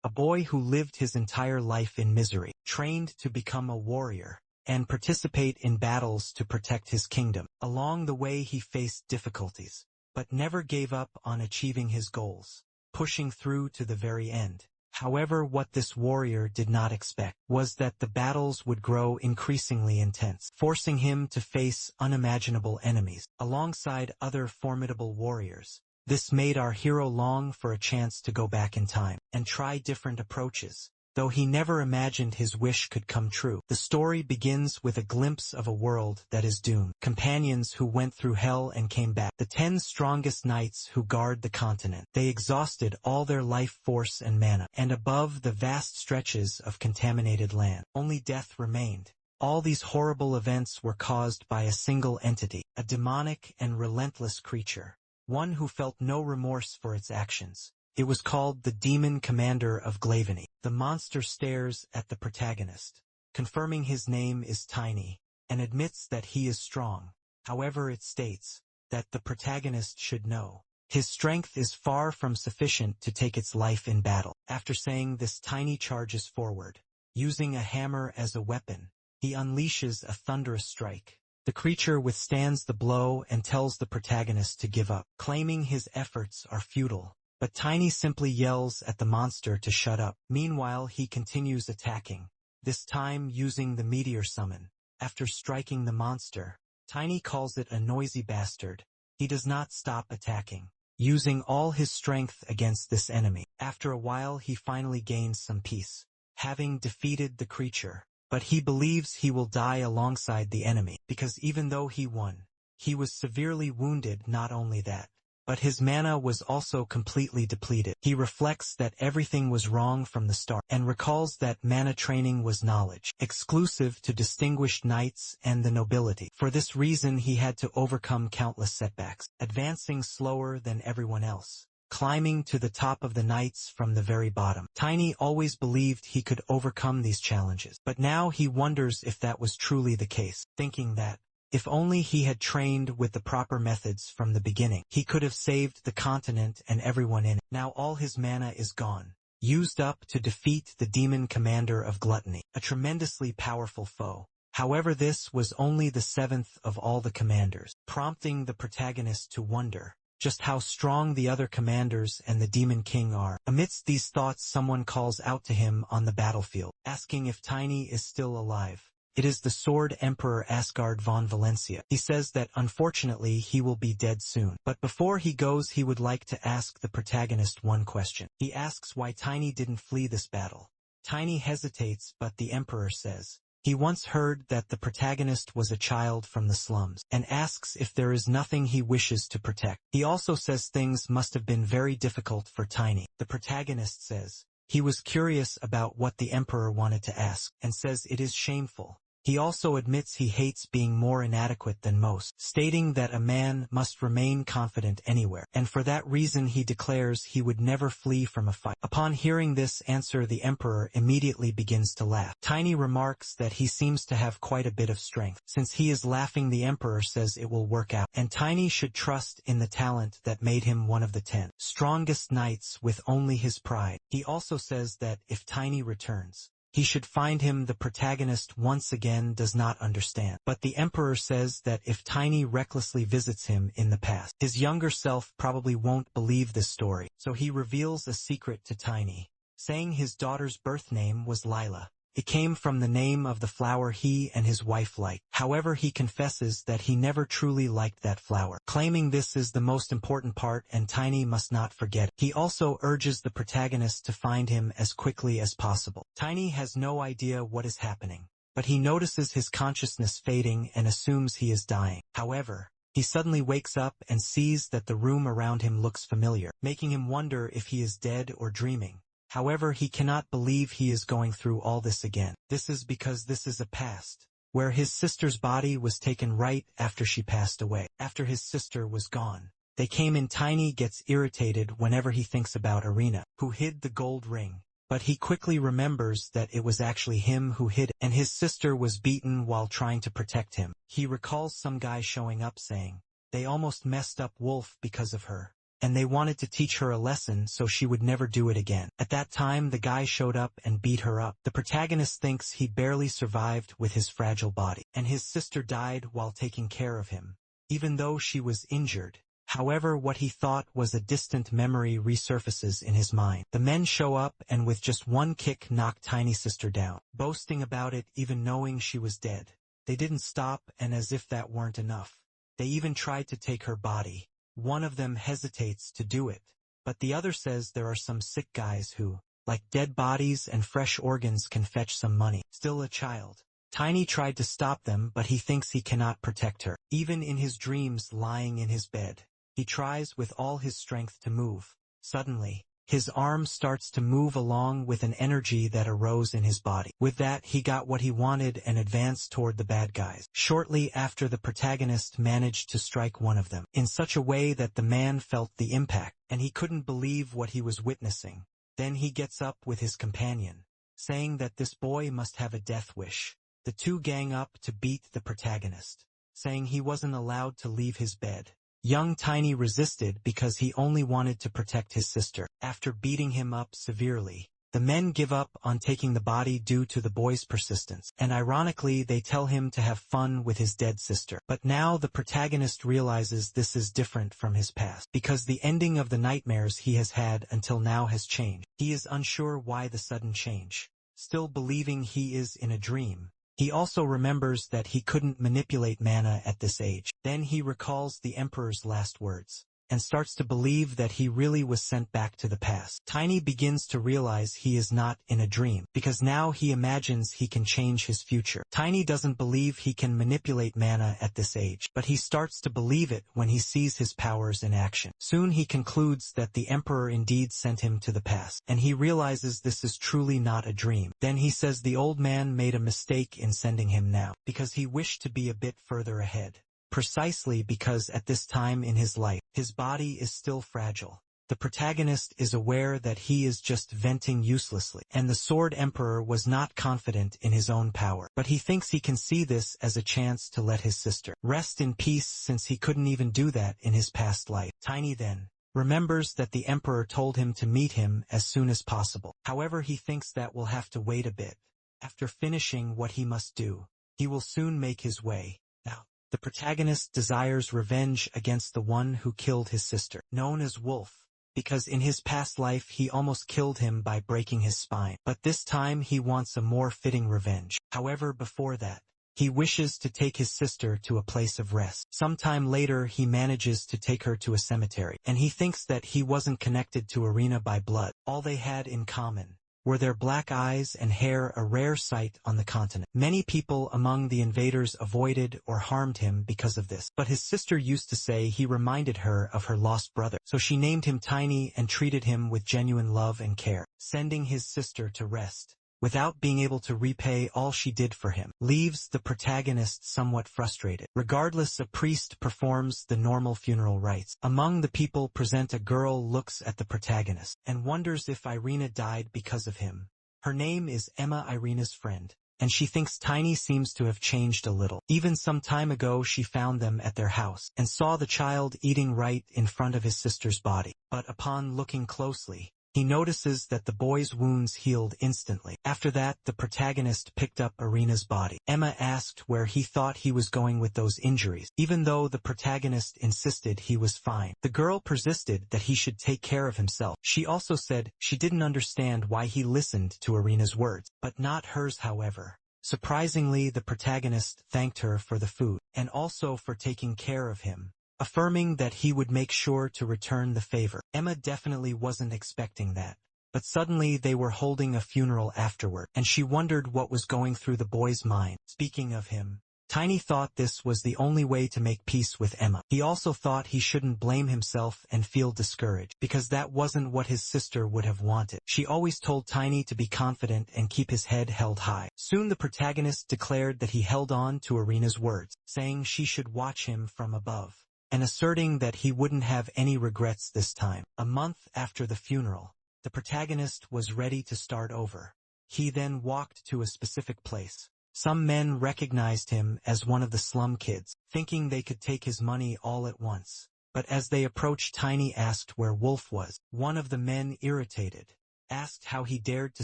a boy who lived his entire life in misery, trained to become a warrior, and participate in battles to protect his kingdom. Along the way he faced difficulties, but never gave up on achieving his goals, pushing through to the very end. However, what this warrior did not expect was that the battles would grow increasingly intense, forcing him to face unimaginable enemies, alongside other formidable warriors. This made our hero long for a chance to go back in time and try different approaches, though he never imagined his wish could come true. The story begins with a glimpse of a world that is doomed, companions who went through hell and came back, the 10 strongest knights who guard the continent. They exhausted all their life force and mana, and above the vast stretches of contaminated land, only death remained. All these horrible events were caused by a single entity, a demonic and relentless creature, one who felt no remorse for its actions. It was called the Demon Commander of Glavany. The monster stares at the protagonist, confirming his name is Tiny, and admits that he is strong. However, it states that the protagonist should know his strength is far from sufficient to take its life in battle. After saying this, Tiny charges forward. Using a hammer as a weapon, he unleashes a thunderous strike. The creature withstands the blow and tells the protagonist to give up, claiming his efforts are futile. But Tiny simply yells at the monster to shut up. Meanwhile, he continues attacking, this time using the meteor summon. After striking the monster, Tiny calls it a noisy bastard. He does not stop attacking, using all his strength against this enemy. After a while, he finally gains some peace, having defeated the creature. But he believes he will die alongside the enemy, because even though he won, he was severely wounded. Not only that, but his mana was also completely depleted. He reflects that everything was wrong from the start, and recalls that mana training was knowledge, exclusive to distinguished knights and the nobility. For this reason he had to overcome countless setbacks, advancing slower than everyone else, climbing to the top of the knights from the very bottom. Tiny always believed he could overcome these challenges, but now he wonders if that was truly the case, thinking that if only he had trained with the proper methods from the beginning, he could have saved the continent and everyone in it. Now all his mana is gone, used up to defeat the Demon Commander of Gluttony, a tremendously powerful foe. However, this was only the 7th of all the commanders, prompting the protagonist to wonder just how strong the other commanders and the Demon King are. Amidst these thoughts, someone calls out to him on the battlefield, asking if Tiny is still alive. It is the Sword Emperor Asgard von Valencia. He says that unfortunately he will be dead soon. But before he goes, he would like to ask the protagonist one question. He asks why Tiny didn't flee this battle. Tiny hesitates, but the Emperor says he once heard that the protagonist was a child from the slums, and asks if there is nothing he wishes to protect. He also says things must have been very difficult for Tiny. The protagonist says he was curious about what the Emperor wanted to ask, and says it is shameful. He also admits he hates being more inadequate than most, stating that a man must remain confident anywhere, and for that reason he declares he would never flee from a fight. Upon hearing this answer, the Emperor immediately begins to laugh. Tiny remarks that he seems to have quite a bit of strength. Since he is laughing, the Emperor says it will work out, and Tiny should trust in the talent that made him one of the 10 strongest knights with only his pride. He also says that if Tiny returns, he should find him. The protagonist once again does not understand, but the Emperor says that if Tiny recklessly visits him in the past, his younger self probably won't believe this story, so he reveals a secret to Tiny, saying his daughter's birth name was Lila. It came from the name of the flower he and his wife liked. However, he confesses that he never truly liked that flower, claiming this is the most important part and Tiny must not forget it. He also urges the protagonist to find him as quickly as possible. Tiny has no idea what is happening, but he notices his consciousness fading and assumes he is dying. However, he suddenly wakes up and sees that the room around him looks familiar, making him wonder if he is dead or dreaming. However, he cannot believe he is going through all this again. This is because this is a past, where his sister's body was taken right after she passed away. After his sister was gone, they came in. Tiny gets irritated whenever he thinks about Arena, who hid the gold ring. But he quickly remembers that it was actually him who hid it, and his sister was beaten while trying to protect him. He recalls some guy showing up saying, "They almost messed up Wolf because of her," and they wanted to teach her a lesson so she would never do it again. At that time, the guy showed up and beat her up. The protagonist thinks he barely survived with his fragile body, and his sister died while taking care of him, even though she was injured. However, what he thought was a distant memory resurfaces in his mind. The men show up and with just one kick knock Tiny Sister down, boasting about it even knowing she was dead. They didn't stop, and as if that weren't enough, they even tried to take her body. One of them hesitates to do it, but the other says there are some sick guys who, like dead bodies and fresh organs, can fetch some money. Still a child, Tiny tried to stop them, but he thinks he cannot protect her. Even in his dreams lying in his bed, he tries with all his strength to move. Suddenly, his arm starts to move along with an energy that arose in his body. With that, he got what he wanted and advanced toward the bad guys. Shortly after, the protagonist managed to strike one of them, in such a way that the man felt the impact, and he couldn't believe what he was witnessing. Then he gets up with his companion, saying that this boy must have a death wish. The two gang up to beat the protagonist, saying he wasn't allowed to leave his bed. Young Tiny resisted because he only wanted to protect his sister. After beating him up severely, the men give up on taking the body due to the boy's persistence, and ironically they tell him to have fun with his dead sister. But now the protagonist realizes this is different from his past, because the ending of the nightmares he has had until now has changed. He is unsure why the sudden change, still believing he is in a dream. He also remembers that he couldn't manipulate mana at this age. Then he recalls the Emperor's last words, and starts to believe that he really was sent back to the past. Tiny begins to realize he is not in a dream, because now he imagines he can change his future. Tiny doesn't believe he can manipulate mana at this age, but he starts to believe it when he sees his powers in action. Soon he concludes that the Emperor indeed sent him to the past, and he realizes this is truly not a dream. Then he says the old man made a mistake in sending him now, because he wished to be a bit further ahead. Precisely because at this time in his life, his body is still fragile. The protagonist is aware that he is just venting uselessly, and the Sword Emperor was not confident in his own power. But he thinks he can see this as a chance to let his sister rest in peace, since he couldn't even do that in his past life. Tiny then remembers that the Emperor told him to meet him as soon as possible. However, he thinks that will have to wait a bit. After finishing what he must do, he will soon make his way out. The protagonist desires revenge against the one who killed his sister, known as Wolf, because in his past life he almost killed him by breaking his spine. But this time he wants a more fitting revenge. However, before that, he wishes to take his sister to a place of rest. Sometime later he manages to take her to a cemetery, and he thinks that he wasn't connected to Arena by blood. All they had in common were their black eyes and hair, a rare sight on the continent. Many people among the invaders avoided or harmed him because of this, but his sister used to say he reminded her of her lost brother, so she named him Tiny and treated him with genuine love and care. Sending his sister to rest without being able to repay all she did for him leaves the protagonist somewhat frustrated. Regardless, a priest performs the normal funeral rites. Among the people present, a girl looks at the protagonist and wonders if Irina died because of him. Her name is Emma, Irina's friend, and she thinks Tiny seems to have changed a little. Even some time ago she found them at their house and saw the child eating right in front of his sister's body. But upon looking closely, he notices that the boy's wounds healed instantly. After that, the protagonist picked up Irina's body. Emma asked where he thought he was going with those injuries, even though the protagonist insisted he was fine. The girl persisted that he should take care of himself. She also said she didn't understand why he listened to Irina's words, but not hers. However, surprisingly, the protagonist thanked her for the food, and also for taking care of him, affirming that he would make sure to return the favor. Emma definitely wasn't expecting that, but suddenly they were holding a funeral afterward, and she wondered what was going through the boy's mind. Speaking of him, Tiny thought this was the only way to make peace with Emma. He also thought he shouldn't blame himself and feel discouraged, because that wasn't what his sister would have wanted. She always told Tiny to be confident and keep his head held high. Soon the protagonist declared that he held on to Irina's words, saying she should watch him from above, and asserting that he wouldn't have any regrets this time. A month after the funeral, the protagonist was ready to start over. He then walked to a specific place. Some men recognized him as one of the slum kids, thinking they could take his money all at once. But as they approached, Tiny asked where Wolf was. One of the men, irritated, asked how he dared to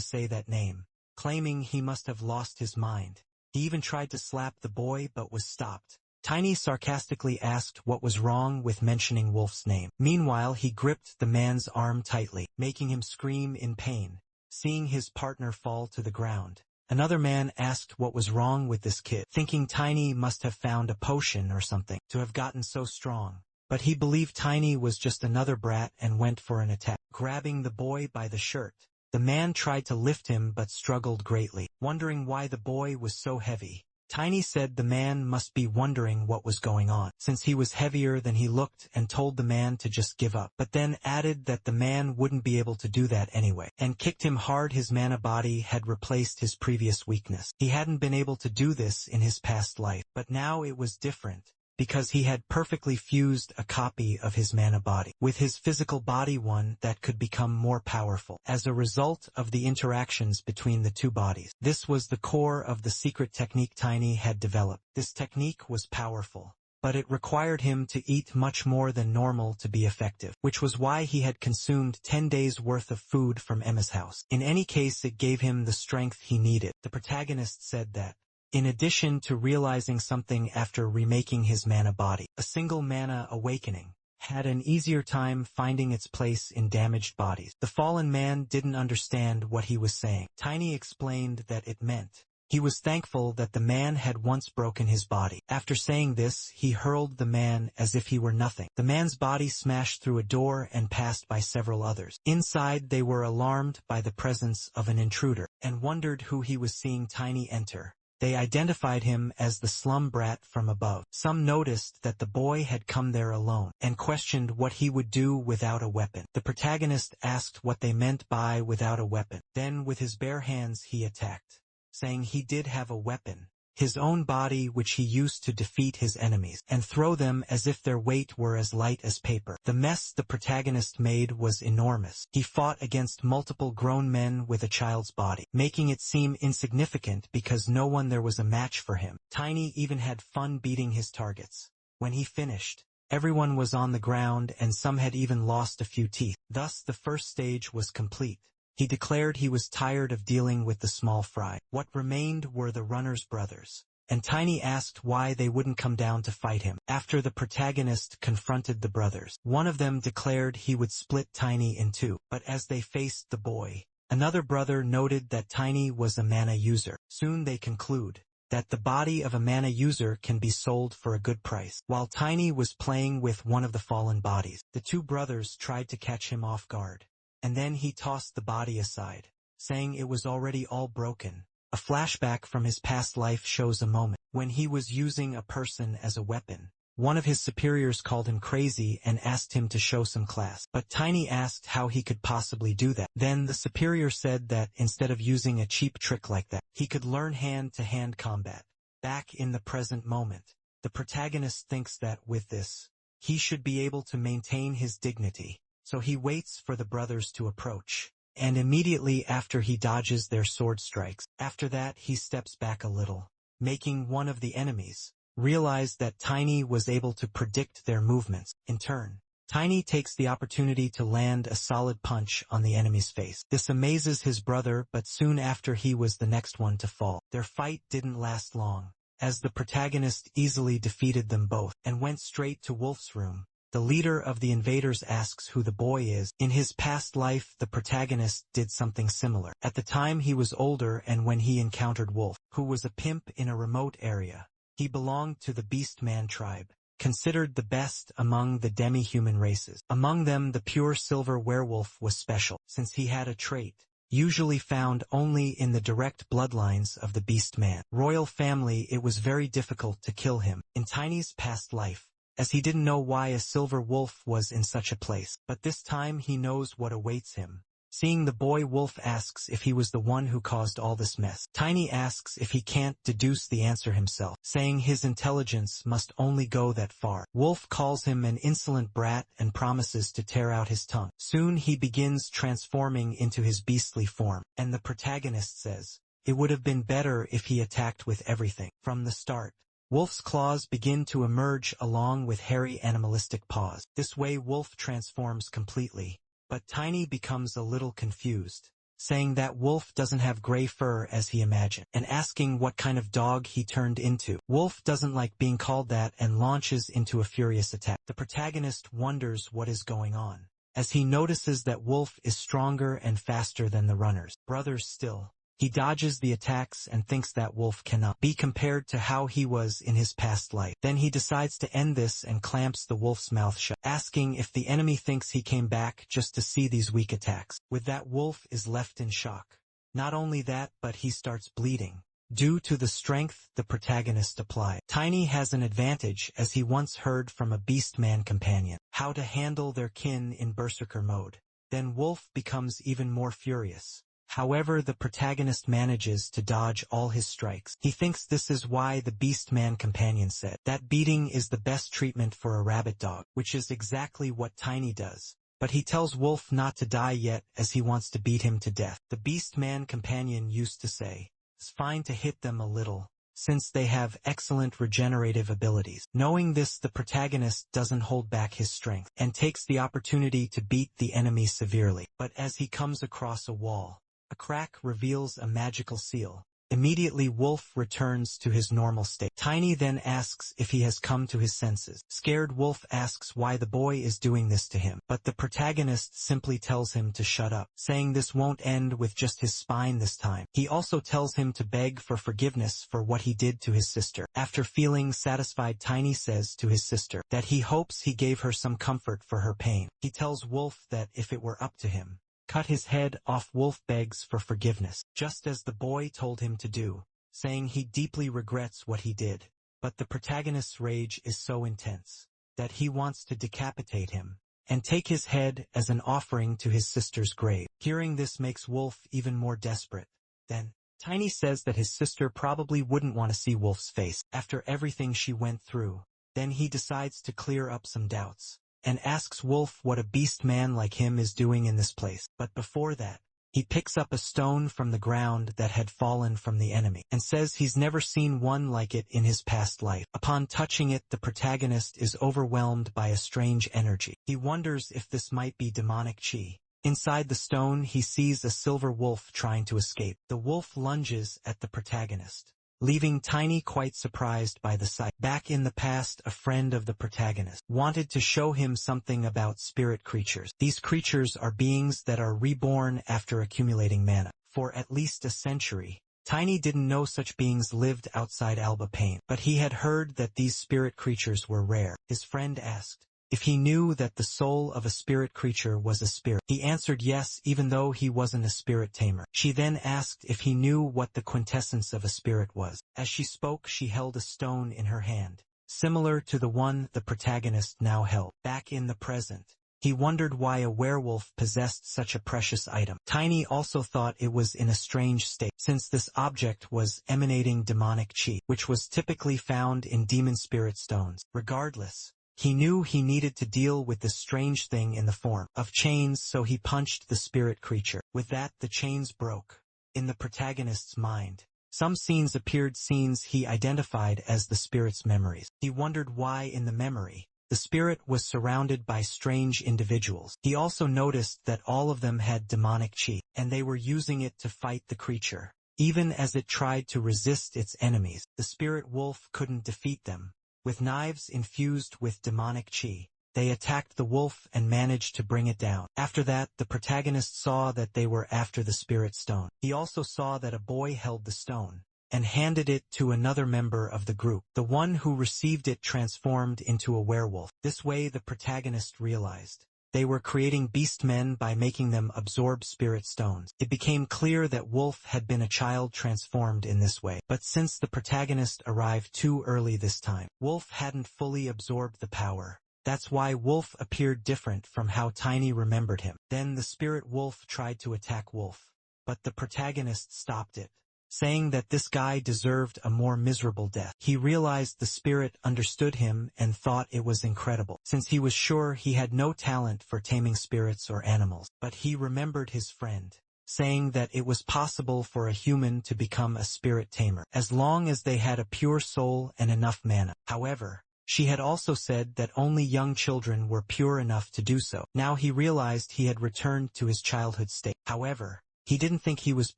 say that name, claiming he must have lost his mind. He even tried to slap the boy but was stopped. Tiny sarcastically asked what was wrong with mentioning Wolf's name. Meanwhile, he gripped the man's arm tightly, making him scream in pain, seeing his partner fall to the ground. Another man asked what was wrong with this kid, thinking Tiny must have found a potion or something to have gotten so strong. But he believed Tiny was just another brat and went for an attack. Grabbing the boy by the shirt, the man tried to lift him but struggled greatly, wondering why the boy was so heavy. Tiny said the man must be wondering what was going on, since he was heavier than he looked, and told the man to just give up, but then added that the man wouldn't be able to do that anyway, and kicked him hard. His mana body had replaced his previous weakness. He hadn't been able to do this in his past life, but now it was different, because he had perfectly fused a copy of his mana body with his physical body, one that could become more powerful as a result of the interactions between the two bodies. This was the core of the secret technique Tiny had developed. This technique was powerful, but it required him to eat much more than normal to be effective, which was why he had consumed 10 days worth of food from Emma's house. In any case, it gave him the strength he needed. The protagonist said that, in addition to realizing something after remaking his mana body, a single mana awakening had an easier time finding its place in damaged bodies. The fallen man didn't understand what he was saying. Tiny explained that it meant he was thankful that the man had once broken his body. After saying this, he hurled the man as if he were nothing. The man's body smashed through a door and passed by several others. Inside, they were alarmed by the presence of an intruder and wondered who he was seeing Tiny enter. They identified him as the slum brat from above. Some noticed that the boy had come there alone and questioned what he would do without a weapon. The protagonist asked what they meant by without a weapon. Then with his bare hands he attacked, saying he did have a weapon, his own body, which he used to defeat his enemies and throw them as if their weight were as light as paper. The mess the protagonist made was enormous. He fought against multiple grown men with a child's body, making it seem insignificant because no one there was a match for him. Tiny even had fun beating his targets. When he finished, everyone was on the ground and some had even lost a few teeth. Thus the first stage was complete. He declared he was tired of dealing with the small fry. What remained were the runner's brothers, and Tiny asked why they wouldn't come down to fight him. After the protagonist confronted the brothers, one of them declared he would split Tiny in two, but as they faced the boy, another brother noted that Tiny was a mana user. Soon they conclude that the body of a mana user can be sold for a good price. While Tiny was playing with one of the fallen bodies, the two brothers tried to catch him off guard, and then he tossed the body aside, saying it was already all broken. A flashback from his past life shows a moment when he was using a person as a weapon. One of his superiors called him crazy and asked him to show some class, but Tiny asked how he could possibly do that. Then the superior said that instead of using a cheap trick like that, he could learn hand-to-hand combat. Back in the present moment, the protagonist thinks that with this, he should be able to maintain his dignity. So he waits for the brothers to approach, and immediately after he dodges their sword strikes. After that he steps back a little, making one of the enemies realize that Tiny was able to predict their movements. In turn, Tiny takes the opportunity to land a solid punch on the enemy's face. This amazes his brother, but soon after he was the next one to fall. Their fight didn't last long, as the protagonist easily defeated them both, and went straight to Wolf's room. The leader of the invaders asks who the boy is. In his past life, the protagonist did something similar. At the time he was older, and when he encountered Wolf, who was a pimp in a remote area. He belonged to the Beastman tribe, considered the best among the demi-human races. Among them, the pure silver werewolf was special, since he had a trait usually found only in the direct bloodlines of the Beastman royal family. It was very difficult to kill him in Tiny's past life, as he didn't know why a silver wolf was in such a place, but this time he knows what awaits him. Seeing the boy, Wolf asks if he was the one who caused all this mess. Tiny asks if he can't deduce the answer himself, saying his intelligence must only go that far. Wolf calls him an insolent brat and promises to tear out his tongue. Soon he begins transforming into his beastly form, and the protagonist says, it would have been better if he attacked with everything from the start. Wolf's claws begin to emerge along with hairy animalistic paws. This way Wolf transforms completely, but Tiny becomes a little confused, saying that Wolf doesn't have gray fur as he imagined, and asking what kind of dog he turned into. Wolf doesn't like being called that and launches into a furious attack. The protagonist wonders what is going on, as he notices that Wolf is stronger and faster than the runners. Brothers still. He dodges the attacks and thinks that Wolf cannot be compared to how he was in his past life. Then he decides to end this and clamps the Wolf's mouth shut, asking if the enemy thinks he came back just to see these weak attacks. With that, Wolf is left in shock. Not only that, but he starts bleeding, due to the strength the protagonist applied. Tiny has an advantage as he once heard from a beast man companion how to handle their kin in berserker mode. Then Wolf becomes even more furious. However, the protagonist manages to dodge all his strikes. He thinks this is why the beast man companion said that beating is the best treatment for a rabbit dog, which is exactly what Tiny does. But he tells Wolf not to die yet as he wants to beat him to death. The beast man companion used to say, "It's fine to hit them a little, since they have excellent regenerative abilities." Knowing this, the protagonist doesn't hold back his strength, and takes the opportunity to beat the enemy severely. But as he comes across a wall, a crack reveals a magical seal. Immediately Wolf returns to his normal state. Tiny then asks if he has come to his senses. Scared, Wolf asks why the boy is doing this to him, but the protagonist simply tells him to shut up, saying this won't end with just his spine this time. He also tells him to beg for forgiveness for what he did to his sister. After feeling satisfied, Tiny says to his sister that he hopes he gave her some comfort for her pain. He tells Wolf that if it were up to him, cut his head off. Wolf begs for forgiveness, just as the boy told him to do, saying he deeply regrets what he did. But the protagonist's rage is so intense that he wants to decapitate him and take his head as an offering to his sister's grave. Hearing this makes Wolf even more desperate. Then, Tiny says that his sister probably wouldn't want to see Wolf's face after everything she went through. Then he decides to clear up some doubts, and asks Wolf what a beast man like him is doing in this place. But before that, he picks up a stone from the ground that had fallen from the enemy, and says he's never seen one like it in his past life. Upon touching it, the protagonist is overwhelmed by a strange energy. He wonders if this might be demonic chi. Inside the stone, he sees a silver wolf trying to escape. The wolf lunges at the protagonist, leaving Tiny quite surprised by the sight. Back in the past, a friend of the protagonist wanted to show him something about spirit creatures. These creatures are beings that are reborn after accumulating mana. For at least a century, Tiny didn't know such beings lived outside Albapane, but he had heard that these spirit creatures were rare. His friend asked if he knew that the soul of a spirit creature was a spirit. He answered yes, even though he wasn't a spirit tamer. She then asked if he knew what the quintessence of a spirit was. As she spoke, she held a stone in her hand, similar to the one the protagonist now held. Back in the present, he wondered why a werewolf possessed such a precious item. Tiny also thought it was in a strange state, since this object was emanating demonic chi, which was typically found in demon spirit stones. Regardless, he knew he needed to deal with this strange thing in the form of chains, so he punched the spirit creature. With that, the chains broke. In the protagonist's mind, some scenes appeared, scenes he identified as the spirit's memories. He wondered why in the memory, the spirit was surrounded by strange individuals. He also noticed that all of them had demonic chi, and they were using it to fight the creature. Even as it tried to resist its enemies, the spirit wolf couldn't defeat them. With knives infused with demonic chi, they attacked the wolf and managed to bring it down. After that, the protagonist saw that they were after the spirit stone. He also saw that a boy held the stone and handed it to another member of the group. The one who received it transformed into a werewolf. This way, the protagonist realized they were creating beast men by making them absorb spirit stones. It became clear that Wolf had been a child transformed in this way. But since the protagonist arrived too early this time, Wolf hadn't fully absorbed the power. That's why Wolf appeared different from how Tiny remembered him. Then the spirit wolf tried to attack Wolf, but the protagonist stopped it, saying that this guy deserved a more miserable death. He realized the spirit understood him and thought it was incredible, since he was sure he had no talent for taming spirits or animals. But he remembered his friend, saying that it was possible for a human to become a spirit tamer, as long as they had a pure soul and enough mana. However, she had also said that only young children were pure enough to do so. Now he realized he had returned to his childhood state. However, he didn't think he was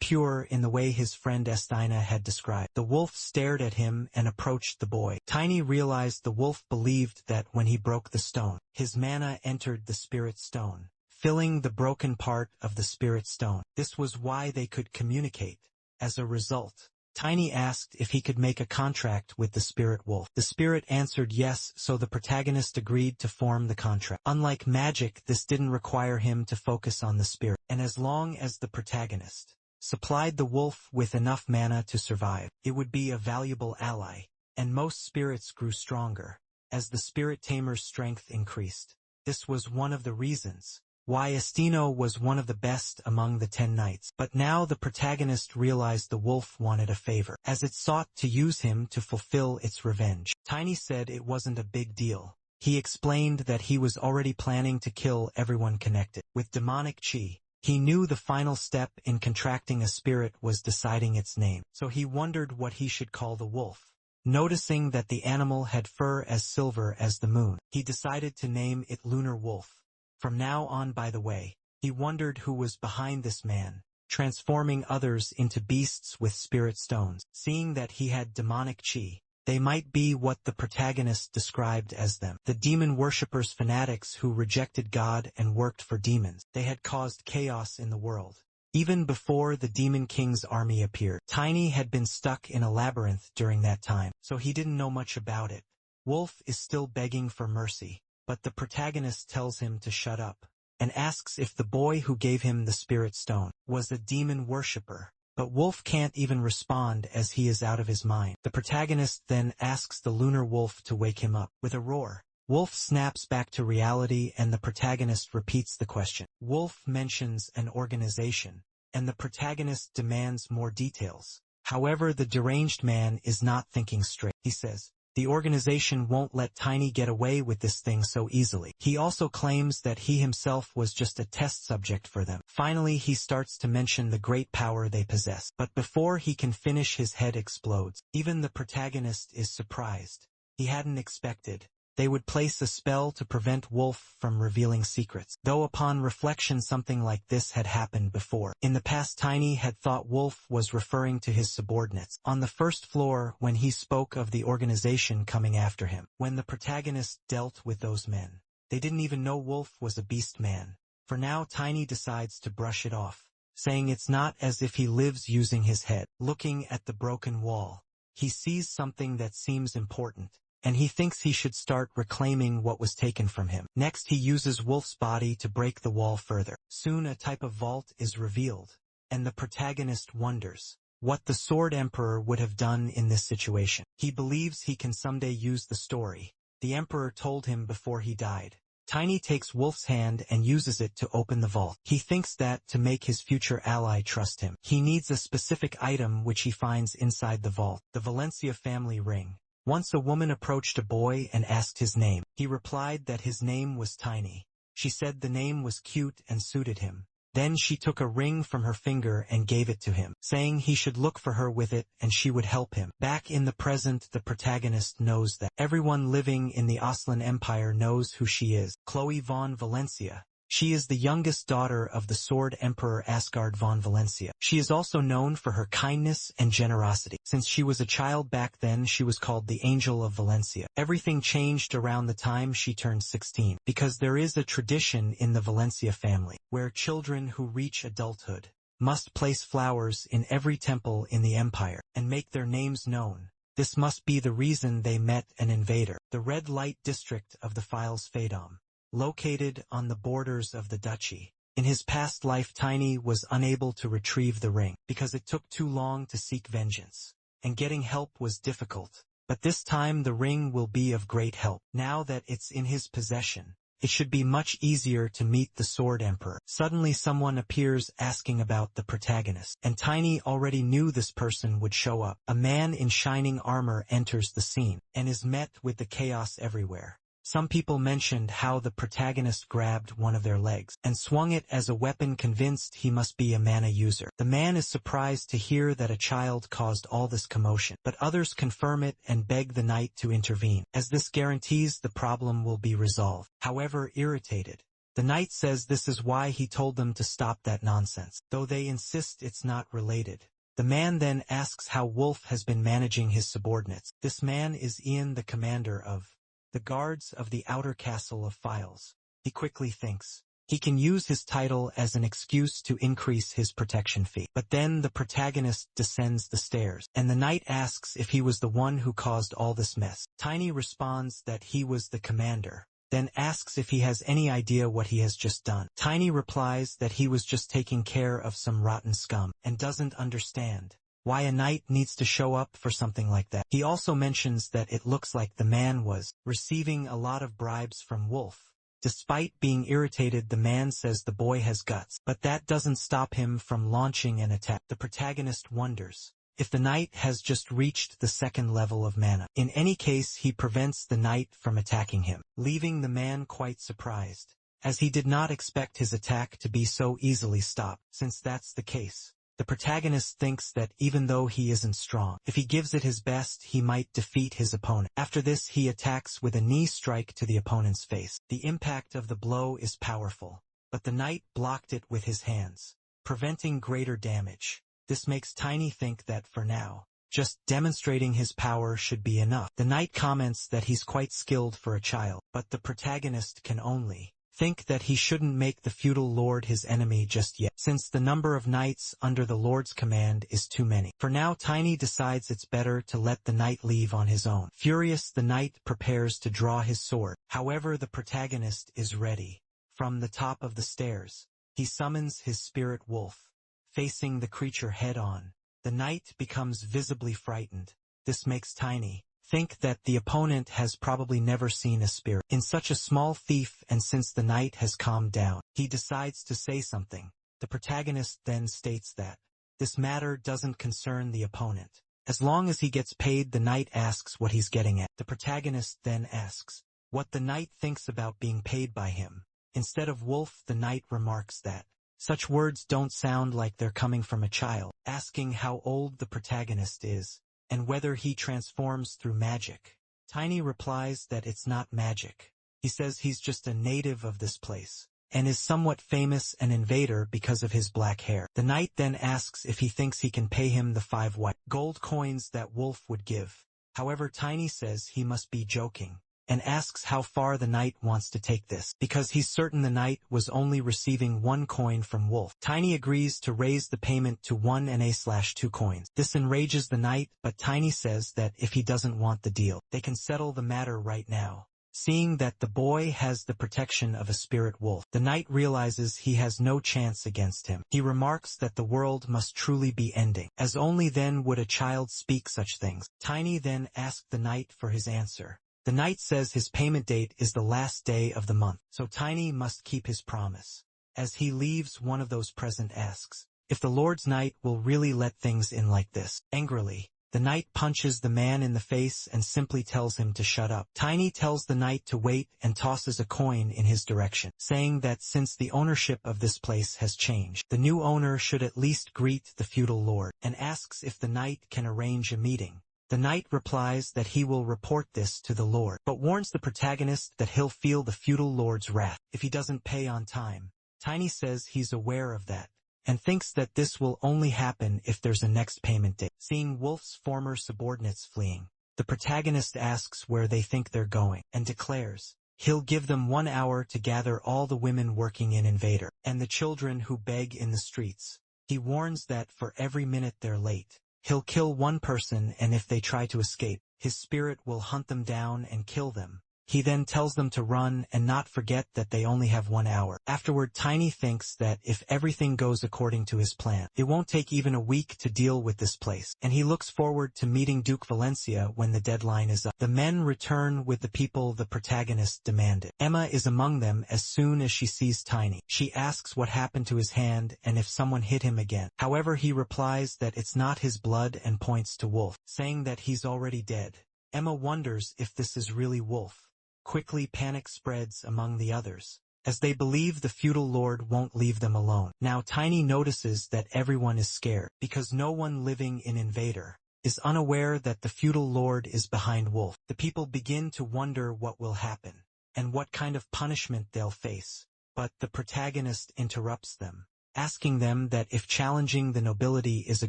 pure in the way his friend Estina had described. The wolf stared at him and approached the boy. Tiny realized the wolf believed that when he broke the stone, his mana entered the spirit stone, filling the broken part of the spirit stone. This was why they could communicate. As a result, Tiny asked if he could make a contract with the spirit wolf. The spirit answered yes, so the protagonist agreed to form the contract. Unlike magic, this didn't require him to focus on the spirit, and as long as the protagonist supplied the wolf with enough mana to survive, it would be a valuable ally, and most spirits grew stronger as the spirit tamer's strength increased. This was one of the reasons why Estino was one of the best among the 10 knights. But now the protagonist realized the wolf wanted a favor, as it sought to use him to fulfill its revenge. Tiny said it wasn't a big deal. He explained that he was already planning to kill everyone connected. With demonic chi, he knew the final step in contracting a spirit was deciding its name, so he wondered what he should call the wolf. Noticing that the animal had fur as silver as the moon, he decided to name it Lunar Wolf. From now on, by the way, he wondered who was behind this man, transforming others into beasts with spirit stones. Seeing that he had demonic chi, they might be what the protagonist described as them. The demon worshippers, fanatics who rejected God and worked for demons. They had caused chaos in the world. Even before the Demon King's army appeared, Tiny had been stuck in a labyrinth during that time, so he didn't know much about it. Wolf is still begging for mercy, but the protagonist tells him to shut up, and asks if the boy who gave him the spirit stone was a demon worshipper. But Wolf can't even respond as he is out of his mind. The protagonist then asks the lunar wolf to wake him up. With a roar, Wolf snaps back to reality and the protagonist repeats the question. Wolf mentions an organization, and the protagonist demands more details. However, the deranged man is not thinking straight. He says, the organization won't let Tiny get away with this thing so easily. He also claims that he himself was just a test subject for them. Finally, he starts to mention the great power they possess. But before he can finish, his head explodes. Even the protagonist is surprised. He hadn't expected they would place a spell to prevent Wolf from revealing secrets. Though upon reflection something like this had happened before. In the past, Tiny had thought Wolf was referring to his subordinates on the first floor when he spoke of the organization coming after him. When the protagonist dealt with those men, they didn't even know Wolf was a beast man. For now, Tiny decides to brush it off, saying it's not as if he lives using his head. Looking at the broken wall, he sees something that seems important, and he thinks he should start reclaiming what was taken from him. Next, he uses Wolf's body to break the wall further. Soon a type of vault is revealed, and the protagonist wonders what the Sword Emperor would have done in this situation. He believes he can someday use the story the Emperor told him before he died. Tiny takes Wolf's hand and uses it to open the vault. He thinks that to make his future ally trust him, he needs a specific item which he finds inside the vault, the Valencia family ring. Once a woman approached a boy and asked his name. He replied that his name was Tiny. She said the name was cute and suited him. Then she took a ring from her finger and gave it to him, saying he should look for her with it and she would help him. Back in the present, the protagonist knows that everyone living in the Aslan Empire knows who she is. Chloe von Valencia. She is the youngest daughter of the Sword Emperor Asgard von Valencia. She is also known for her kindness and generosity. Since she was a child back then, she was called the Angel of Valencia. Everything changed around the time she turned 16, because there is a tradition in the Valencia family, where children who reach adulthood must place flowers in every temple in the empire, and make their names known. This must be the reason they met an invader. The red light district of the Files Fadom, located on the borders of the duchy. In his past life, Tiny was unable to retrieve the ring, because it took too long to seek vengeance, and getting help was difficult. But this time the ring will be of great help. Now that it's in his possession, it should be much easier to meet the Sword Emperor. Suddenly someone appears asking about the protagonist, and Tiny already knew this person would show up. A man in shining armor enters the scene, and is met with the chaos everywhere. Some people mentioned how the protagonist grabbed one of their legs and swung it as a weapon, convinced he must be a mana user. The man is surprised to hear that a child caused all this commotion, but others confirm it and beg the knight to intervene, as this guarantees the problem will be resolved. However, irritated, the knight says this is why he told them to stop that nonsense, though they insist it's not related. The man then asks how Wolf has been managing his subordinates. This man is Ian, the commander of the guards of the outer castle of Files. He quickly thinks he can use his title as an excuse to increase his protection fee. But then the protagonist descends the stairs, and the knight asks if he was the one who caused all this mess. Tiny responds that he was the commander, then asks if he has any idea what he has just done. Tiny replies that he was just taking care of some rotten scum, and doesn't understand why a knight needs to show up for something like that. He also mentions that it looks like the man was receiving a lot of bribes from Wolf. Despite being irritated, the man says the boy has guts, but that doesn't stop him from launching an attack. The protagonist wonders if the knight has just reached the second level of mana. In any case, he prevents the knight from attacking him, leaving the man quite surprised, as he did not expect his attack to be so easily stopped. Since that's the case, the protagonist thinks that even though he isn't strong, if he gives it his best, he might defeat his opponent. After this, he attacks with a knee strike to the opponent's face. The impact of the blow is powerful, but the knight blocked it with his hands, preventing greater damage. This makes Tiny think that for now, just demonstrating his power should be enough. The knight comments that he's quite skilled for a child, but the protagonist can only think that he shouldn't make the feudal lord his enemy just yet, since the number of knights under the lord's command is too many. For now, Tiny decides it's better to let the knight leave on his own. Furious, the knight prepares to draw his sword. However, the protagonist is ready. From the top of the stairs, he summons his spirit wolf, facing the creature head-on. The knight becomes visibly frightened. This makes Tiny think that the opponent has probably never seen a spirit in such a small thief, and since the knight has calmed down, he decides to say something. The protagonist then states that this matter doesn't concern the opponent. As long as he gets paid, the knight asks what he's getting at. The protagonist then asks what the knight thinks about being paid by him. Instead of Wolf, the knight remarks that such words don't sound like they're coming from a child, asking how old the protagonist is and whether he transforms through magic. Tiny replies that it's not magic. He says he's just a native of this place and is somewhat famous, an invader, because of his black hair. The knight then asks if he thinks he can pay him the 5 white gold coins that Wolf would give. However, Tiny says he must be joking, and asks how far the knight wants to take this, because he's certain the knight was only receiving 1 coin from Wolf. Tiny agrees to raise the payment to 1 na/2 coins. This enrages the knight, but Tiny says that if he doesn't want the deal, they can settle the matter right now. Seeing that the boy has the protection of a spirit wolf, the knight realizes he has no chance against him. He remarks that the world must truly be ending, as only then would a child speak such things. Tiny then asks the knight for his answer. The knight says his payment date is the last day of the month, so Tiny must keep his promise. As he leaves, one of those present asks if the Lord's knight will really let things in like this. Angrily, the knight punches the man in the face and simply tells him to shut up. Tiny tells the knight to wait and tosses a coin in his direction, saying that since the ownership of this place has changed, the new owner should at least greet the feudal lord, and asks if the knight can arrange a meeting. The knight replies that he will report this to the lord, but warns the protagonist that he'll feel the feudal lord's wrath if he doesn't pay on time. Tiny says he's aware of that, and thinks that this will only happen if there's a next payment date. Seeing Wolf's former subordinates fleeing, the protagonist asks where they think they're going, and declares he'll give them 1 hour to gather all the women working in Invader, and the children who beg in the streets. He warns that for every minute they're late, he'll kill 1 person, and if they try to escape, his spirit will hunt them down and kill them. He then tells them to run and not forget that they only have 1 hour. Afterward, Tiny thinks that if everything goes according to his plan, it won't take even a week to deal with this place, and he looks forward to meeting Duke Valencia when the deadline is up. The men return with the people the protagonist demanded. Emma is among them. As soon as she sees Tiny, she asks what happened to his hand and if someone hit him again. However, he replies that it's not his blood and points to Wolf, saying that he's already dead. Emma wonders if this is really Wolf. Quickly panic spreads among the others, as they believe the feudal lord won't leave them alone. Now Tiny notices that everyone is scared, because no one living in Invader is unaware that the feudal lord is behind Wolf. The people begin to wonder what will happen, and what kind of punishment they'll face. But the protagonist interrupts them, asking them that if challenging the nobility is a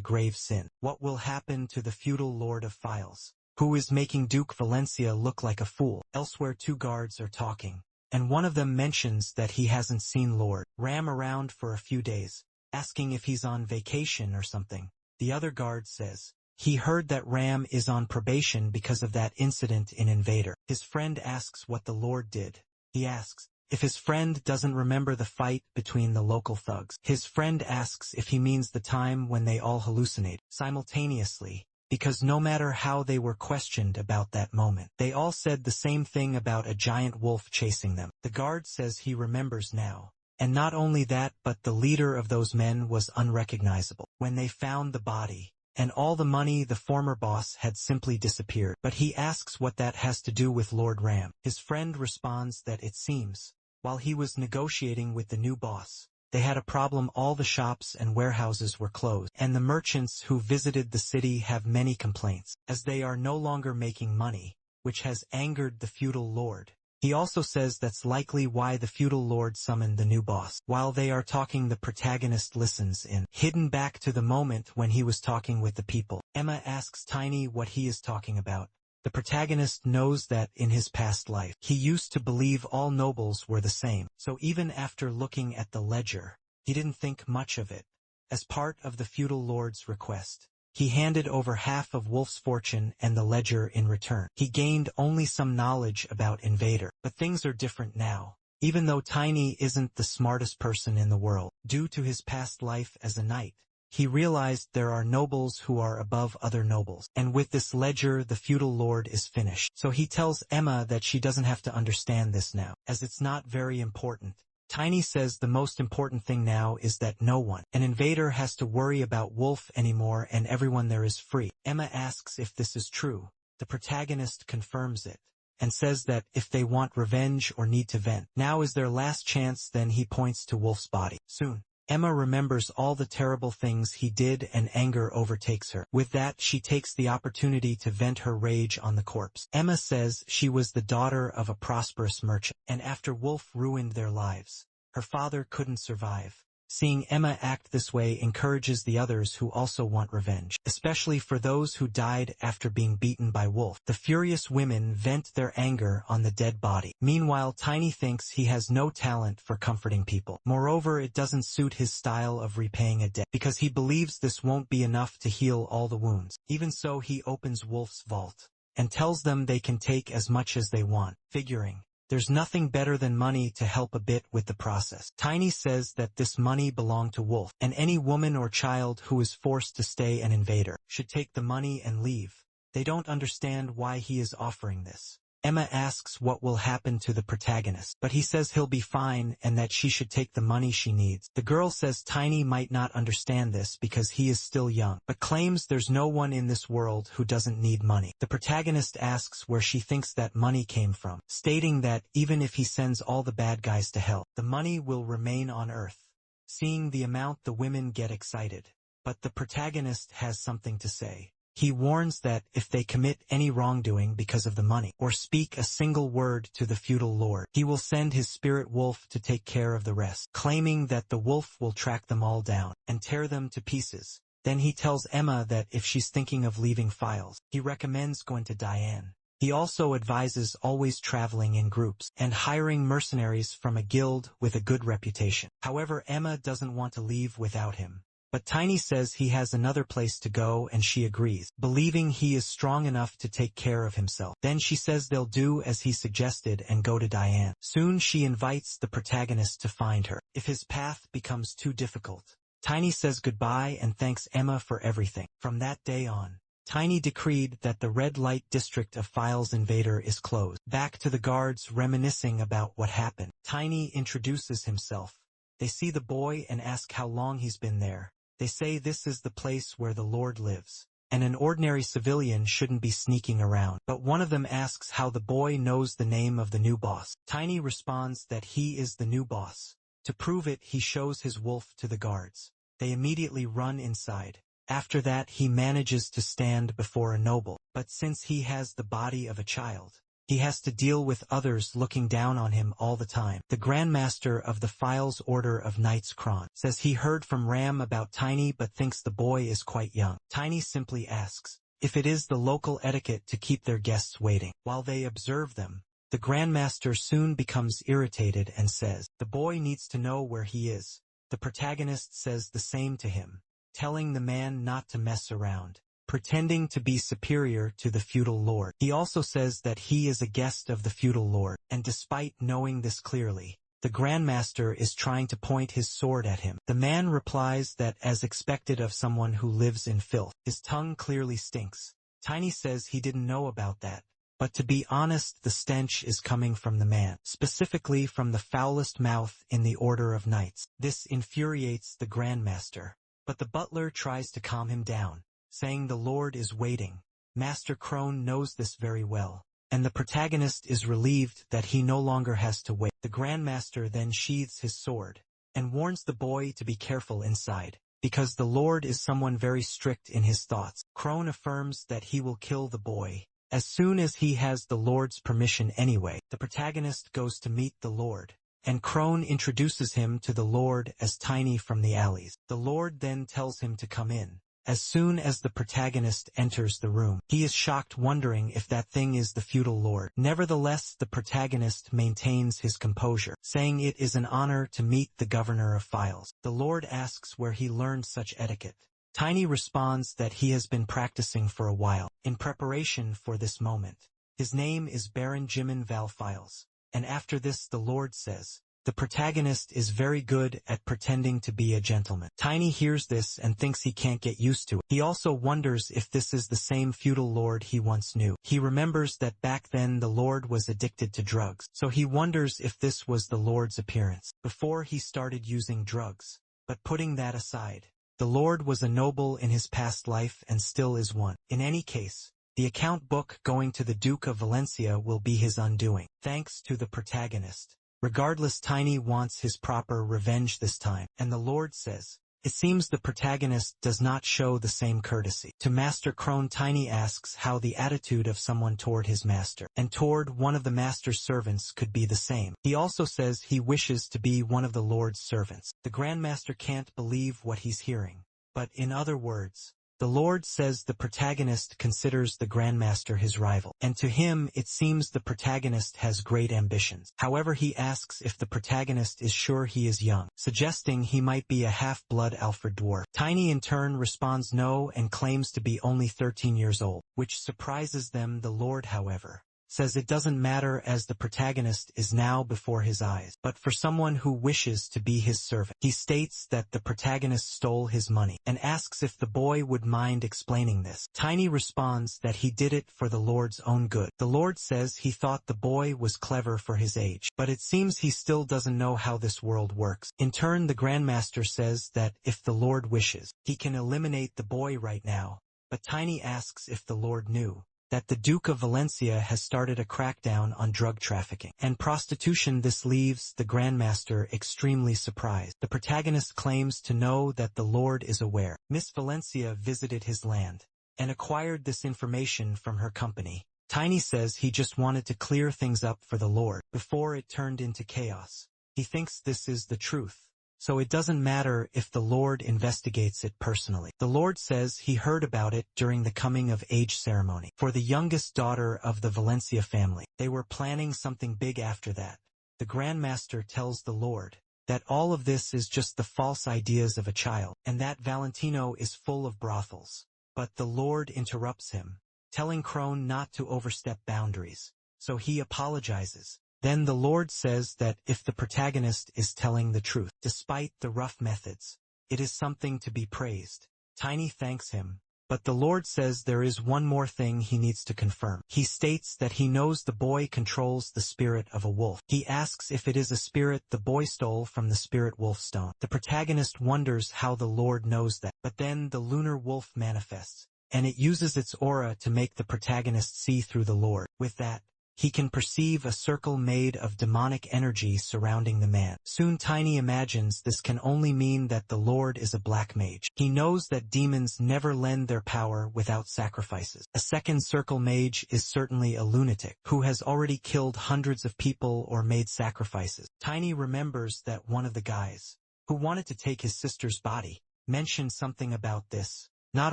grave sin, what will happen to the feudal lord of Files, who is making Duke Valencia look like a fool. Elsewhere, two guards are talking, and one of them mentions that he hasn't seen Lord Ram around for a few days, asking if he's on vacation or something. The other guard says he heard that Ram is on probation because of that incident in Invader. His friend asks what the Lord did. He asks if his friend doesn't remember the fight between the local thugs. His friend asks if he means the time when they all hallucinate simultaneously, because no matter how they were questioned about that moment, they all said the same thing about a giant wolf chasing them. The guard says he remembers now. And not only that, but the leader of those men was unrecognizable when they found the body, and all the money the former boss had simply disappeared. But he asks what that has to do with Lord Ram. His friend responds that it seems, while he was negotiating with the new boss, they had a problem. All the shops and warehouses were closed, and the merchants who visited the city have many complaints, as they are no longer making money, which has angered the feudal lord. He also says that's likely why the feudal lord summoned the new boss. While they are talking, the protagonist listens in, hidden back to the moment when he was talking with the people. Emma asks Tiny what he is talking about. The protagonist knows that in his past life, he used to believe all nobles were the same, so even after looking at the ledger, he didn't think much of it. As part of the feudal lord's request, he handed over half of Wolf's fortune and the ledger in return. He gained only some knowledge about Invader, but things are different now. Even though Tiny isn't the smartest person in the world, due to his past life as a knight, he realized there are nobles who are above other nobles, and with this ledger the feudal lord is finished. So he tells Emma that she doesn't have to understand this now, as it's not very important. Tiny says the most important thing now is that no one, an invader, has to worry about Wolf anymore and everyone there is free. Emma asks if this is true. The protagonist confirms it, and says that if they want revenge or need to vent, now is their last chance. Then he points to Wolf's body. Soon, Emma remembers all the terrible things he did and anger overtakes her. With that, she takes the opportunity to vent her rage on the corpse. Emma says she was the daughter of a prosperous merchant, and after Wolf ruined their lives, her father couldn't survive. Seeing Emma act this way encourages the others who also want revenge, especially for those who died after being beaten by Wolf. The furious women vent their anger on the dead body. Meanwhile, Tiny thinks he has no talent for comforting people. Moreover, it doesn't suit his style of repaying a debt, because he believes this won't be enough to heal all the wounds. Even so, he opens Wolf's vault, and tells them they can take as much as they want, figuring there's nothing better than money to help a bit with the process. Tiny says that this money belonged to Wolf, and any woman or child who is forced to stay an invader should take the money and leave. They don't understand why he is offering this. Emma asks what will happen to the protagonist, but he says he'll be fine and that she should take the money she needs. The girl says Tiny might not understand this because he is still young, but claims there's no one in this world who doesn't need money. The protagonist asks where she thinks that money came from, stating that even if he sends all the bad guys to hell, the money will remain on Earth. Seeing the amount, the women get excited, but the protagonist has something to say. He warns that if they commit any wrongdoing because of the money, or speak a single word to the feudal lord, he will send his spirit wolf to take care of the rest, claiming that the wolf will track them all down and tear them to pieces. Then he tells Emma that if she's thinking of leaving Files, he recommends going to Diane. He also advises always traveling in groups and hiring mercenaries from a guild with a good reputation. However, Emma doesn't want to leave without him. But Tiny says he has another place to go and she agrees, believing he is strong enough to take care of himself. Then she says they'll do as he suggested and go to Diane. Soon she invites the protagonist to find her. If his path becomes too difficult, Tiny says goodbye and thanks Emma for everything. From that day on, Tiny decreed that the red light district of Files Invader is closed. Back to the guards reminiscing about what happened. Tiny introduces himself. They see the boy and ask how long he's been there. They say this is the place where the Lord lives, and an ordinary civilian shouldn't be sneaking around. But one of them asks how the boy knows the name of the new boss. Tiny responds that he is the new boss. To prove it, he shows his wolf to the guards. They immediately run inside. After that, he manages to stand before a noble, but since he has the body of a child, he has to deal with others looking down on him all the time. The Grandmaster of the Files Order of Knights Kron says he heard from Ram about Tiny but thinks the boy is quite young. Tiny simply asks if it is the local etiquette to keep their guests waiting. While they observe them, the Grandmaster soon becomes irritated and says the boy needs to know where he is. The protagonist says the same to him, telling the man not to mess around, pretending to be superior to the feudal lord. He also says that he is a guest of the feudal lord, and despite knowing this clearly, the Grandmaster is trying to point his sword at him. The man replies that as expected of someone who lives in filth, his tongue clearly stinks. Tiny says he didn't know about that, but to be honest, the stench is coming from the man, specifically from the foulest mouth in the Order of Knights. This infuriates the Grandmaster, but the butler tries to calm him down, saying the Lord is waiting. Master Crone knows this very well, and the protagonist is relieved that he no longer has to wait. The Grandmaster then sheathes his sword, and warns the boy to be careful inside, because the Lord is someone very strict in his thoughts. Crone affirms that he will kill the boy as soon as he has the Lord's permission anyway. The protagonist goes to meet the Lord, and Crone introduces him to the Lord as Tiny from the alleys. The Lord then tells him to come in. As soon as the protagonist enters the room, he is shocked, wondering if that thing is the feudal lord. Nevertheless, the protagonist maintains his composure, saying it is an honor to meet the governor of Files. The Lord asks where he learned such etiquette. Tiny responds that he has been practicing for a while, in preparation for this moment. His name is Baron Jimin Val Files, and after this the Lord says, the protagonist is very good at pretending to be a gentleman. Tiny hears this and thinks he can't get used to it. He also wonders if this is the same feudal lord he once knew. He remembers that back then the lord was addicted to drugs, so he wonders if this was the lord's appearance before he started using drugs. But putting that aside, the lord was a noble in his past life and still is one. In any case, the account book going to the Duke of Valencia will be his undoing, thanks to the protagonist. Regardless, Tiny wants his proper revenge this time, and the Lord says, it seems the protagonist does not show the same courtesy. To Master Crone, Tiny asks how the attitude of someone toward his master and toward one of the master's servants could be the same. He also says he wishes to be one of the Lord's servants. The Grandmaster can't believe what he's hearing, but in other words, the Lord says the protagonist considers the Grandmaster his rival, and to him it seems the protagonist has great ambitions. However, he asks if the protagonist is sure he is young, suggesting he might be a half-blood Alfred dwarf. Tiny in turn responds no and claims to be only 13 years old, which surprises them. The Lord, however, says it doesn't matter as the protagonist is now before his eyes, but for someone who wishes to be his servant. He states that the protagonist stole his money, and asks if the boy would mind explaining this. Tiny responds that he did it for the Lord's own good. The Lord says he thought the boy was clever for his age, but it seems he still doesn't know how this world works. In turn, the Grandmaster says that if the Lord wishes, he can eliminate the boy right now, but Tiny asks if the Lord knew that the Duke of Valencia has started a crackdown on drug trafficking and prostitution. This leaves the Grandmaster extremely surprised. The protagonist claims to know that the Lord is aware. Miss Valencia visited his land and acquired this information from her company. Tiny says he just wanted to clear things up for the Lord before it turned into chaos. He thinks this is the truth, so it doesn't matter if the Lord investigates it personally. The Lord says he heard about it during the coming-of-age ceremony for the youngest daughter of the Valencia family. They were planning something big after that. The Grandmaster tells the Lord that all of this is just the false ideas of a child, and that Valentino is full of brothels. But the Lord interrupts him, telling Crone not to overstep boundaries, so he apologizes. Then the Lord says that if the protagonist is telling the truth, despite the rough methods, it is something to be praised. Tiny thanks him, but the Lord says there is one more thing he needs to confirm. He states that he knows the boy controls the spirit of a wolf. He asks if it is a spirit the boy stole from the spirit wolf stone. The protagonist wonders how the Lord knows that, but then the lunar wolf manifests, and it uses its aura to make the protagonist see through the Lord. With that, he can perceive a circle made of demonic energy surrounding the man. Soon Tiny imagines this can only mean that the Lord is a black mage. He knows that demons never lend their power without sacrifices. A second circle mage is certainly a lunatic, who has already killed hundreds of people or made sacrifices. Tiny remembers that one of the guys, who wanted to take his sister's body, mentioned something about this. Not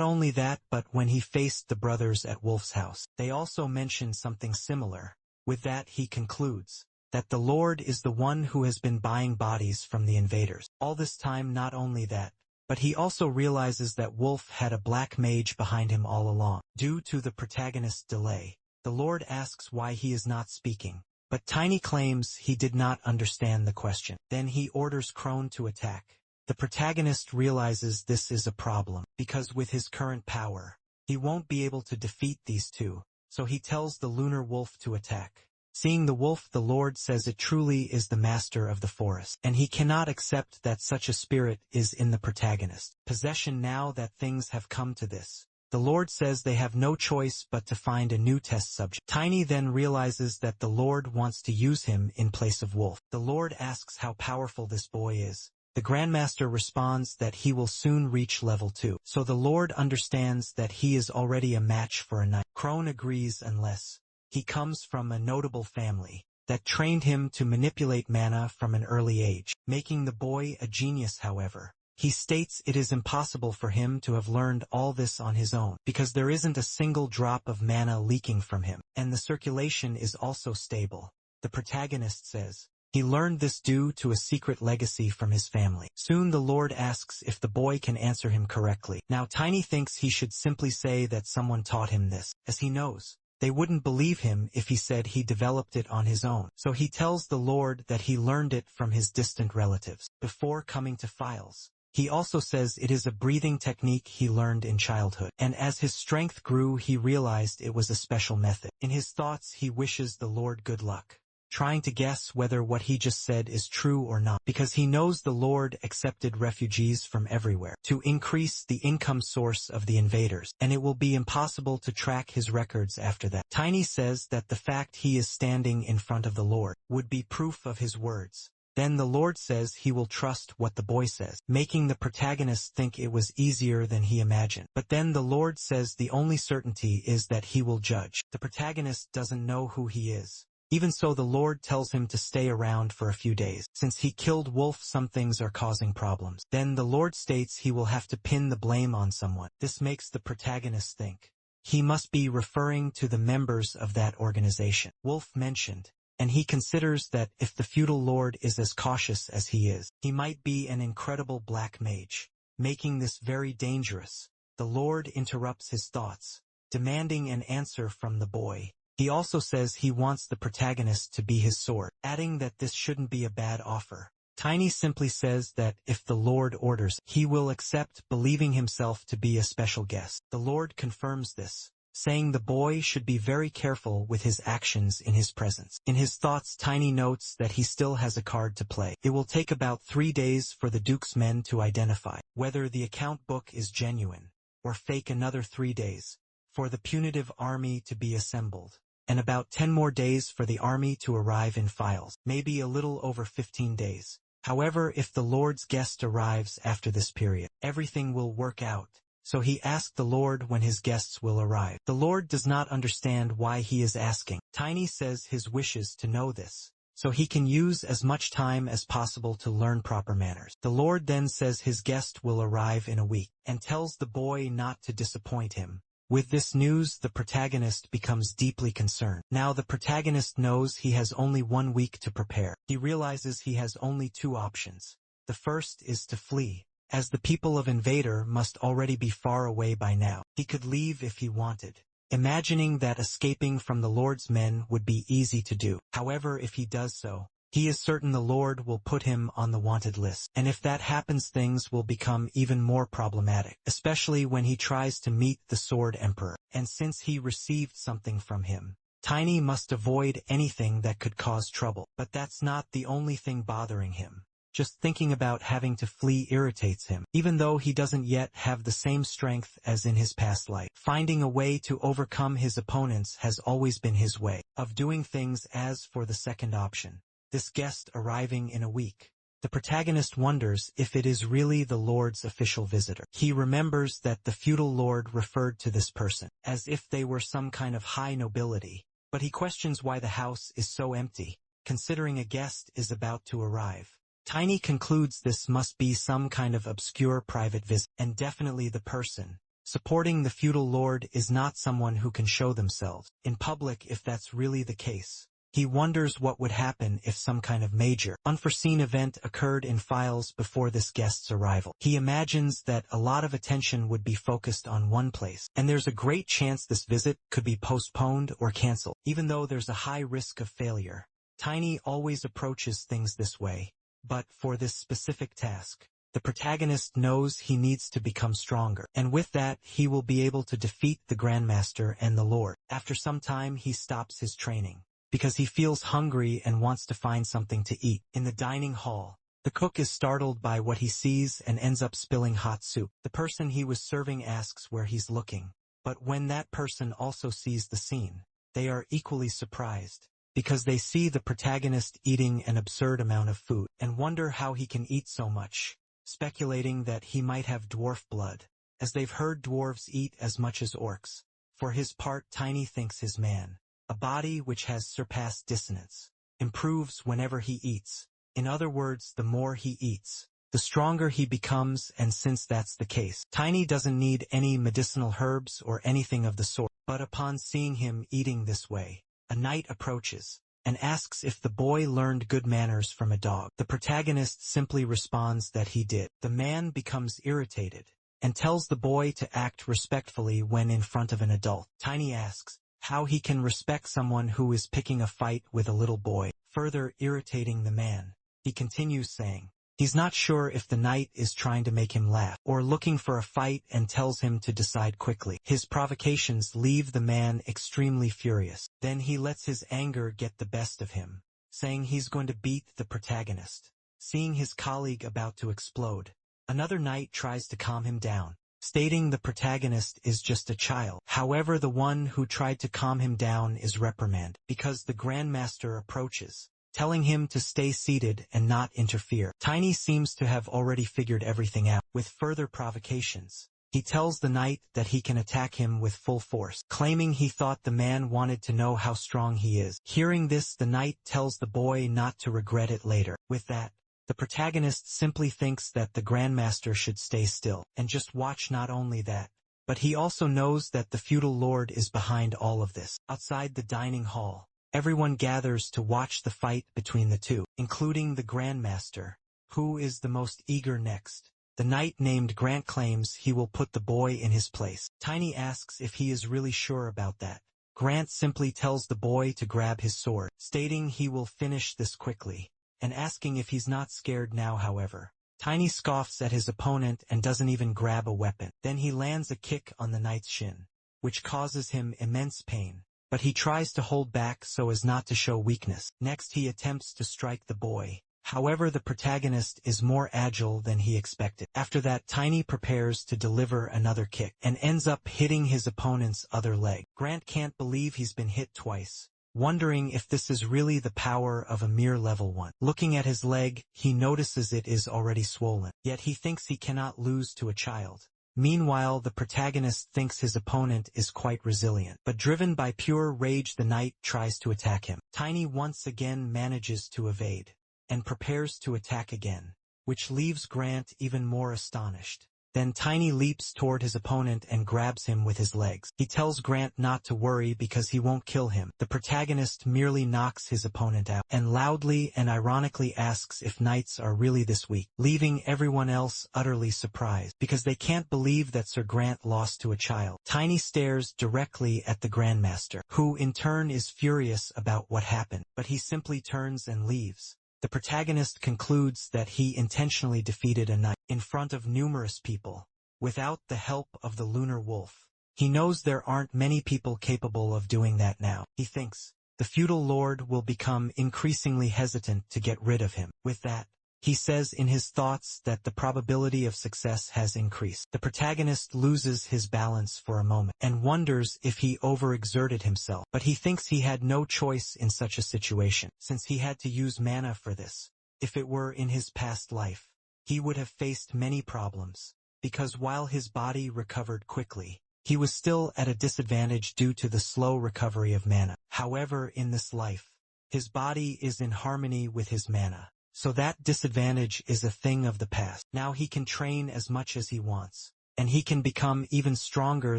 only that, but when he faced the brothers at Wolf's house, they also mentioned something similar. With that, he concludes that the Lord is the one who has been buying bodies from the invaders. All this time, not only that, but he also realizes that Wolf had a black mage behind him all along. Due to the protagonist's delay, the Lord asks why he is not speaking, but Tiny claims he did not understand the question. Then he orders Crone to attack. The protagonist realizes this is a problem, because with his current power, he won't be able to defeat these two, so he tells the lunar wolf to attack. Seeing the wolf, the Lord says it truly is the master of the forest, and he cannot accept that such a spirit is in the protagonist. Possession. Now that things have come to this, the Lord says they have no choice but to find a new test subject. Tiny then realizes that the Lord wants to use him in place of Wolf. The Lord asks how powerful this boy is. The Grandmaster responds that he will soon reach level 2, so the Lord understands that he is already a match for a knight. Crone agrees unless he comes from a notable family that trained him to manipulate mana from an early age, making the boy a genius. However, he states it is impossible for him to have learned all this on his own, because there isn't a single drop of mana leaking from him, and the circulation is also stable. The protagonist says he learned this due to a secret legacy from his family. Soon the Lord asks if the boy can answer him correctly. Now Tiny thinks he should simply say that someone taught him this, as he knows they wouldn't believe him if he said he developed it on his own. So he tells the Lord that he learned it from his distant relatives. Before coming to Files, he also says it is a breathing technique he learned in childhood, and as his strength grew he realized it was a special method. In his thoughts he wishes the Lord good luck, trying to guess whether what he just said is true or not, because he knows the Lord accepted refugees from everywhere to increase the income source of the invaders, and it will be impossible to track his records after that. Tiny says that the fact he is standing in front of the Lord would be proof of his words. Then the Lord says he will trust what the boy says, making the protagonist think it was easier than he imagined. But then the Lord says the only certainty is that he will judge. The protagonist doesn't know who he is. Even so, the Lord tells him to stay around for a few days. Since he killed Wolf, some things are causing problems. Then the Lord states he will have to pin the blame on someone. This makes the protagonist think he must be referring to the members of that organization Wolf mentioned, and he considers that if the feudal lord is as cautious as he is, he might be an incredible black mage, making this very dangerous. The Lord interrupts his thoughts, demanding an answer from the boy. He also says he wants the protagonist to be his sword, adding that this shouldn't be a bad offer. Tiny simply says that if the Lord orders, he will accept, believing himself to be a special guest. The Lord confirms this, saying the boy should be very careful with his actions in his presence. In his thoughts, Tiny notes that he still has a card to play. It will take about 3 days for the Duke's men to identify whether the account book is genuine or fake, another 3 days for the punitive army to be assembled, and about 10 more days for the army to arrive in Files, maybe a little over 15 days. However, if the Lord's guest arrives after this period, everything will work out. So he asked the Lord when his guests will arrive. The Lord does not understand why he is asking. Tiny says his wishes to know this, so he can use as much time as possible to learn proper manners. The Lord then says his guest will arrive in a week, and tells the boy not to disappoint him. With this news, the protagonist becomes deeply concerned. Now the protagonist knows he has only 1 week to prepare. He realizes he has only 2 options. The first is to flee, as the people of Invader must already be far away by now. He could leave if he wanted, imagining that escaping from the Lord's men would be easy to do. However, if he does so, he is certain the Lord will put him on the wanted list, and if that happens, things will become even more problematic, especially when he tries to meet the Sword Emperor. And since he received something from him, Tiny must avoid anything that could cause trouble. But that's not the only thing bothering him. Just thinking about having to flee irritates him, even though he doesn't yet have the same strength as in his past life. Finding a way to overcome his opponents has always been his way of doing things. As for the second option, this guest arriving in a week, the protagonist wonders if it is really the Lord's official visitor. He remembers that the feudal lord referred to this person as if they were some kind of high nobility, but he questions why the house is so empty, considering a guest is about to arrive. Tiny concludes this must be some kind of obscure private visit, and definitely the person supporting the feudal lord is not someone who can show themselves in public. If that's really the case, he wonders what would happen if some kind of major, unforeseen event occurred in Files before this guest's arrival. He imagines that a lot of attention would be focused on one place, and there's a great chance this visit could be postponed or canceled. Even though there's a high risk of failure, Tiny always approaches things this way. But for this specific task, the protagonist knows he needs to become stronger, and with that he will be able to defeat the Grandmaster and the Lord. After some time he stops his training, because he feels hungry and wants to find something to eat. In the dining hall, the cook is startled by what he sees and ends up spilling hot soup. The person he was serving asks where he's looking, but when that person also sees the scene, they are equally surprised, because they see the protagonist eating an absurd amount of food, and wonder how he can eat so much, speculating that he might have dwarf blood, as they've heard dwarves eat as much as orcs. For his part, Tiny thinks his man, a body which has surpassed dissonance, improves whenever he eats. In other words, the more he eats, the stronger he becomes, and since that's the case, Tiny doesn't need any medicinal herbs or anything of the sort. But upon seeing him eating this way, a knight approaches and asks if the boy learned good manners from a dog. The protagonist simply responds that he did. The man becomes irritated and tells the boy to act respectfully when in front of an adult. Tiny asks how he can respect someone who is picking a fight with a little boy, further irritating the man. He continues saying he's not sure if the knight is trying to make him laugh or looking for a fight, and tells him to decide quickly. His provocations leave the man extremely furious. Then he lets his anger get the best of him, saying he's going to beat the protagonist. Seeing his colleague about to explode, another knight tries to calm him down, stating the protagonist is just a child. However, the one who tried to calm him down is reprimanded, because the Grandmaster approaches, telling him to stay seated and not interfere. Tiny seems to have already figured everything out. With further provocations, he tells the knight that he can attack him with full force, claiming he thought the man wanted to know how strong he is. Hearing this, the knight tells the boy not to regret it later. With that, the protagonist simply thinks that the Grandmaster should stay still and just watch. Not only that, but he also knows that the feudal lord is behind all of this. Outside the dining hall, everyone gathers to watch the fight between the two, including the Grandmaster, who is the most eager. Next, the knight named Grant claims he will put the boy in his place. Tiny asks if he is really sure about that. Grant simply tells the boy to grab his sword, stating he will finish this quickly, and asking if he's not scared now. However, Tiny scoffs at his opponent and doesn't even grab a weapon. Then he lands a kick on the knight's shin, which causes him immense pain, but he tries to hold back so as not to show weakness. Next, he attempts to strike the boy. However, the protagonist is more agile than he expected. After that, Tiny prepares to deliver another kick and ends up hitting his opponent's other leg. Grant can't believe he's been hit twice, wondering if this is really the power of a mere level 1. Looking at his leg, he notices it is already swollen, yet he thinks he cannot lose to a child. Meanwhile, the protagonist thinks his opponent is quite resilient, but driven by pure rage, the knight tries to attack him. Tiny once again manages to evade and prepares to attack again, which leaves Grant even more astonished. Then Tiny leaps toward his opponent and grabs him with his legs. He tells Grant not to worry because he won't kill him. The protagonist merely knocks his opponent out and loudly and ironically asks if knights are really this weak, leaving everyone else utterly surprised because they can't believe that Sir Grant lost to a child. Tiny stares directly at the Grandmaster, who in turn is furious about what happened, but he simply turns and leaves. The protagonist concludes that he intentionally defeated a knight in front of numerous people, without the help of the lunar wolf. He knows there aren't many people capable of doing that now. He thinks the feudal lord will become increasingly hesitant to get rid of him. With that, He says in his thoughts that the probability of success has increased. The protagonist loses his balance for a moment and wonders if he overexerted himself, but he thinks he had no choice in such a situation, since he had to use mana for this. If it were in his past life, he would have faced many problems, because while his body recovered quickly, he was still at a disadvantage due to the slow recovery of mana. However, in this life, his body is in harmony with his mana, so that disadvantage is a thing of the past. Now he can train as much as he wants, and he can become even stronger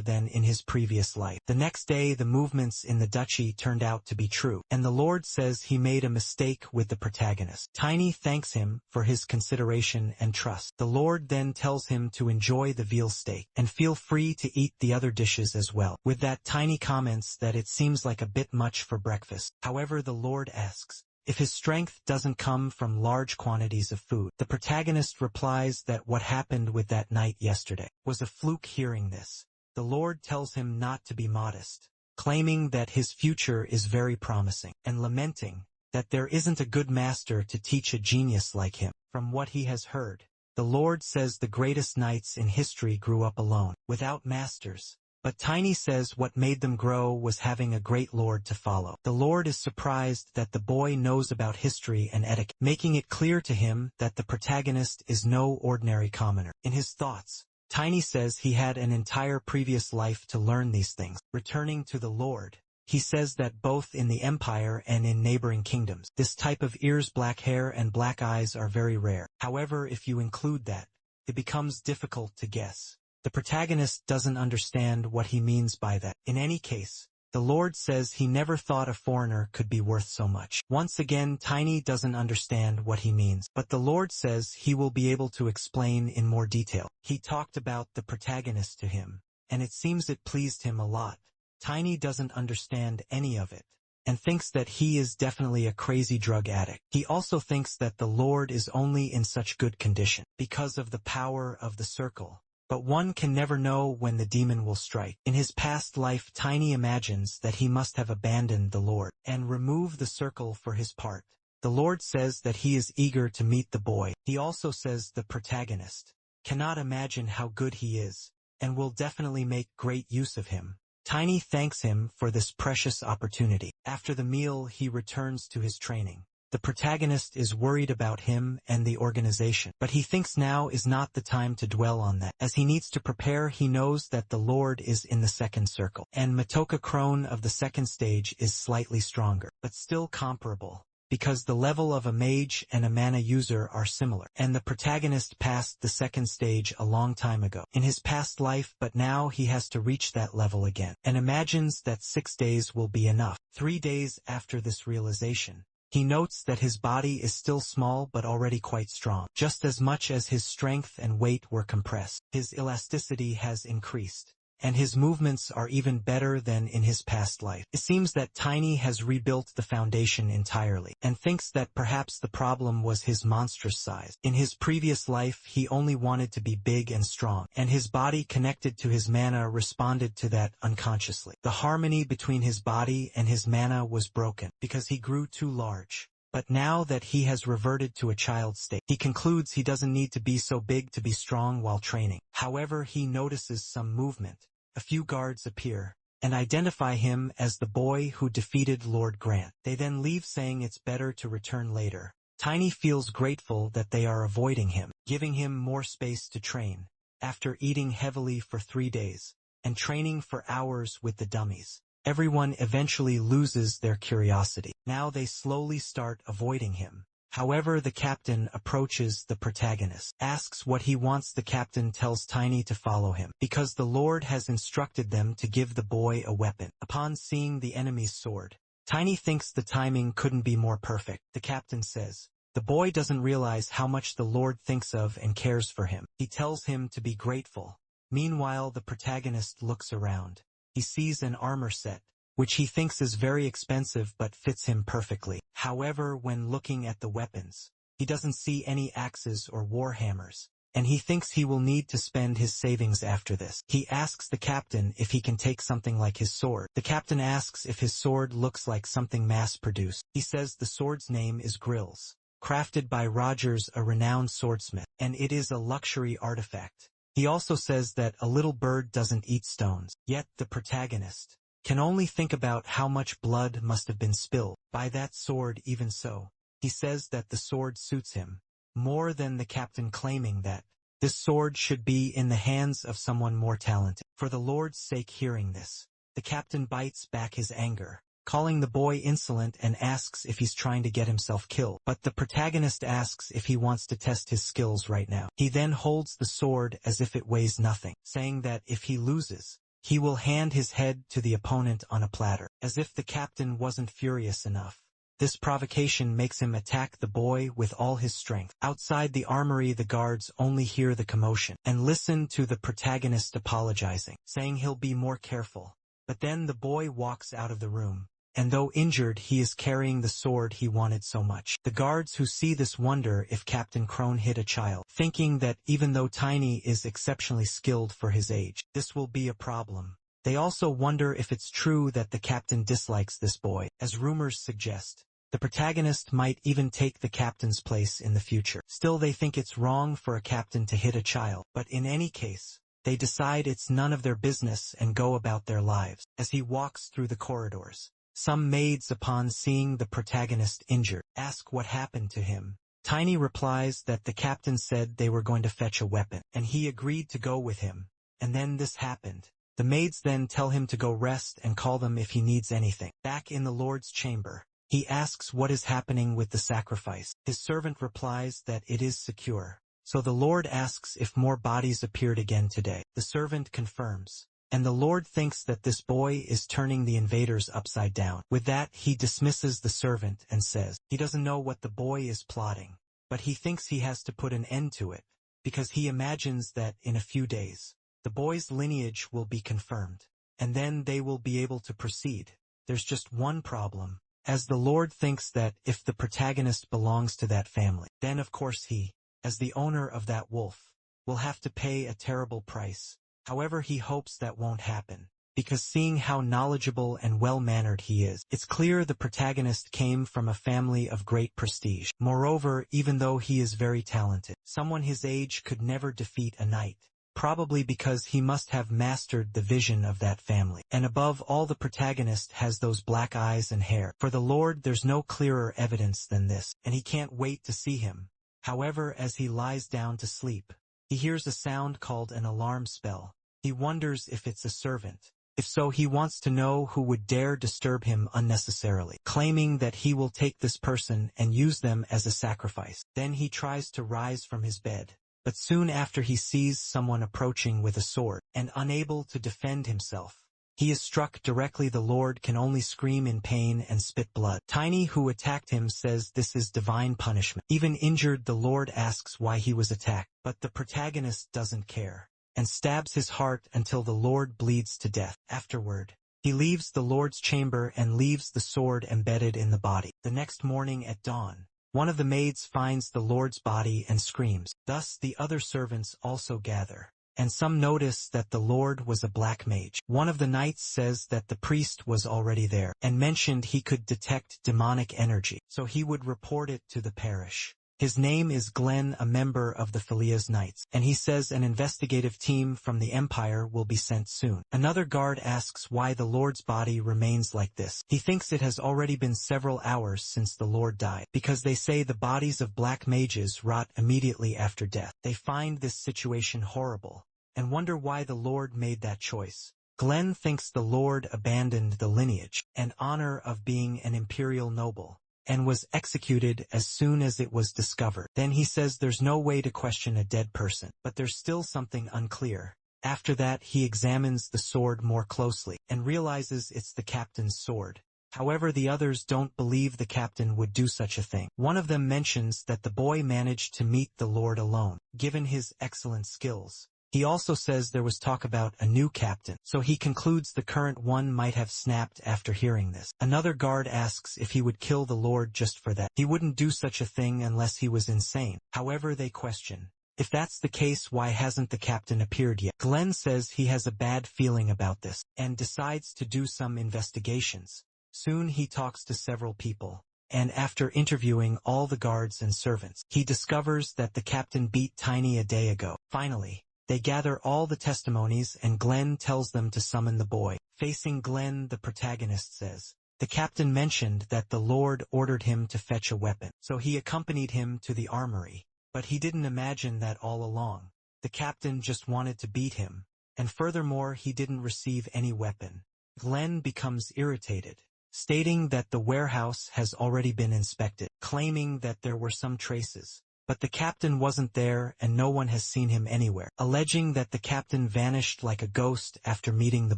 than in his previous life. The next day the movements in the duchy turned out to be true, and the Lord says he made a mistake with the protagonist. Tiny thanks him for his consideration and trust. The Lord then tells him to enjoy the veal steak, and feel free to eat the other dishes as well. With that, Tiny comments that it seems like a bit much for breakfast. However, the Lord asks if his strength doesn't come from large quantities of food. The protagonist replies that what happened with that night yesterday was a fluke. Hearing this, the Lord tells him not to be modest, claiming that his future is very promising, and lamenting that there isn't a good master to teach a genius like him. From what he has heard, the Lord says the greatest knights in history grew up alone, without masters. But Tiny says what made them grow was having a great lord to follow. The Lord is surprised that the boy knows about history and etiquette, making it clear to him that the protagonist is no ordinary commoner. In his thoughts, Tiny says he had an entire previous life to learn these things. Returning to the Lord, he says that both in the Empire and in neighboring kingdoms, this type of ears, black hair, and black eyes are very rare. However, if you include that, it becomes difficult to guess. The protagonist doesn't understand what he means by that. In any case, the Lord says he never thought a foreigner could be worth so much. Once again, Tiny doesn't understand what he means, but the Lord says he will be able to explain in more detail. He talked about the protagonist to him, and it seems it pleased him a lot. Tiny doesn't understand any of it, and thinks that he is definitely a crazy drug addict. He also thinks that the Lord is only in such good condition because of the power of the circle. But one can never know when the demon will strike. In his past life, Tiny imagines that he must have abandoned the Lord and removed the circle for his part. The Lord says that he is eager to meet the boy. He also says the protagonist cannot imagine how good he is, and will definitely make great use of him. Tiny thanks him for this precious opportunity. After the meal, he returns to his training. The protagonist is worried about him and the organization, but he thinks now is not the time to dwell on that. As he needs to prepare, he knows that the Lord is in the second circle, and Matoka Crone of the second stage is slightly stronger, but still comparable, because the level of a mage and a mana user are similar, and the protagonist passed the second stage a long time ago in his past life, but now he has to reach that level again, and imagines that 6 days will be enough. 3 days after this realization, he notes that his body is still small but already quite strong. Just as much as his strength and weight were compressed, his elasticity has increased, and his movements are even better than in his past life. It seems that Tiny has rebuilt the foundation entirely, and thinks that perhaps the problem was his monstrous size. In his previous life, he only wanted to be big and strong, and his body connected to his mana responded to that unconsciously. The harmony between his body and his mana was broken, because he grew too large. But now that he has reverted to a child state, he concludes he doesn't need to be so big to be strong while training. However, he notices some movement. A few guards appear, and identify him as the boy who defeated Lord Grant. They then leave, saying it's better to return later. Tiny feels grateful that they are avoiding him, giving him more space to train. After eating heavily for 3 days, and training for hours with the dummies, everyone eventually loses their curiosity. Now they slowly start avoiding him. However, the captain approaches the protagonist, asks what he wants. The captain tells Tiny to follow him, because the Lord has instructed them to give the boy a weapon. Upon seeing the enemy's sword, Tiny thinks the timing couldn't be more perfect. The captain says the boy doesn't realize how much the Lord thinks of and cares for him. He tells him to be grateful. Meanwhile, the protagonist looks around. He sees an armor set, which he thinks is very expensive but fits him perfectly. However, when looking at the weapons, he doesn't see any axes or war hammers, and he thinks he will need to spend his savings after this. He asks the captain if he can take something like his sword. The captain asks if his sword looks like something mass-produced. He says the sword's name is Grills. crafted by Rogers, a renowned swordsmith, and it is a luxury artifact. He also says that a little bird doesn't eat stones, yet the protagonist can only think about how much blood must have been spilled by that sword. Even so, he says that the sword suits him more than the captain, claiming that this sword should be in the hands of someone more talented. For the Lord's sake, hearing this, the captain bites back his anger, calling the boy insolent, and asks if he's trying to get himself killed. But the protagonist asks if he wants to test his skills right now. He then holds the sword as if it weighs nothing, saying that if he loses, he will hand his head to the opponent on a platter. As if the captain wasn't furious enough, this provocation makes him attack the boy with all his strength. Outside the armory, the guards only hear the commotion and listen to the protagonist apologizing, saying he'll be more careful. But then the boy walks out of the room, and though injured, he is carrying the sword he wanted so much. The guards who see this wonder if Captain Crone hit a child, thinking that even though Tiny is exceptionally skilled for his age, this will be a problem. They also wonder if it's true that the captain dislikes this boy, as rumors suggest. The protagonist might even take the captain's place in the future. Still, they think it's wrong for a captain to hit a child, but in any case, they decide it's none of their business and go about their lives. As he walks through the corridors, some maids, upon seeing the protagonist injured, ask what happened to him. Tiny replies that the captain said they were going to fetch a weapon, and he agreed to go with him. And then this happened. The maids then tell him to go rest and call them if he needs anything. Back in the Lord's chamber, he asks what is happening with the sacrifice. His servant replies that it is secure. So the Lord asks if more bodies appeared again today. The servant confirms, and the Lord thinks that this boy is turning the invaders upside down. With that, he dismisses the servant and says he doesn't know what the boy is plotting, but he thinks he has to put an end to it, because he imagines that in a few days, the boy's lineage will be confirmed, and then they will be able to proceed. There's just one problem, as the Lord thinks that if the protagonist belongs to that family, then of course he, as the owner of that wolf, will have to pay a terrible price. However, he hopes that won't happen, because seeing how knowledgeable and well-mannered he is, it's clear the protagonist came from a family of great prestige. Moreover, even though he is very talented, someone his age could never defeat a knight, probably because he must have mastered the vision of that family. And above all, the protagonist has those black eyes and hair. For the Lord, there's no clearer evidence than this, and he can't wait to see him. However, as he lies down to sleep, he hears a sound called an alarm spell. He wonders if it's a servant. If so, he wants to know who would dare disturb him unnecessarily, claiming that he will take this person and use them as a sacrifice. Then he tries to rise from his bed, but soon after he sees someone approaching with a sword, and unable to defend himself, he is struck directly. The Lord can only scream in pain and spit blood. Tiny, who attacked him, says this is divine punishment. Even injured, the Lord asks why he was attacked, but the protagonist doesn't care, and stabs his heart until the Lord bleeds to death. Afterward, he leaves the Lord's chamber and leaves the sword embedded in the body. The next morning at dawn, one of the maids finds the Lord's body and screams. Thus the other servants also gather, and some notice that the Lord was a black mage. One of the knights says that the priest was already there, and mentioned he could detect demonic energy, so he would report it to the parish. His name is Glenn, a member of the Philias Knights, and he says an investigative team from the Empire will be sent soon. Another guard asks why the Lord's body remains like this. He thinks it has already been several hours since the Lord died, because they say the bodies of black mages rot immediately after death. They find this situation horrible, and wonder why the Lord made that choice. Glenn thinks the Lord abandoned the lineage and honor of being an imperial noble, and was executed as soon as it was discovered. Then he says there's no way to question a dead person, but there's still something unclear. After that, he examines the sword more closely, and realizes it's the captain's sword. However, the others don't believe the captain would do such a thing. One of them mentions that the boy managed to meet the Lord alone, given his excellent skills. He also says there was talk about a new captain, so he concludes the current one might have snapped after hearing this. Another guard asks if he would kill the Lord just for that. He wouldn't do such a thing unless he was insane. However, they question, if that's the case, why hasn't the captain appeared yet? Glenn says he has a bad feeling about this, and decides to do some investigations. Soon he talks to several people, and after interviewing all the guards and servants, he discovers that the captain beat Tiny a day ago. Finally, they gather all the testimonies and Glenn tells them to summon the boy. Facing Glenn, the protagonist says, "The captain mentioned that the Lord ordered him to fetch a weapon, so he accompanied him to the armory. But he didn't imagine that all along. The captain just wanted to beat him, and furthermore he didn't receive any weapon." Glenn becomes irritated, stating that the warehouse has already been inspected, claiming that there were some traces. But the captain wasn't there and no one has seen him anywhere, alleging that the captain vanished like a ghost after meeting the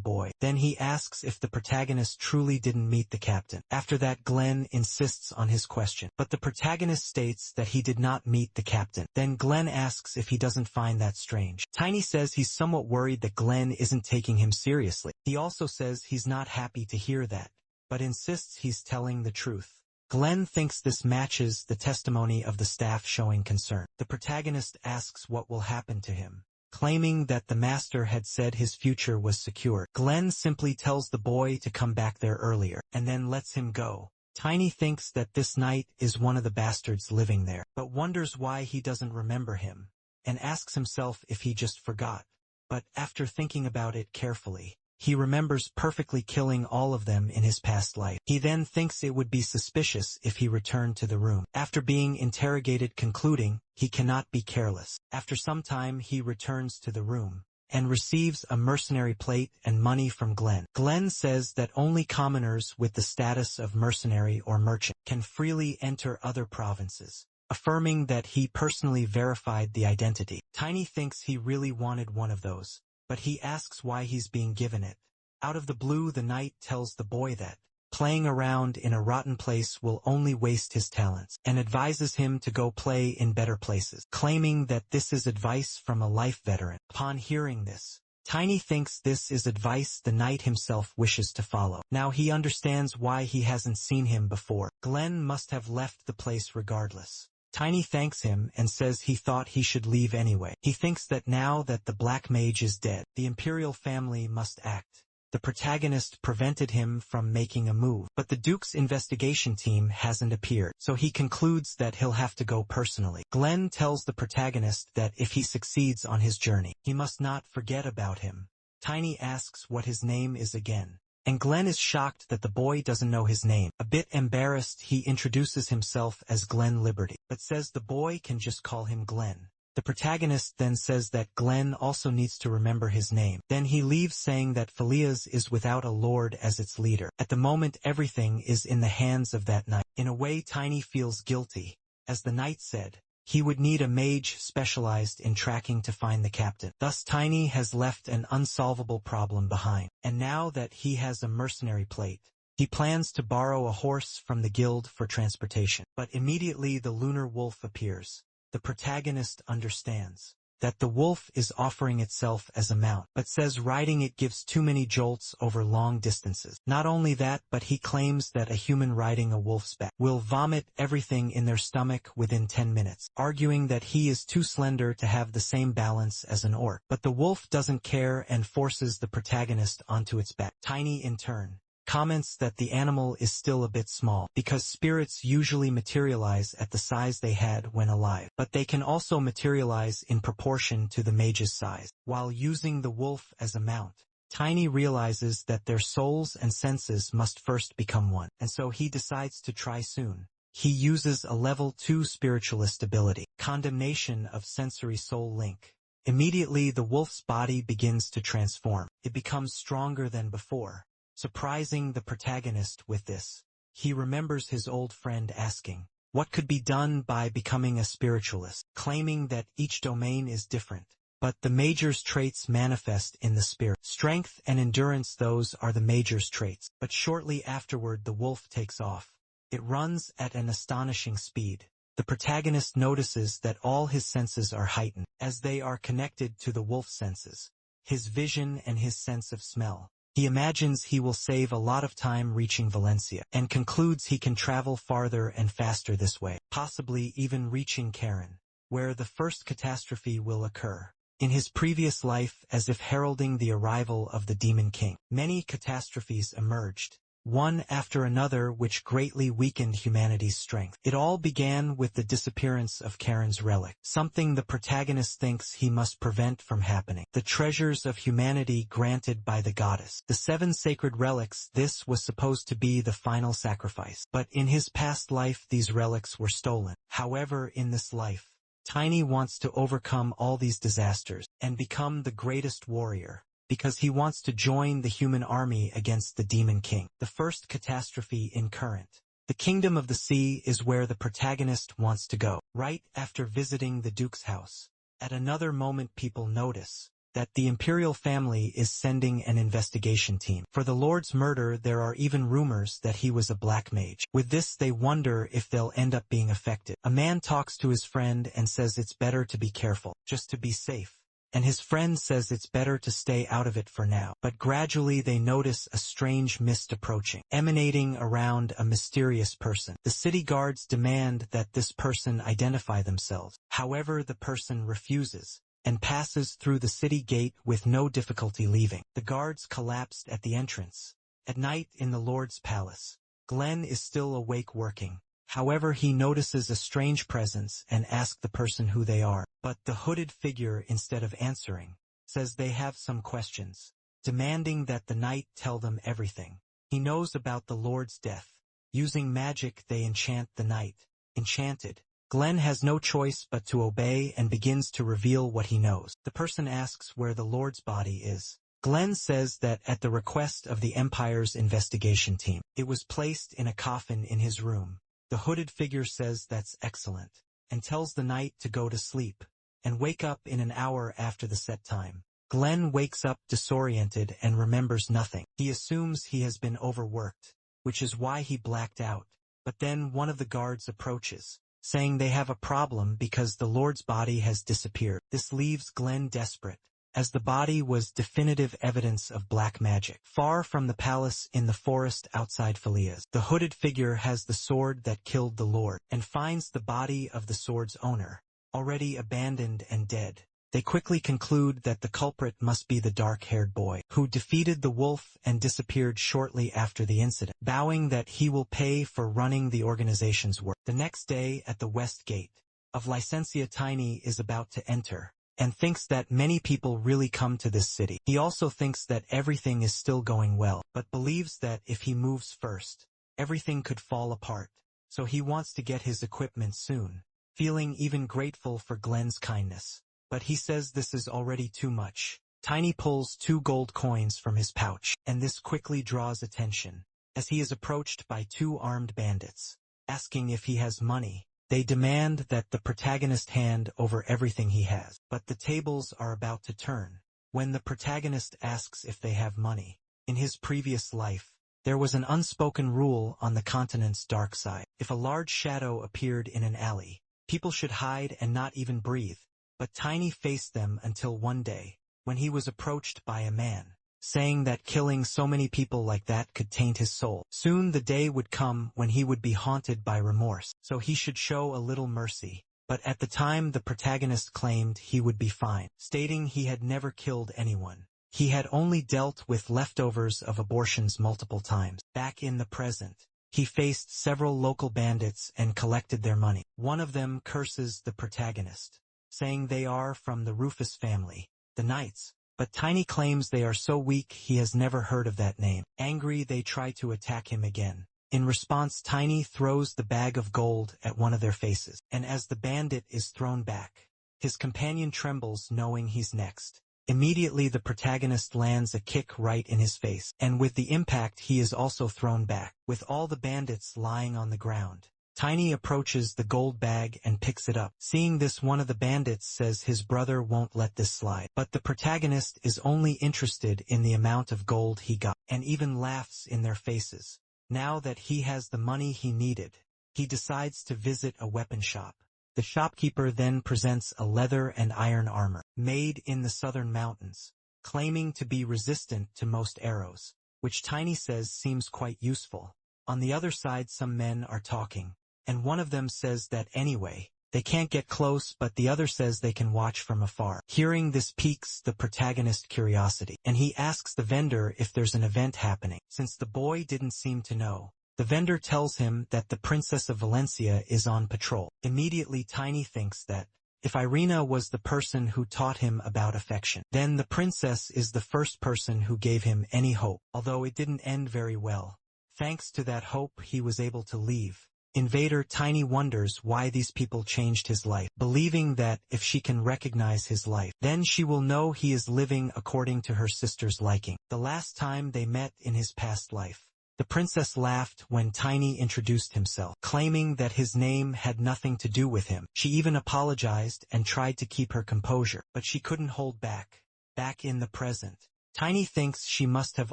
boy. Then he asks if the protagonist truly didn't meet the captain. After that, Glenn insists on his question, but the protagonist states that he did not meet the captain. Then Glenn asks if he doesn't find that strange. Tiny says he's somewhat worried that Glenn isn't taking him seriously. He also says he's not happy to hear that, but insists he's telling the truth. Glenn thinks this matches the testimony of the staff showing concern. The protagonist asks what will happen to him, claiming that the master had said his future was secure. Glenn simply tells the boy to come back there earlier, and then lets him go. Tiny thinks that this knight is one of the bastards living there, but wonders why he doesn't remember him, and asks himself if he just forgot. But after thinking about it carefully, he remembers perfectly killing all of them in his past life. He then thinks it would be suspicious if he returned to the room. After being interrogated, concluding he cannot be careless. After some time he returns to the room, and receives a mercenary plate and money from Glenn. Glenn says that only commoners with the status of mercenary or merchant can freely enter other provinces, affirming that he personally verified the identity. Tiny thinks he really wanted one of those, but he asks why he's being given it. Out of the blue, the knight tells the boy that playing around in a rotten place will only waste his talents, and advises him to go play in better places, claiming that this is advice from a life veteran. Upon hearing this, Tiny thinks this is advice the knight himself wishes to follow. Now he understands why he hasn't seen him before. Glenn must have left the place regardless. Tiny thanks him and says he thought he should leave anyway. He thinks that now that the Black Mage is dead, the Imperial family must act. The protagonist prevented him from making a move, but the Duke's investigation team hasn't appeared, so he concludes that he'll have to go personally. Glenn tells the protagonist that if he succeeds on his journey, he must not forget about him. Tiny asks what his name is again, and Glenn is shocked that the boy doesn't know his name. A bit embarrassed, he introduces himself as Glenn Liberty, but says the boy can just call him Glenn. The protagonist then says that Glenn also needs to remember his name. Then he leaves, saying that Philias is without a lord as its leader. At the moment, everything is in the hands of that knight. In a way, Tiny feels guilty. As the knight said, he would need a mage specialized in tracking to find the captain. Thus Tiny has left an unsolvable problem behind. And now that he has a mercenary plate, he plans to borrow a horse from the guild for transportation. But immediately the lunar wolf appears. The protagonist understands that the wolf is offering itself as a mount, but says riding it gives too many jolts over long distances. Not only that, but he claims that a human riding a wolf's back will vomit everything in their stomach within 10 minutes, arguing that he is too slender to have the same balance as an orc. But the wolf doesn't care and forces the protagonist onto its back. Tiny, in turn, comments that the animal is still a bit small, because spirits usually materialize at the size they had when alive, but they can also materialize in proportion to the mage's size. While using the wolf as a mount, Tiny realizes that their souls and senses must first become one, and so he decides to try soon. He uses a level 2 spiritualist ability, Condemnation of Sensory Soul Link. Immediately the wolf's body begins to transform. It becomes stronger than before, surprising the protagonist with this. He remembers his old friend asking what could be done by becoming a spiritualist, claiming that each domain is different, but the mage's traits manifest in the spirit. Strength and endurance, those are the mage's traits. But shortly afterward the wolf takes off. It runs at an astonishing speed. The protagonist notices that all his senses are heightened, as they are connected to the wolf's senses, his vision and his sense of smell. He imagines he will save a lot of time reaching Valencia, and concludes he can travel farther and faster this way, possibly even reaching Karen, where the first catastrophe will occur. In his previous life, as if heralding the arrival of the Demon King, many catastrophes emerged, one after another, which greatly weakened humanity's strength. It all began with the disappearance of Karen's relic, something the protagonist thinks he must prevent from happening. The treasures of humanity granted by the goddess. The 7 sacred relics, this was supposed to be the final sacrifice. But in his past life these relics were stolen. However, in this life, Tiny wants to overcome all these disasters and become the greatest warrior, because he wants to join the human army against the Demon King. The first catastrophe in current. The Kingdom of the Sea is where the protagonist wants to go. Right after visiting the Duke's house, at another moment people notice that the imperial family is sending an investigation team. For the Lord's murder, there are even rumors that he was a black mage. With this, they wonder if they'll end up being affected. A man talks to his friend and says it's better to be careful, just to be safe. And his friend says it's better to stay out of it for now. But gradually they notice a strange mist approaching, emanating around a mysterious person. The city guards demand that this person identify themselves. However, the person refuses and passes through the city gate with no difficulty leaving. The guards collapsed at the entrance. At night in the Lord's palace, Glenn is still awake working. However, he notices a strange presence and asks the person who they are. But the hooded figure, instead of answering, says they have some questions, demanding that the knight tell them everything. He knows about the Lord's death. Using magic, they enchant the knight. Enchanted, Glenn has no choice but to obey and begins to reveal what he knows. The person asks where the Lord's body is. Glenn says that at the request of the Empire's investigation team, it was placed in a coffin in his room. The hooded figure says that's excellent, and tells the knight to go to sleep, and wake up in an hour after the set time. Glenn wakes up disoriented and remembers nothing. He assumes he has been overworked, which is why he blacked out. But then one of the guards approaches, saying they have a problem because the Lord's body has disappeared. This leaves Glenn desperate, as the body was definitive evidence of black magic. Far from the palace in the forest outside Philias, the hooded figure has the sword that killed the Lord, and finds the body of the sword's owner, already abandoned and dead. They quickly conclude that the culprit must be the dark-haired boy, who defeated the wolf and disappeared shortly after the incident, vowing that he will pay for running the organization's work. The next day at the west gate of Licencia, Tiny is about to enter, and thinks that many people really come to this city. He also thinks that everything is still going well, but believes that if he moves first, everything could fall apart. So he wants to get his equipment soon, feeling even grateful for Glenn's kindness. But he says this is already too much. Tiny pulls 2 gold coins from his pouch, and this quickly draws attention, as he is approached by 2 armed bandits, asking if he has money. They demand that the protagonist hand over everything he has. But the tables are about to turn, when the protagonist asks if they have money. In his previous life, there was an unspoken rule on the continent's dark side. If a large shadow appeared in an alley, people should hide and not even breathe. But Tiny faced them until one day, when he was approached by a man, saying that killing so many people like that could taint his soul. Soon the day would come when he would be haunted by remorse, so he should show a little mercy. But at the time the protagonist claimed he would be fine, stating he had never killed anyone. He had only dealt with leftovers of abortions multiple times. Back in the present, he faced several local bandits and collected their money. One of them curses the protagonist, saying they are from the Rufus family, the Knights. But Tiny claims they are so weak he has never heard of that name. Angry, they try to attack him again. In response, Tiny throws the bag of gold at one of their faces, and as the bandit is thrown back, his companion trembles knowing he's next. Immediately the protagonist lands a kick right in his face, and with the impact he is also thrown back, with all the bandits lying on the ground. Tiny approaches the gold bag and picks it up. Seeing this, one of the bandits says his brother won't let this slide. But the protagonist is only interested in the amount of gold he got, and even laughs in their faces. Now that he has the money he needed, he decides to visit a weapon shop. The shopkeeper then presents a leather and iron armor, made in the southern mountains, claiming to be resistant to most arrows, which Tiny says seems quite useful. On the other side, some men are talking, and one of them says that anyway, They can't get close, but the other says they can watch from afar. Hearing this piques the protagonist's curiosity, and he asks the vendor if there's an event happening. Since the boy didn't seem to know, the vendor tells him that the Princess of Valencia is on patrol. Immediately Tiny thinks that if Irina was the person who taught him about affection, then the princess is the first person who gave him any hope. Although it didn't end very well, thanks to that hope he was able to leave. Invader Tiny wonders why these people changed his life, believing that if she can recognize his life, then she will know he is living according to her sister's liking. The last time they met in his past life, the princess laughed when Tiny introduced himself, claiming that his name had nothing to do with him. She even apologized and tried to keep her composure, but she couldn't hold back. Back in the present, Tiny thinks she must have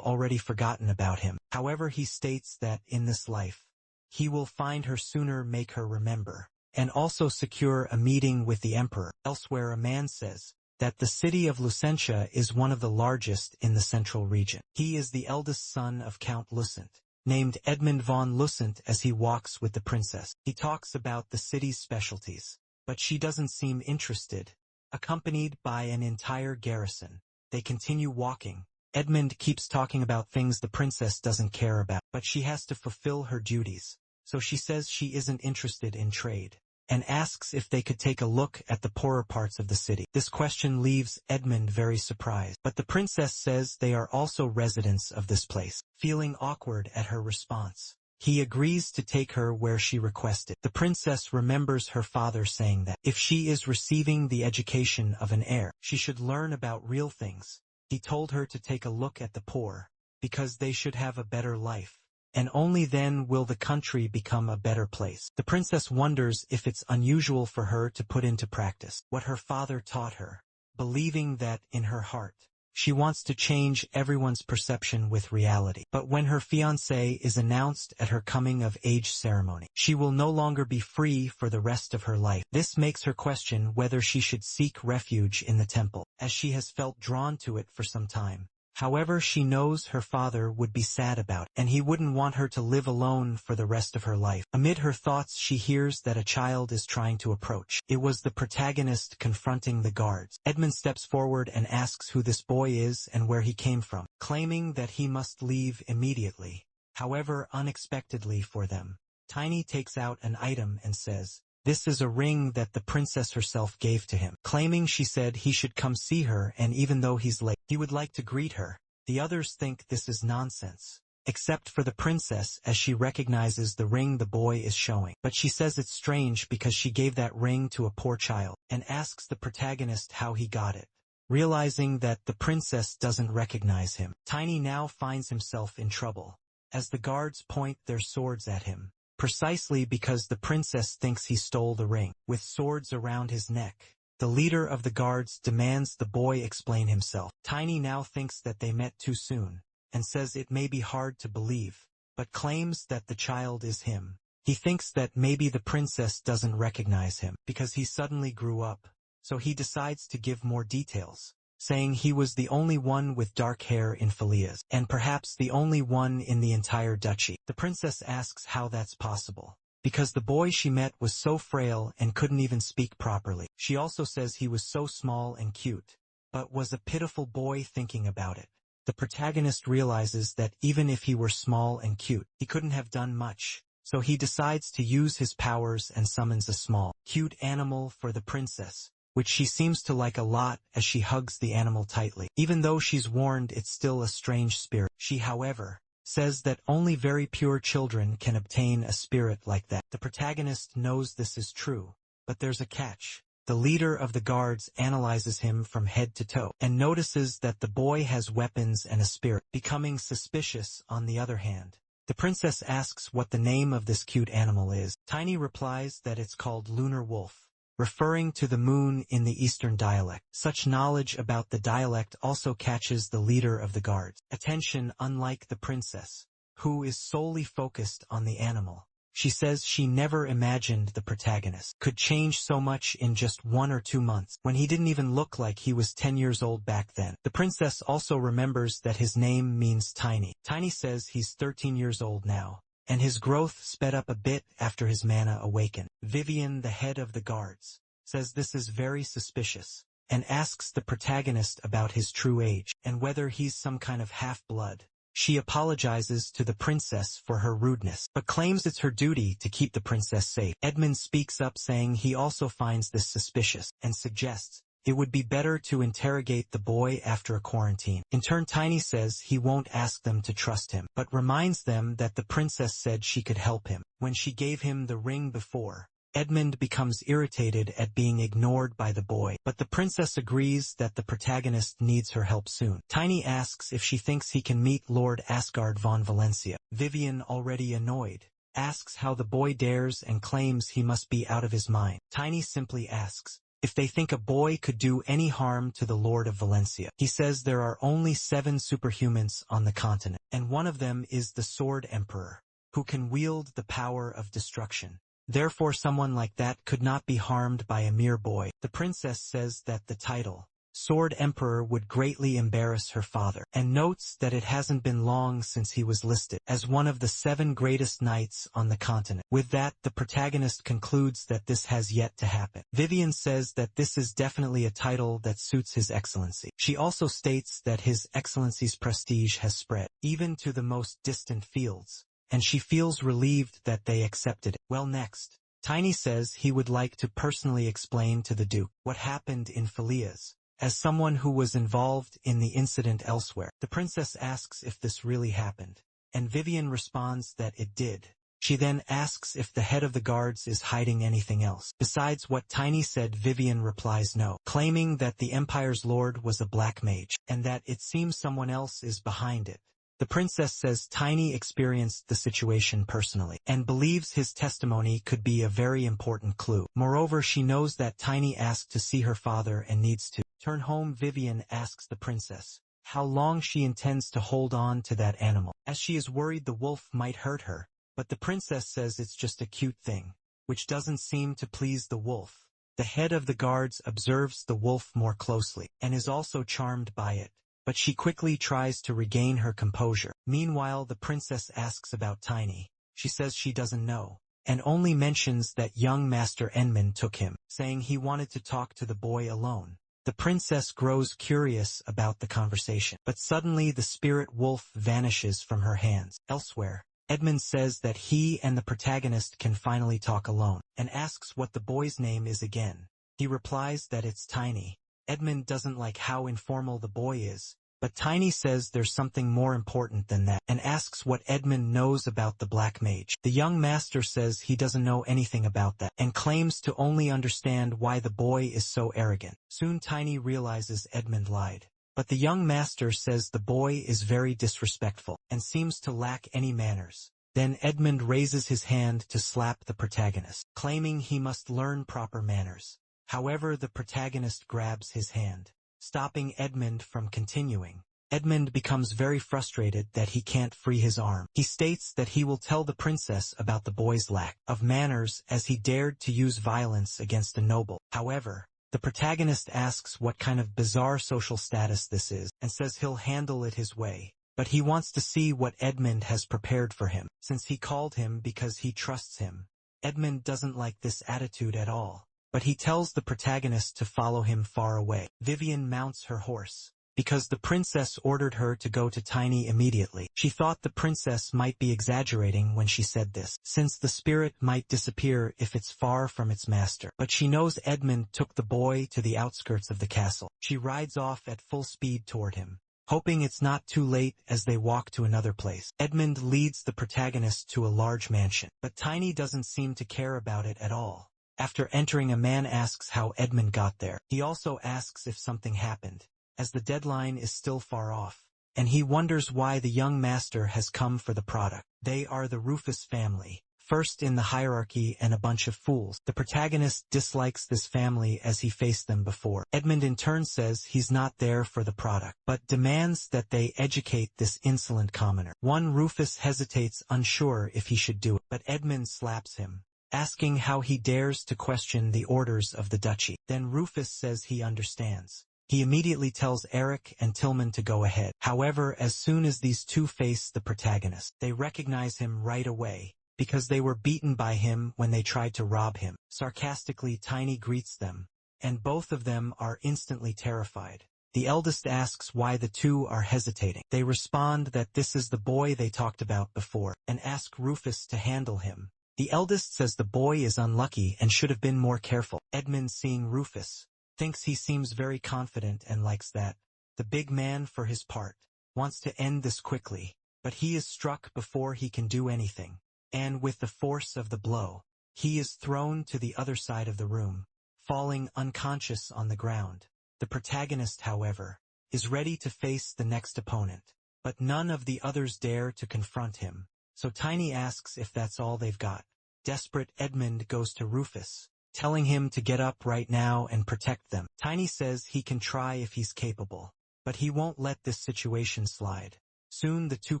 already forgotten about him. However, he states that in this life, he will find her sooner, make her remember, and also secure a meeting with the emperor. Elsewhere, a man says that the city of Lucentia is one of the largest in the central region. He is the eldest son of Count Lucent, named Edmund von Lucent, as he walks with the princess. He talks about the city's specialties, but she doesn't seem interested. Accompanied by an entire garrison, they continue walking. Edmund keeps talking about things the princess doesn't care about, but she has to fulfill her duties. So she says she isn't interested in trade, and asks if they could take a look at the poorer parts of the city. This question leaves Edmund very surprised, but the princess says they are also residents of this place. Feeling awkward at her response, he agrees to take her where she requested. The princess remembers her father saying that if she is receiving the education of an heir, she should learn about real things. He told her to take a look at the poor, because they should have a better life, and only then will the country become a better place. The princess wonders if it's unusual for her to put into practice what her father taught her, believing that in her heart, she wants to change everyone's perception with reality. But when her fiancé is announced at her coming-of-age ceremony, she will no longer be free for the rest of her life. This makes her question whether she should seek refuge in the temple, as she has felt drawn to it for some time. However, she knows her father would be sad about it, and he wouldn't want her to live alone for the rest of her life. Amid her thoughts, she hears that a child is trying to approach. It was the protagonist confronting the guards. Edmund steps forward and asks who this boy is and where he came from, claiming that he must leave immediately. However, unexpectedly for them, Tiny takes out an item and says, "This is a ring that the princess herself gave to him," claiming she said he should come see her, and even though he's late, he would like to greet her. The others think this is nonsense, except for the princess, as she recognizes the ring the boy is showing. But she says it's strange because she gave that ring to a poor child, and asks the protagonist how he got it. Realizing that the princess doesn't recognize him, Tiny now finds himself in trouble, as the guards point their swords at him, precisely because the princess thinks he stole the ring. With swords around his neck, the leader of the guards demands the boy explain himself. Tiny now thinks that they met too soon, and says it may be hard to believe, but claims that the child is him. He thinks that maybe the princess doesn't recognize him, because he suddenly grew up, so he decides to give more details, saying he was the only one with dark hair in Filias, and perhaps the only one in the entire duchy. The princess asks how that's possible, because the boy she met was so frail and couldn't even speak properly. She also says he was so small and cute, but was a pitiful boy thinking about it. The protagonist realizes that even if he were small and cute, he couldn't have done much, so he decides to use his powers and summons a small, cute animal for the princess, which she seems to like a lot as she hugs the animal tightly. Even though she's warned it's still a strange spirit, she, however, says that only very pure children can obtain a spirit like that. The protagonist knows this is true, but there's a catch. The leader of the guards analyzes him from head to toe, and notices that the boy has weapons and a spirit. Becoming suspicious, on the other hand, the princess asks what the name of this cute animal is. Tiny replies that it's called Lunar Wolf, referring to the moon in the Eastern dialect. Such knowledge about the dialect also catches the leader of the guards' attention, unlike the princess, who is solely focused on the animal. She says she never imagined the protagonist could change so much in just 1 or 2 months, when he didn't even look like he was 10 years old back then. The princess also remembers that his name means tiny. Tiny says he's 13 years old now, and his growth sped up a bit after his mana awakened. Vivian, the head of the guards, says this is very suspicious, and asks the protagonist about his true age, and whether he's some kind of half-blood. She apologizes to the princess for her rudeness, but claims it's her duty to keep the princess safe. Edmund speaks up saying he also finds this suspicious, and suggests it would be better to interrogate the boy after a quarantine. In turn, Tiny says he won't ask them to trust him, but reminds them that the princess said she could help him when she gave him the ring before. Edmund becomes irritated at being ignored by the boy, but the princess agrees that the protagonist needs her help soon. Tiny asks if she thinks he can meet Lord Asgard von Valencia. Vivian, already annoyed, asks how the boy dares and claims he must be out of his mind. Tiny simply asks if they think a boy could do any harm to the Lord of Valencia. He says there are only 7 superhumans on the continent, and one of them is the Sword Emperor, who can wield the power of destruction. Therefore someone like that could not be harmed by a mere boy. The princess says that the title, Sword Emperor, would greatly embarrass her father, and notes that it hasn't been long since he was listed as one of the 7 greatest knights on the continent. With that, the protagonist concludes that this has yet to happen. Vivian says that this is definitely a title that suits His Excellency. She also states that His Excellency's prestige has spread, even to the most distant fields, and she feels relieved that they accepted it. Well, next, Tiny says he would like to personally explain to the Duke what happened in Philias, as someone who was involved in the incident elsewhere. The princess asks if this really happened, and Vivian responds that it did. She then asks if the head of the guards is hiding anything else. Besides what Tiny said, Vivian replies no, claiming that the Empire's lord was a black mage, and that it seems someone else is behind it. The princess says Tiny experienced the situation personally, and believes his testimony could be a very important clue. Moreover, she knows that Tiny asked to see her father and needs to turn home. Vivian asks the princess how long she intends to hold on to that animal, as she is worried the wolf might hurt her, but the princess says it's just a cute thing, which doesn't seem to please the wolf. The head of the guards observes the wolf more closely, and is also charmed by it, but she quickly tries to regain her composure. Meanwhile, the princess asks about Tiny. She says she doesn't know, and only mentions that young Master Enman took him, saying he wanted to talk to the boy alone. The princess grows curious about the conversation, but suddenly the spirit wolf vanishes from her hands. Elsewhere, Edmund says that he and the protagonist can finally talk alone, and asks what the boy's name is again. He replies that it's Tiny. Edmund doesn't like how informal the boy is, but Tiny says there's something more important than that, and asks what Edmund knows about the Black Mage. The young master says he doesn't know anything about that, and claims to only understand why the boy is so arrogant. Soon Tiny realizes Edmund lied, but the young master says the boy is very disrespectful, and seems to lack any manners. Then Edmund raises his hand to slap the protagonist, claiming he must learn proper manners. However, the protagonist grabs his hand, stopping Edmund from continuing. Edmund becomes very frustrated that he can't free his arm. He states that he will tell the princess about the boy's lack of manners, as he dared to use violence against a noble. However, the protagonist asks what kind of bizarre social status this is, and says he'll handle it his way. But he wants to see what Edmund has prepared for him, since he called him because he trusts him. Edmund doesn't like this attitude at all, but he tells the protagonist to follow him far away. Vivian mounts her horse, because the princess ordered her to go to Tiny immediately. She thought the princess might be exaggerating when she said this, since the spirit might disappear if it's far from its master. But she knows Edmund took the boy to the outskirts of the castle. She rides off at full speed toward him, hoping it's not too late as they walk to another place. Edmund leads the protagonist to a large mansion, but Tiny doesn't seem to care about it at all. After entering, a man asks how Edmund got there. He also asks if something happened, as the deadline is still far off, and he wonders why the young master has come for the product. They are the Rufus family, first in the hierarchy and a bunch of fools. The protagonist dislikes this family as he faced them before. Edmund in turn says he's not there for the product, but demands that they educate this insolent commoner. One Rufus hesitates, unsure if he should do it, but Edmund slaps him, asking how he dares to question the orders of the duchy. Then Rufus says he understands. He immediately tells Eric and Tillman to go ahead. However, as soon as these two face the protagonist, they recognize him right away, because they were beaten by him when they tried to rob him. Sarcastically, Tiny greets them, and both of them are instantly terrified. The eldest asks why the two are hesitating. They respond that this is the boy they talked about before, and ask Rufus to handle him. The eldest says the boy is unlucky and should have been more careful. Edmund, seeing Rufus, thinks he seems very confident and likes that. The big man, for his part, wants to end this quickly, but he is struck before he can do anything, and with the force of the blow, he is thrown to the other side of the room, falling unconscious on the ground. The protagonist, however, is ready to face the next opponent, but none of the others dare to confront him, so Tiny asks if that's all they've got. Desperate, Edmund goes to Rufus, telling him to get up right now and protect them. Tiny says he can try if he's capable, but he won't let this situation slide. Soon the two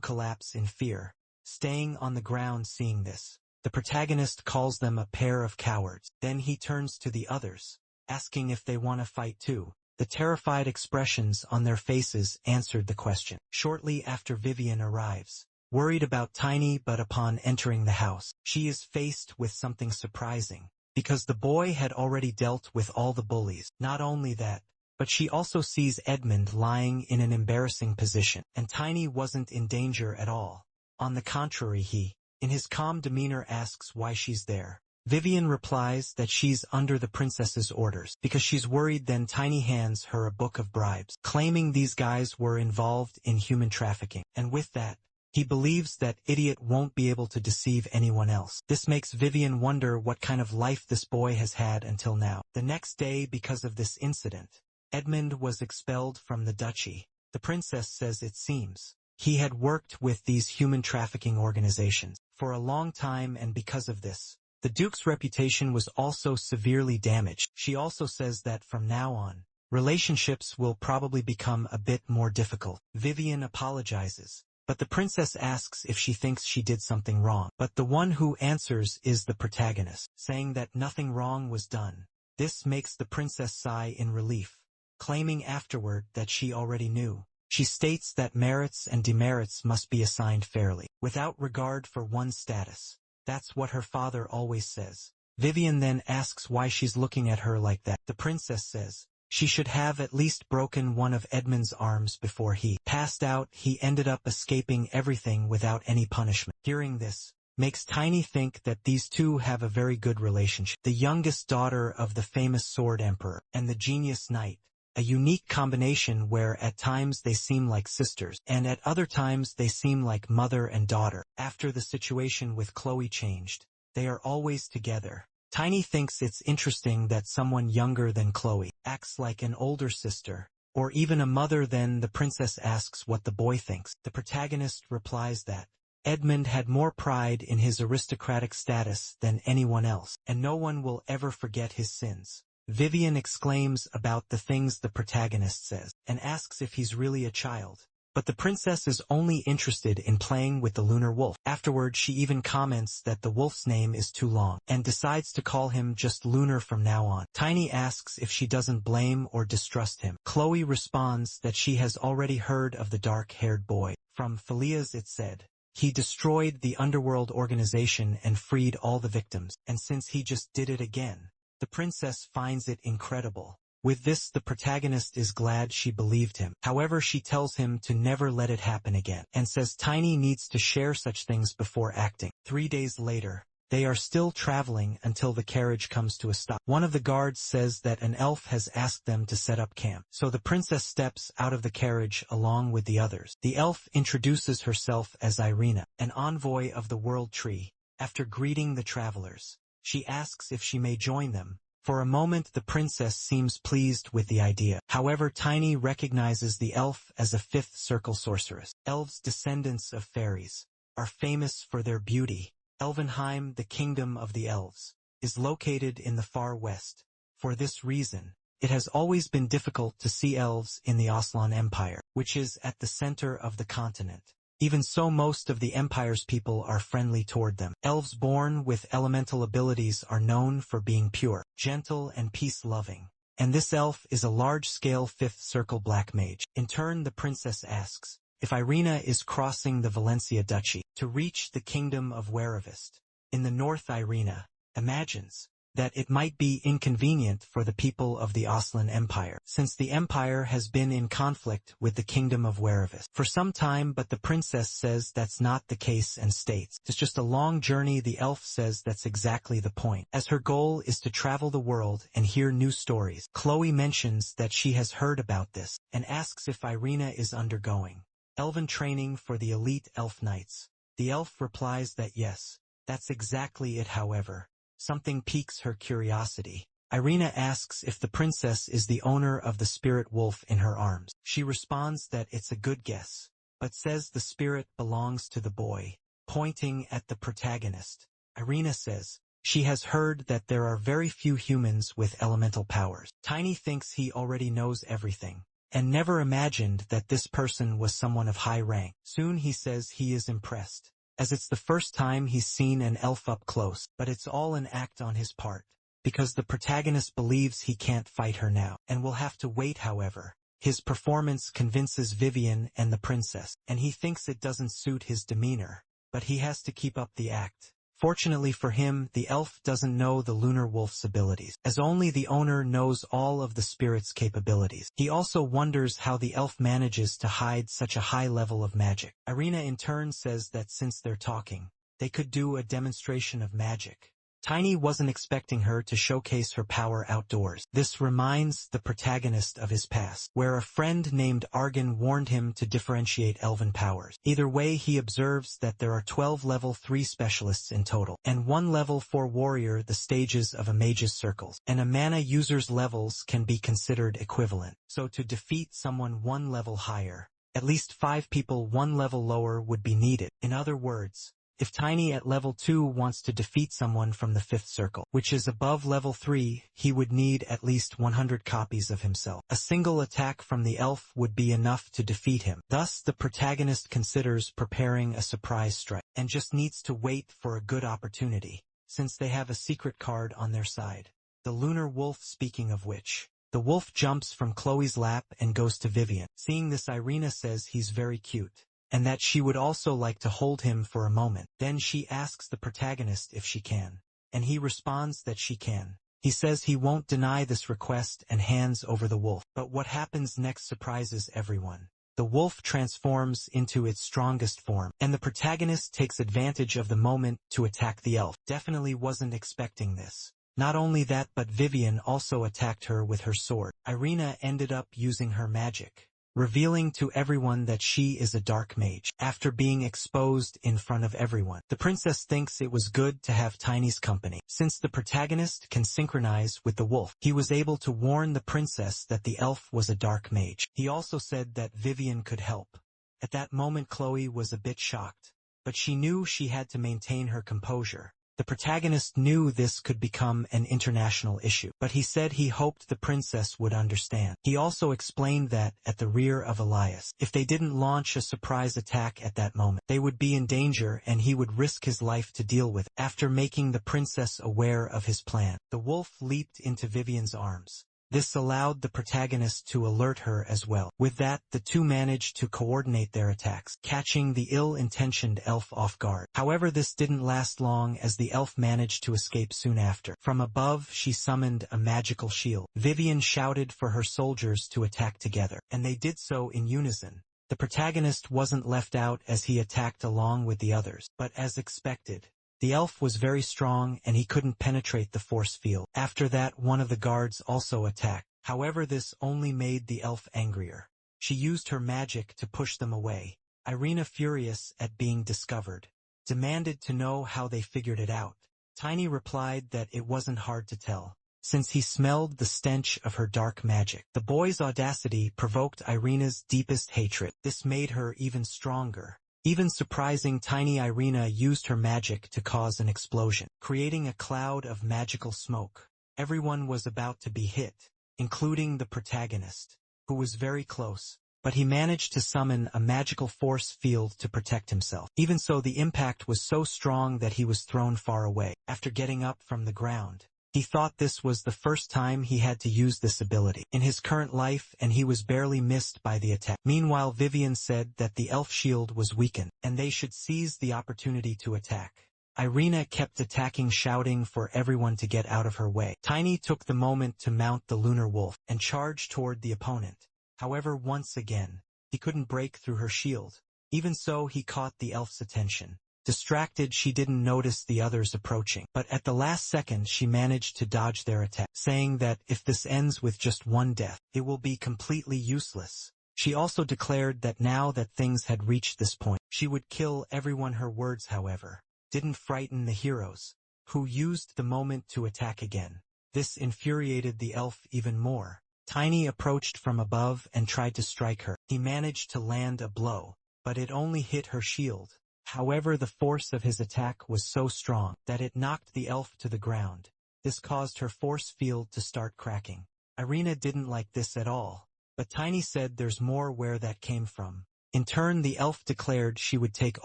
collapse in fear, staying on the ground. Seeing this, the protagonist calls them a pair of cowards. Then he turns to the others, asking if they want to fight too. The terrified expressions on their faces answered the question. Shortly after, Vivian arrives, worried about Tiny, but upon entering the house, she is faced with something surprising, because the boy had already dealt with all the bullies. Not only that, but she also sees Edmund lying in an embarrassing position, and Tiny wasn't in danger at all. On the contrary, he, in his calm demeanor, asks why she's there. Vivian replies that she's under the princess's orders, because she's worried. Then Tiny hands her a book of bribes, claiming these guys were involved in human trafficking, and with that, he believes that idiot won't be able to deceive anyone else. This makes Vivian wonder what kind of life this boy has had until now. The next day, because of this incident, Edmund was expelled from the duchy. The princess says it seems he had worked with these human trafficking organizations for a long time, and because of this, the Duke's reputation was also severely damaged. She also says that from now on, relationships will probably become a bit more difficult. Vivian apologizes, but the princess asks if she thinks she did something wrong. But the one who answers is the protagonist, saying that nothing wrong was done. This makes the princess sigh in relief, claiming afterward that she already knew. She states that merits and demerits must be assigned fairly, without regard for one's status. That's what her father always says. Vivian then asks why she's looking at her like that. The princess says she should have at least broken one of Edmund's arms before he passed out. He ended up escaping everything without any punishment. Hearing this makes Tiny think that these two have a very good relationship. The youngest daughter of the famous sword emperor and the genius knight, a unique combination where at times they seem like sisters, and at other times they seem like mother and daughter. After the situation with Chloe changed, they are always together. Tiny thinks it's interesting that someone younger than Chloe acts like an older sister, or even a mother. Then the princess asks what the boy thinks. The protagonist replies that Edmund had more pride in his aristocratic status than anyone else, and no one will ever forget his sins. Vivian exclaims about the things the protagonist says, and asks if he's really a child. But the princess is only interested in playing with the lunar wolf. Afterward, she even comments that the wolf's name is too long, and decides to call him just Lunar from now on. Tiny asks if she doesn't blame or distrust him. Chloe responds that she has already heard of the dark-haired boy. From Philias it said, he destroyed the underworld organization and freed all the victims, and since he just did it again, the princess finds it incredible. With this, the protagonist is glad she believed him. However, she tells him to never let it happen again, and says Tiny needs to share such things before acting. 3 days later, they are still traveling until the carriage comes to a stop. One of the guards says that an elf has asked them to set up camp, so the princess steps out of the carriage along with the others. The elf introduces herself as Irina, an envoy of the World Tree. After greeting the travelers, she asks if she may join them. For a moment, the princess seems pleased with the idea. However, Tiny recognizes the elf as a fifth circle sorceress. Elves, descendants of fairies, are famous for their beauty. Elvenheim, the kingdom of the elves, is located in the far west. For this reason, it has always been difficult to see elves in the Aslan Empire, which is at the center of the continent. Even so, most of the Empire's people are friendly toward them. Elves born with elemental abilities are known for being pure, gentle, and peace-loving. And this elf is a large-scale fifth circle black mage. In turn, the princess asks if Irina is crossing the Valencia Duchy to reach the kingdom of Werevist. in the north. Irina imagines that it might be inconvenient for the people of the Aslan Empire, since the empire has been in conflict with the kingdom of Werevis for some time, but the princess says that's not the case and states it's just a long journey. The elf says that's exactly the point, as her goal is to travel the world and hear new stories. Chloe mentions that she has heard about this, and asks if Irina is undergoing elven training for the elite elf knights. The elf replies that yes, that's exactly it. However, something piques her curiosity. Irina asks if the princess is the owner of the spirit wolf in her arms. She responds that it's a good guess, but says the spirit belongs to the boy, pointing at the protagonist. Irina says she has heard that there are very few humans with elemental powers. Tiny thinks he already knows everything, and never imagined that this person was someone of high rank. Soon he says he is impressed, as it's the first time he's seen an elf up close, but it's all an act on his part, because the protagonist believes he can't fight her now, and will have to wait. However, his performance convinces Vivian and the princess, and he thinks it doesn't suit his demeanor, but he has to keep up the act. Fortunately for him, the elf doesn't know the lunar wolf's abilities, as only the owner knows all of the spirit's capabilities. He also wonders how the elf manages to hide such a high level of magic. Irina in turn says that since they're talking, they could do a demonstration of magic. Tiny wasn't expecting her to showcase her power outdoors. This reminds the protagonist of his past, where a friend named Argan warned him to differentiate elven powers. Either way, he observes that there are 12 level 3 specialists in total, and 1 level 4 warrior, the stages of a mage's circles, and a mana user's levels can be considered equivalent. So to defeat someone 1 level higher, at least 5 people 1 level lower would be needed. In other words, if Tiny at level 2 wants to defeat someone from the 5th circle, which is above level 3, he would need at least 100 copies of himself. A single attack from the elf would be enough to defeat him. Thus, the protagonist considers preparing a surprise strike, and just needs to wait for a good opportunity, since they have a secret card on their side. The lunar wolf. Speaking of which, the wolf jumps from Chloe's lap and goes to Vivian. Seeing this, Irina says he's very cute, and that she would also like to hold him for a moment. Then she asks the protagonist if she can, and he responds that she can. He says he won't deny this request and hands over the wolf. But what happens next surprises everyone. The wolf transforms into its strongest form, and the protagonist takes advantage of the moment to attack the elf. Definitely wasn't expecting this. Not only that, but Vivian also attacked her with her sword. Irina ended up using her magic, revealing to everyone that she is a dark mage, after being exposed in front of everyone. The princess thinks it was good to have Tiny's company. Since the protagonist can synchronize with the wolf, he was able to warn the princess that the elf was a dark mage. He also said that Vivian could help. At that moment, Chloe was a bit shocked, but she knew she had to maintain her composure. The protagonist knew this could become an international issue, but he said he hoped the princess would understand. He also explained that, at the rear of Elias, if they didn't launch a surprise attack at that moment, they would be in danger and he would risk his life to deal with it. After making the princess aware of his plan, the wolf leaped into Vivian's arms. This allowed the protagonist to alert her as well. With that, the two managed to coordinate their attacks, catching the ill-intentioned elf off guard. However, this didn't last long, as the elf managed to escape soon after. From above, she summoned a magical shield. Vivian shouted for her soldiers to attack together, and they did so in unison. The protagonist wasn't left out, as he attacked along with the others, but as expected, the elf was very strong and he couldn't penetrate the force field. After that, one of the guards also attacked. However, this only made the elf angrier. She used her magic to push them away. Irina, furious at being discovered, demanded to know how they figured it out. Tiny replied that it wasn't hard to tell, since he smelled the stench of her dark magic. The boy's audacity provoked Irina's deepest hatred. This made her even stronger. Even surprising, Tiny Irina used her magic to cause an explosion, creating a cloud of magical smoke. Everyone was about to be hit, including the protagonist, who was very close, but he managed to summon a magical force field to protect himself. Even so, the impact was so strong that he was thrown far away. After getting up from the ground, he thought this was the first time he had to use this ability in his current life, and he was barely missed by the attack. Meanwhile, Vivian said that the elf shield was weakened, and they should seize the opportunity to attack. Irina kept attacking, shouting for everyone to get out of her way. Tiny took the moment to mount the lunar wolf and charge toward the opponent. However, once again, he couldn't break through her shield. Even so, he caught the elf's attention. Distracted, she didn't notice the others approaching, but at the last second she managed to dodge their attack, saying that if this ends with just one death, it will be completely useless. She also declared that now that things had reached this point, she would kill everyone. Her words, however, didn't frighten the heroes, who used the moment to attack again. This infuriated the elf even more. Tiny approached from above and tried to strike her. He managed to land a blow, but it only hit her shield. However, the force of his attack was so strong that it knocked the elf to the ground. This caused her force field to start cracking. Irina didn't like this at all, but Tiny said there's more where that came from. In turn, the elf declared she would take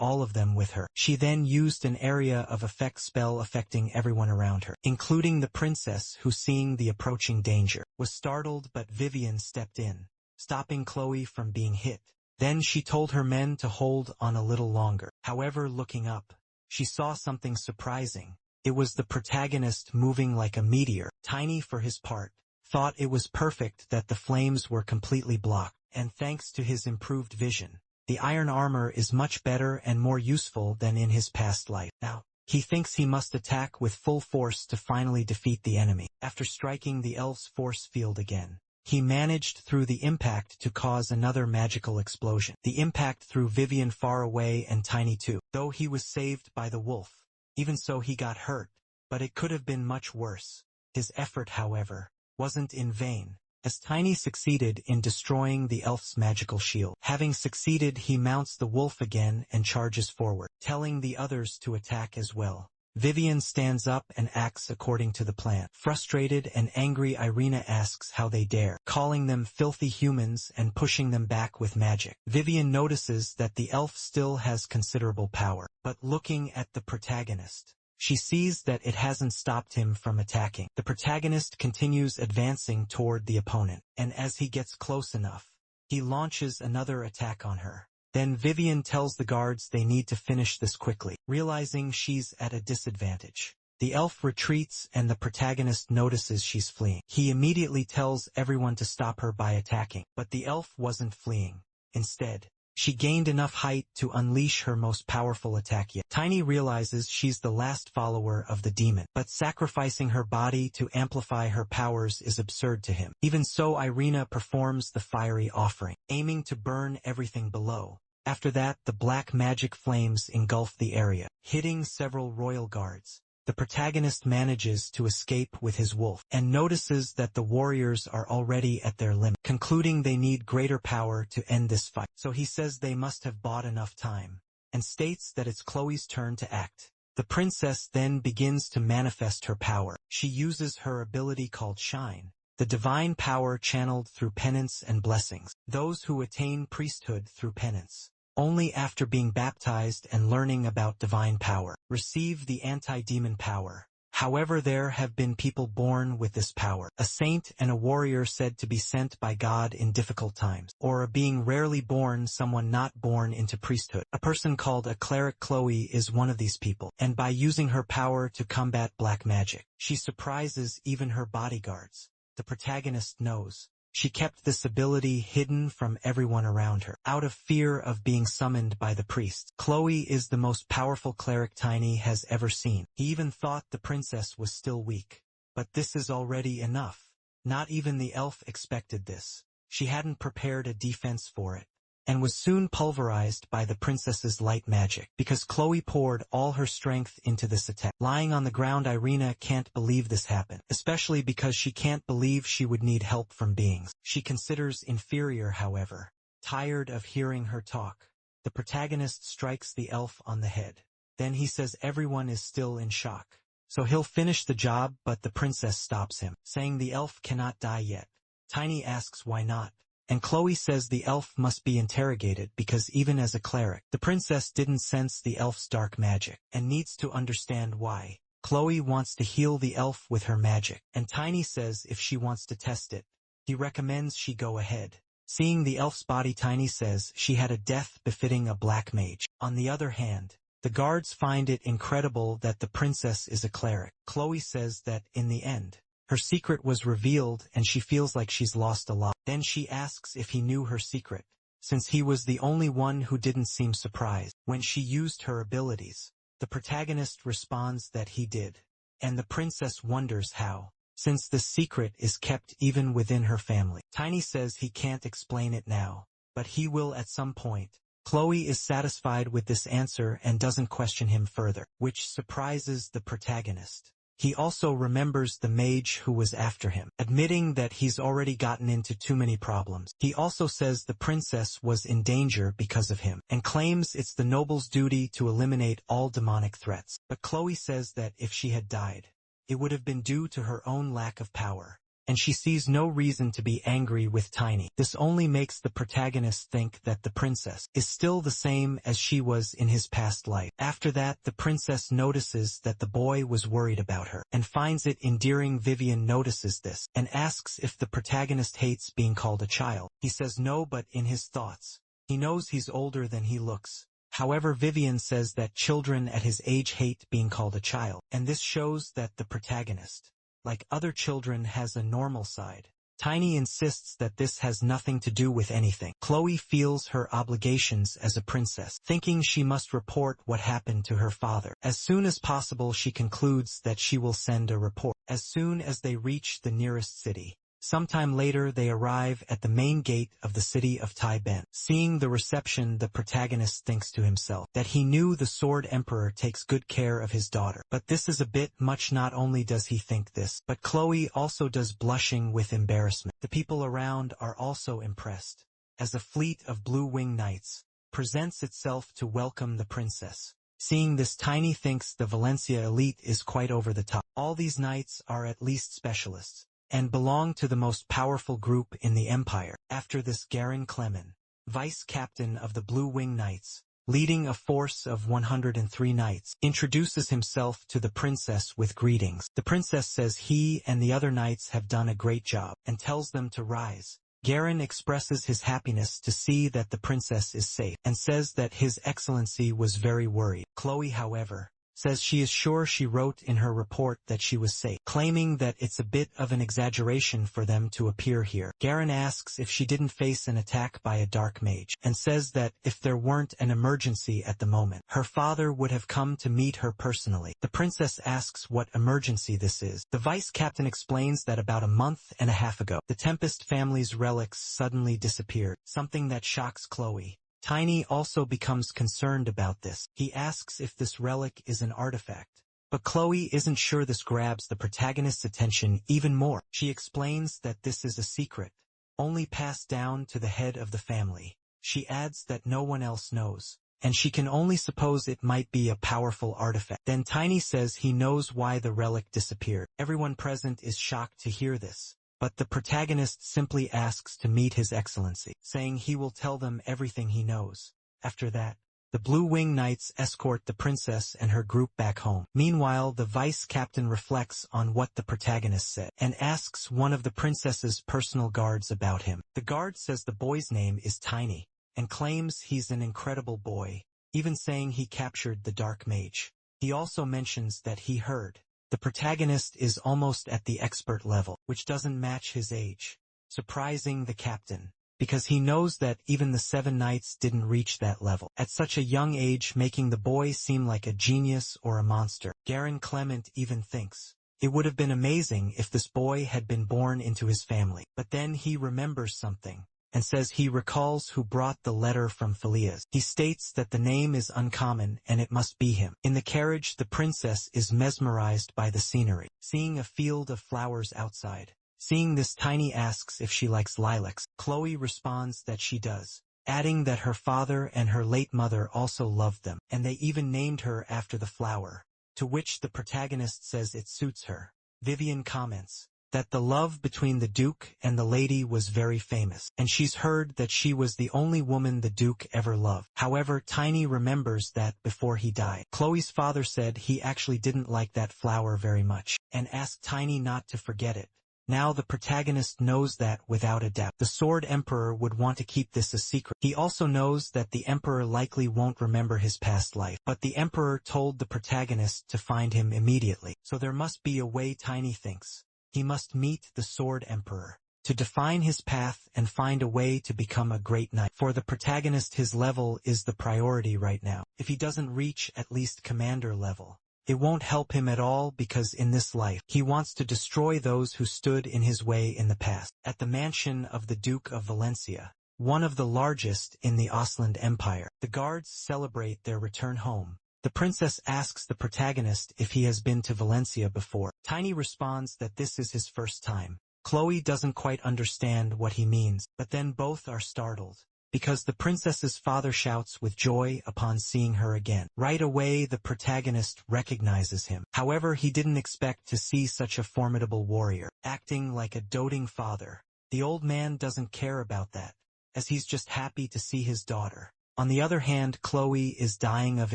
all of them with her. She then used an area of effect spell affecting everyone around her, including the princess, who, seeing the approaching danger, was startled, but Vivian stepped in, stopping Chloe from being hit. Then she told her men to hold on a little longer. However, looking up, she saw something surprising. It was the protagonist moving like a meteor. Tiny, for his part, thought it was perfect that the flames were completely blocked, and thanks to his improved vision, the iron armor is much better and more useful than in his past life. Now, he thinks he must attack with full force to finally defeat the enemy. After striking the elf's force field again, he managed through the impact to cause another magical explosion. The impact threw Vivian far away and Tiny too, though he was saved by the wolf. Even so, he got hurt, but it could have been much worse. His effort, however, wasn't in vain, as Tiny succeeded in destroying the elf's magical shield. Having succeeded, he mounts the wolf again and charges forward, telling the others to attack as well. Vivian stands up and acts according to the plan. Frustrated and angry, Irina asks how they dare, calling them filthy humans and pushing them back with magic. Vivian notices that the elf still has considerable power, but looking at the protagonist, she sees that it hasn't stopped him from attacking. The protagonist continues advancing toward the opponent, and as he gets close enough, he launches another attack on her. Then Vivian tells the guards they need to finish this quickly, realizing she's at a disadvantage. The elf retreats and the protagonist notices she's fleeing. He immediately tells everyone to stop her by attacking, but the elf wasn't fleeing. Instead, she gained enough height to unleash her most powerful attack yet. Tiny realizes she's the last follower of the demon, but sacrificing her body to amplify her powers is absurd to him. Even so, Irina performs the fiery offering, aiming to burn everything below. After that, the black magic flames engulf the area, hitting several royal guards. The protagonist manages to escape with his wolf, and notices that the warriors are already at their limit, concluding they need greater power to end this fight. So he says they must have bought enough time, and states that it's Chloe's turn to act. The princess then begins to manifest her power. She uses her ability called Shine, the divine power channeled through penance and blessings. Those who attain priesthood through penance, only after being baptized and learning about divine power, receive the anti-demon power. However, there have been people born with this power, a saint and a warrior said to be sent by God in difficult times, or a being rarely born, someone not born into priesthood. A person called a cleric. Chloe is one of these people, and by using her power to combat black magic, she surprises even her bodyguards. The protagonist knows she kept this ability hidden from everyone around her, out of fear of being summoned by the priests. Chloe is the most powerful cleric Tiny has ever seen. He even thought the princess was still weak. But this is already enough. Not even the elf expected this. She hadn't prepared a defense for it, and was soon pulverized by the princess's light magic, because Chloe poured all her strength into this attack. Lying on the ground, Irina can't believe this happened, especially because she can't believe she would need help from beings she considers inferior. However, tired of hearing her talk, the protagonist strikes the elf on the head. Then he says everyone is still in shock, so he'll finish the job, but the princess stops him, saying the elf cannot die yet. Tiny asks why not, and Chloe says the elf must be interrogated because even as a cleric, the princess didn't sense the elf's dark magic, and needs to understand why. Chloe wants to heal the elf with her magic, and Tiny says if she wants to test it, he recommends she go ahead. Seeing the elf's body, Tiny says she had a death befitting a black mage. On the other hand, The guards find it incredible that the princess is a cleric. Chloe says that, in the end, her secret was revealed and she feels like she's lost a lot. Then she asks if he knew her secret, since he was the only one who didn't seem surprised when she used her abilities. The protagonist responds that he did, and the princess wonders how, since the secret is kept even within her family. Tiny says he can't explain it now, but he will at some point. Chloe is satisfied with this answer and doesn't question him further, which surprises the protagonist. He also remembers the mage who was after him, admitting that he's already gotten into too many problems. He also says the princess was in danger because of him, and claims it's the noble's duty to eliminate all demonic threats. But Chloe says that if she had died, it would have been due to her own lack of power, and she sees no reason to be angry with Tiny. This only makes the protagonist think that the princess is still the same as she was in his past life. After that, the princess notices that the boy was worried about her, and finds it endearing. Vivian notices this, and asks if the protagonist hates being called a child. He says no, but in his thoughts, he knows he's older than he looks. However, Vivian says that children at his age hate being called a child, and this shows that the protagonist, like other children, has a normal side. Tiny insists that this has nothing to do with anything. Chloe feels her obligations as a princess, thinking she must report what happened to her father. As soon as possible, she concludes that she will send a report. As soon as they reach the nearest city, sometime later they arrive at the main gate of the city of Tai Ben. Seeing the reception, the protagonist thinks to himself that he knew the Sword Emperor takes good care of his daughter. But this is a bit much. Not only does he think this, but Chloe also does, blushing with embarrassment. The people around are also impressed, as a fleet of blue-winged knights presents itself to welcome the princess. Seeing this, Tiny thinks the Valencia elite is quite over the top. All these knights are at least specialists, and belong to the most powerful group in the empire. After this, Garen Clemen, vice captain of the Blue Wing Knights, leading a force of 103 knights, introduces himself to the princess with greetings. The princess says he and the other knights have done a great job, and tells them to rise. Garen expresses his happiness to see that the princess is safe, and says that His Excellency was very worried. Chloe, however, says she is sure she wrote in her report that she was safe, claiming that it's a bit of an exaggeration for them to appear here. Garen asks if she didn't face an attack by a dark mage, and says that if there weren't an emergency at the moment, her father would have come to meet her personally. The princess asks what emergency this is. The vice captain explains that about a month and a half ago, the Tempest family's relics suddenly disappeared, something that shocks Chloe. Tiny also becomes concerned about this. He asks if this relic is an artifact, but Chloe isn't sure. This grabs the protagonist's attention even more. She explains that this is a secret, only passed down to the head of the family. She adds that no one else knows, and she can only suppose it might be a powerful artifact. Then Tiny says he knows why the relic disappeared. Everyone present is shocked to hear this, but the protagonist simply asks to meet His Excellency, saying he will tell them everything he knows. After that, the Blue Wing Knights escort the princess and her group back home. Meanwhile, the vice captain reflects on what the protagonist said, and asks one of the princess's personal guards about him. The guard says the boy's name is Tiny, and claims he's an incredible boy, even saying he captured the dark mage. He also mentions that he heard the protagonist is almost at the expert level, which doesn't match his age, surprising the captain, because he knows that even the 7 knights didn't reach that level at such a young age, making the boy seem like a genius or a monster. Garen Clement even thinks it would have been amazing if this boy had been born into his family, but then he remembers something, and says he recalls who brought the letter from Philias. He states that the name is uncommon and it must be him. In the carriage, the princess is mesmerized by the scenery, seeing a field of flowers outside. Seeing this, Tiny asks if she likes lilacs. Chloe responds that she does, adding that her father and her late mother also loved them, and they even named her after the flower, to which the protagonist says it suits her. Vivian comments that the love between the Duke and the lady was very famous, and she's heard that she was the only woman the Duke ever loved. However, Tiny remembers that before he died, Chloe's father said he actually didn't like that flower very much, and asked Tiny not to forget it, Now the protagonist knows that without a doubt. The Sword Emperor would want to keep this a secret. He also knows that the Emperor likely won't remember his past life, but the Emperor told the protagonist to find him immediately. So there must be a way, Tiny thinks. He must meet the Sword Emperor to define his path and find a way to become a great knight. For the protagonist, his level is the priority right now. If he doesn't reach at least commander level, it won't help him at all, because in this life, he wants to destroy those who stood in his way in the past. At the mansion of the Duke of Valencia, one of the largest in the Osland Empire, the guards celebrate their return home. The princess asks the protagonist if he has been to Valencia before. Tiny responds that this is his first time. Chloe doesn't quite understand what he means, but then both are startled, because the princess's father shouts with joy upon seeing her again. Right away the protagonist recognizes him. However, he didn't expect to see such a formidable warrior. Acting like a doting father, the old man doesn't care about that, as he's just happy to see his daughter. On the other hand, Chloe is dying of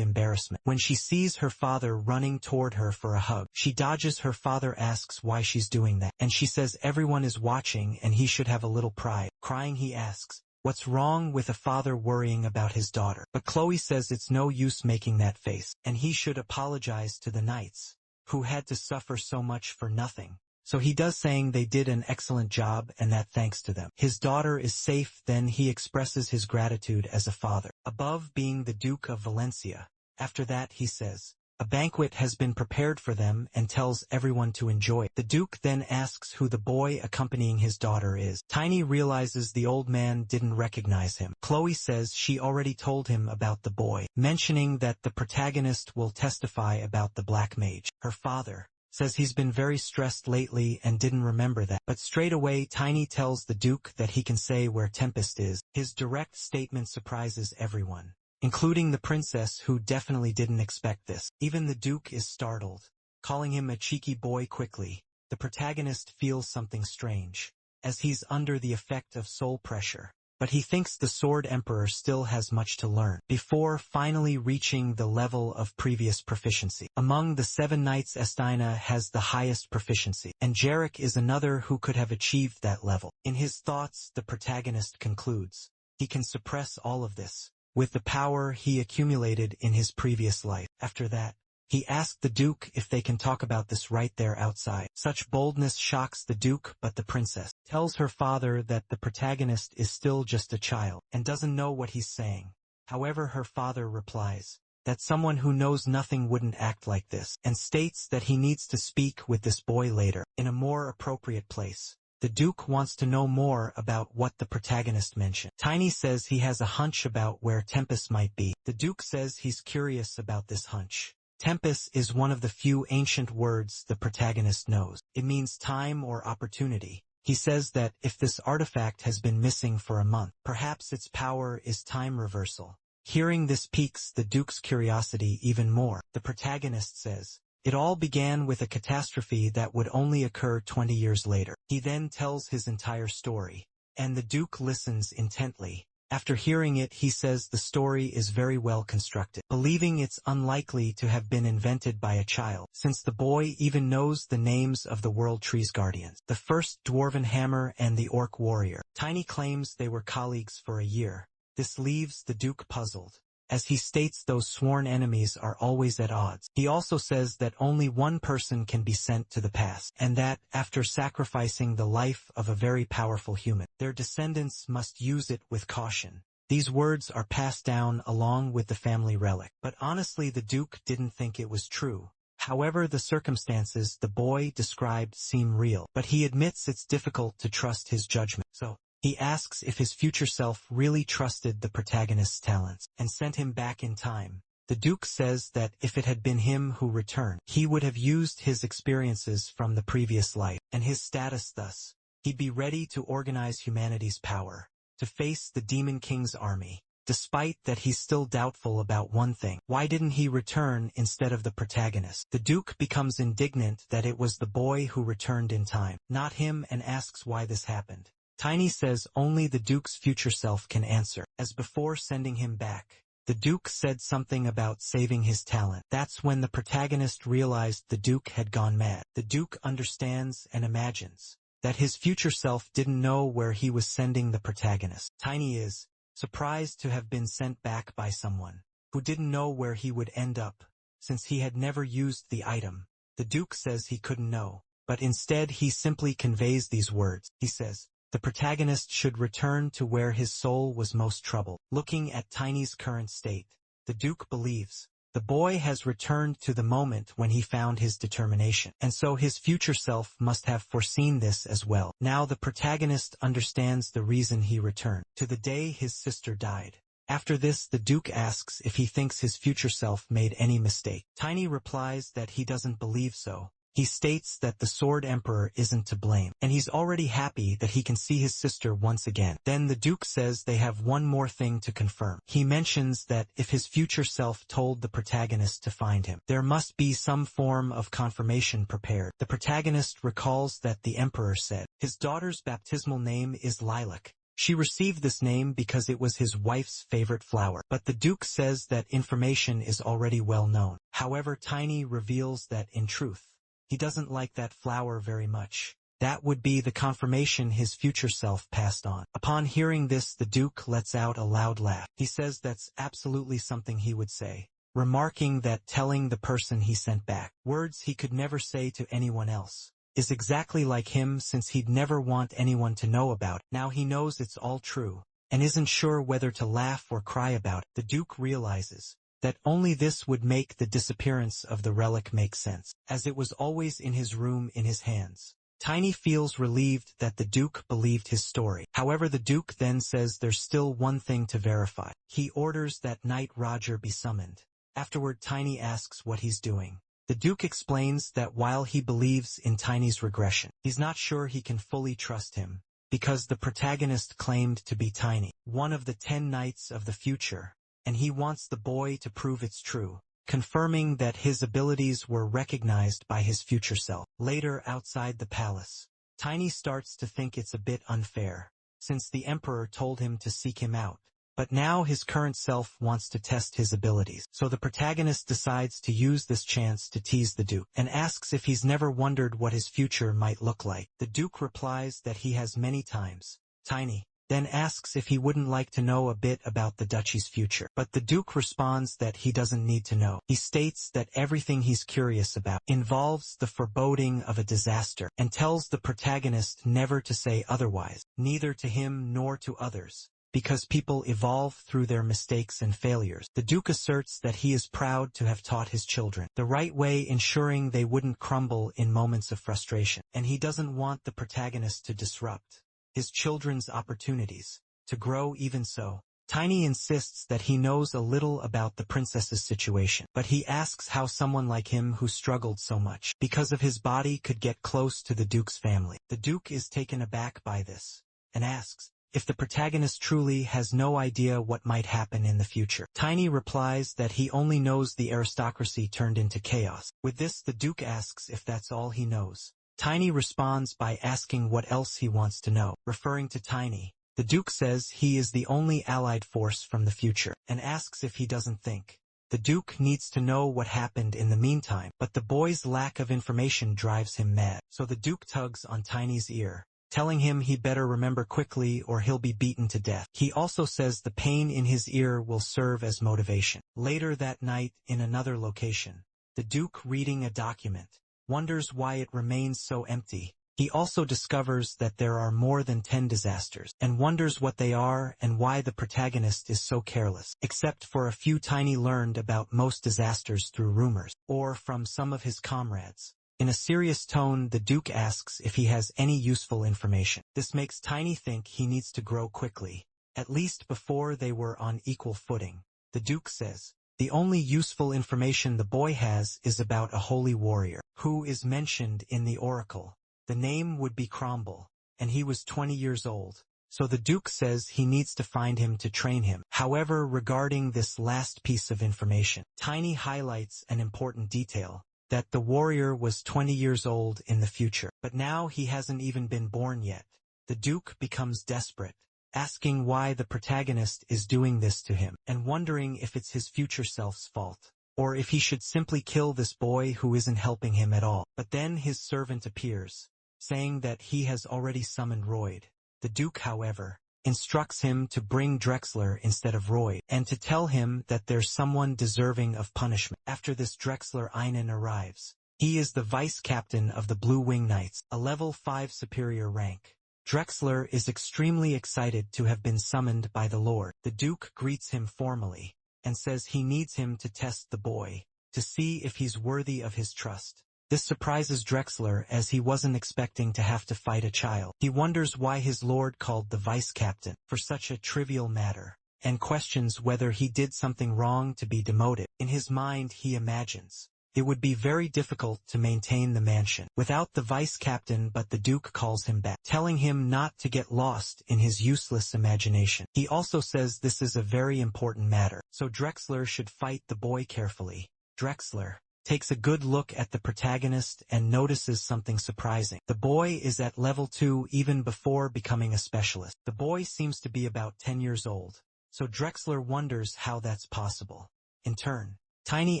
embarrassment. When she sees her father running toward her for a hug, she dodges. Her father asks why she's doing that, and she says everyone is watching and he should have a little pride. Crying, he asks, what's wrong with a father worrying about his daughter? But Chloe says it's no use making that face, and he should apologize to the knights, who had to suffer so much for nothing. So he does, saying they did an excellent job and that thanks to them, his daughter is safe. Then he expresses his gratitude as a father, above being the Duke of Valencia. After that he says, a banquet has been prepared for them, and tells everyone to enjoy. The Duke then asks who the boy accompanying his daughter is. Tiny realizes the old man didn't recognize him. Chloe says she already told him about the boy, mentioning that the protagonist will testify about the black mage. Her father says he's been very stressed lately and didn't remember that. But straight away Tiny tells the Duke that he can say where Tempest is. His direct statement surprises everyone, including the princess, who definitely didn't expect this. Even the Duke is startled, calling him a cheeky boy. Quickly, the protagonist feels something strange, as he's under the effect of soul pressure. But he thinks the Sword Emperor still has much to learn, before finally reaching the level of previous proficiency. Among the 7 knights, Estina has the highest proficiency, and Jarek is another who could have achieved that level. In his thoughts, the protagonist concludes he can suppress all of this with the power he accumulated in his previous life. After that, he asked the Duke if they can talk about this right there outside. Such boldness shocks the Duke, but the princess tells her father that the protagonist is still just a child and doesn't know what he's saying. However, her father replies that someone who knows nothing wouldn't act like this, and states that he needs to speak with this boy later, in a more appropriate place. The Duke wants to know more about what the protagonist mentioned. Tiny says he has a hunch about where Tempest might be. The Duke says he's curious about this hunch. Tempest is one of the few ancient words the protagonist knows. It means time or opportunity. He says that if this artifact has been missing for a month, perhaps its power is time reversal. Hearing this piques the Duke's curiosity even more. The protagonist says it all began with a catastrophe that would only occur 20 years later. He then tells his entire story, and the Duke listens intently. After hearing it, he says the story is very well constructed, believing it's unlikely to have been invented by a child, since the boy even knows the names of the World Tree's guardians, the first Dwarven Hammer and the Orc Warrior. Tiny claims they were colleagues for a year. This leaves the Duke puzzled, as he states those sworn enemies are always at odds. He also says that only one person can be sent to the past, and that, after sacrificing the life of a very powerful human, their descendants must use it with caution. These words are passed down along with the family relic, but honestly the Duke didn't think it was true. However, the circumstances the boy described seem real, but he admits it's difficult to trust his judgment. So he asks if his future self really trusted the protagonist's talents and sent him back in time. The Duke says that if it had been him who returned, he would have used his experiences from the previous life and his status thus. He'd be ready to organize humanity's power to face the Demon King's army. Despite that, he's still doubtful about one thing. Why didn't he return instead of the protagonist? The Duke becomes indignant that it was the boy who returned in time, not him, and asks why this happened. Tiny says only the Duke's future self can answer, as before sending him back, the Duke said something about saving his talent. That's when the protagonist realized the Duke had gone mad. The Duke understands and imagines that his future self didn't know where he was sending the protagonist. Tiny is surprised to have been sent back by someone who didn't know where he would end up, since he had never used the item. The Duke says he couldn't know, but instead he simply conveys these words. He says, the protagonist should return to where his soul was most troubled. Looking at Tiny's current state, the Duke believes the boy has returned to the moment when he found his determination, and so his future self must have foreseen this as well. Now the protagonist understands the reason he returned, to the day his sister died. After this, the Duke asks if he thinks his future self made any mistake. Tiny replies that he doesn't believe so. He states that the Sword Emperor isn't to blame, and he's already happy that he can see his sister once again. Then the Duke says they have one more thing to confirm. He mentions that if his future self told the protagonist to find him, there must be some form of confirmation prepared. The protagonist recalls that the Emperor said his daughter's baptismal name is Lilac. She received this name because it was his wife's favorite flower, but the Duke says that information is already well known. However, Tiny reveals that, in truth, he doesn't like that flower very much. That would be the confirmation his future self passed on. Upon hearing this, the Duke lets out a loud laugh. He says that's absolutely something he would say, remarking that telling the person he sent back words he could never say to anyone else is exactly like him, since he'd never want anyone to know about it. Now he knows it's all true, and isn't sure whether to laugh or cry about it. The Duke realizes that only this would make the disappearance of the relic make sense, as it was always in his room in his hands. Tiny feels relieved that the Duke believed his story. However, the Duke then says there's still one thing to verify. He orders that Knight Roger be summoned. Afterward, Tiny asks what he's doing. The Duke explains that while he believes in Tiny's regression, he's not sure he can fully trust him, because the protagonist claimed to be Tiny, one of the 10 knights of the future, and he wants the boy to prove it's true, confirming that his abilities were recognized by his future self. Later, outside the palace, Tiny starts to think it's a bit unfair, since the Emperor told him to seek him out. But now his current self wants to test his abilities, so the protagonist decides to use this chance to tease the Duke, and asks if he's never wondered what his future might look like. The Duke replies that he has many times. Tiny then asks if he wouldn't like to know a bit about the duchy's future, but the Duke responds that he doesn't need to know. He states that everything he's curious about involves the foreboding of a disaster, and tells the protagonist never to say otherwise, neither to him nor to others, because people evolve through their mistakes and failures. The Duke asserts that he is proud to have taught his children the right way, ensuring they wouldn't crumble in moments of frustration, and he doesn't want the protagonist to disrupt his children's opportunities to grow. Even so, Tiny insists that he knows a little about the princess's situation, but he asks how someone like him who struggled so much because of his body could get close to the Duke's family. The Duke is taken aback by this, and asks if the protagonist truly has no idea what might happen in the future. Tiny replies that he only knows the aristocracy turned into chaos. With this, the Duke asks if that's all he knows. Tiny responds by asking what else he wants to know. Referring to Tiny, the Duke says he is the only allied force from the future, and asks if he doesn't think the Duke needs to know what happened in the meantime, but the boy's lack of information drives him mad. So the Duke tugs on Tiny's ear, telling him he better remember quickly or he'll be beaten to death. He also says the pain in his ear will serve as motivation. Later that night, in another location, the Duke, reading a document, wonders why it remains so empty. He also discovers that there are more than 10 disasters, and wonders what they are and why the protagonist is so careless. Except for a few, Tiny learned about most disasters through rumors, or from some of his comrades. In a serious tone, the Duke asks if he has any useful information. This makes Tiny think he needs to grow quickly, at least before they were on equal footing. The Duke says the only useful information the boy has is about a holy warrior, who is mentioned in the oracle. The name would be Cromble, and he was 20 years old, so the Duke says he needs to find him to train him. However, regarding this last piece of information, Tiny highlights an important detail, that the warrior was 20 years old in the future, but now he hasn't even been born yet. The Duke becomes desperate, asking why the protagonist is doing this to him, and wondering if it's his future self's fault, or if he should simply kill this boy who isn't helping him at all. But then his servant appears, saying that he has already summoned Royd. The Duke, however, instructs him to bring Drexler instead of Royd, and to tell him that there's someone deserving of punishment. After this, Drexler Einen arrives. He is the vice captain of the Blue Wing Knights, a level 5 superior rank. Drexler is extremely excited to have been summoned by the Lord. The Duke greets him formally, and says he needs him to test the boy, to see if he's worthy of his trust. This surprises Drexler as he wasn't expecting to have to fight a child. He wonders why his lord called the vice captain for such a trivial matter, and questions whether he did something wrong to be demoted. In his mind he imagines it would be very difficult to maintain the mansion without the vice captain, but the Duke calls him back, telling him not to get lost in his useless imagination. He also says this is a very important matter, so Drexler should fight the boy carefully. Drexler takes a good look at the protagonist and notices something surprising. The boy is at level 2 even before becoming a specialist. The boy seems to be about 10 years old, so Drexler wonders how that's possible. In turn, Tiny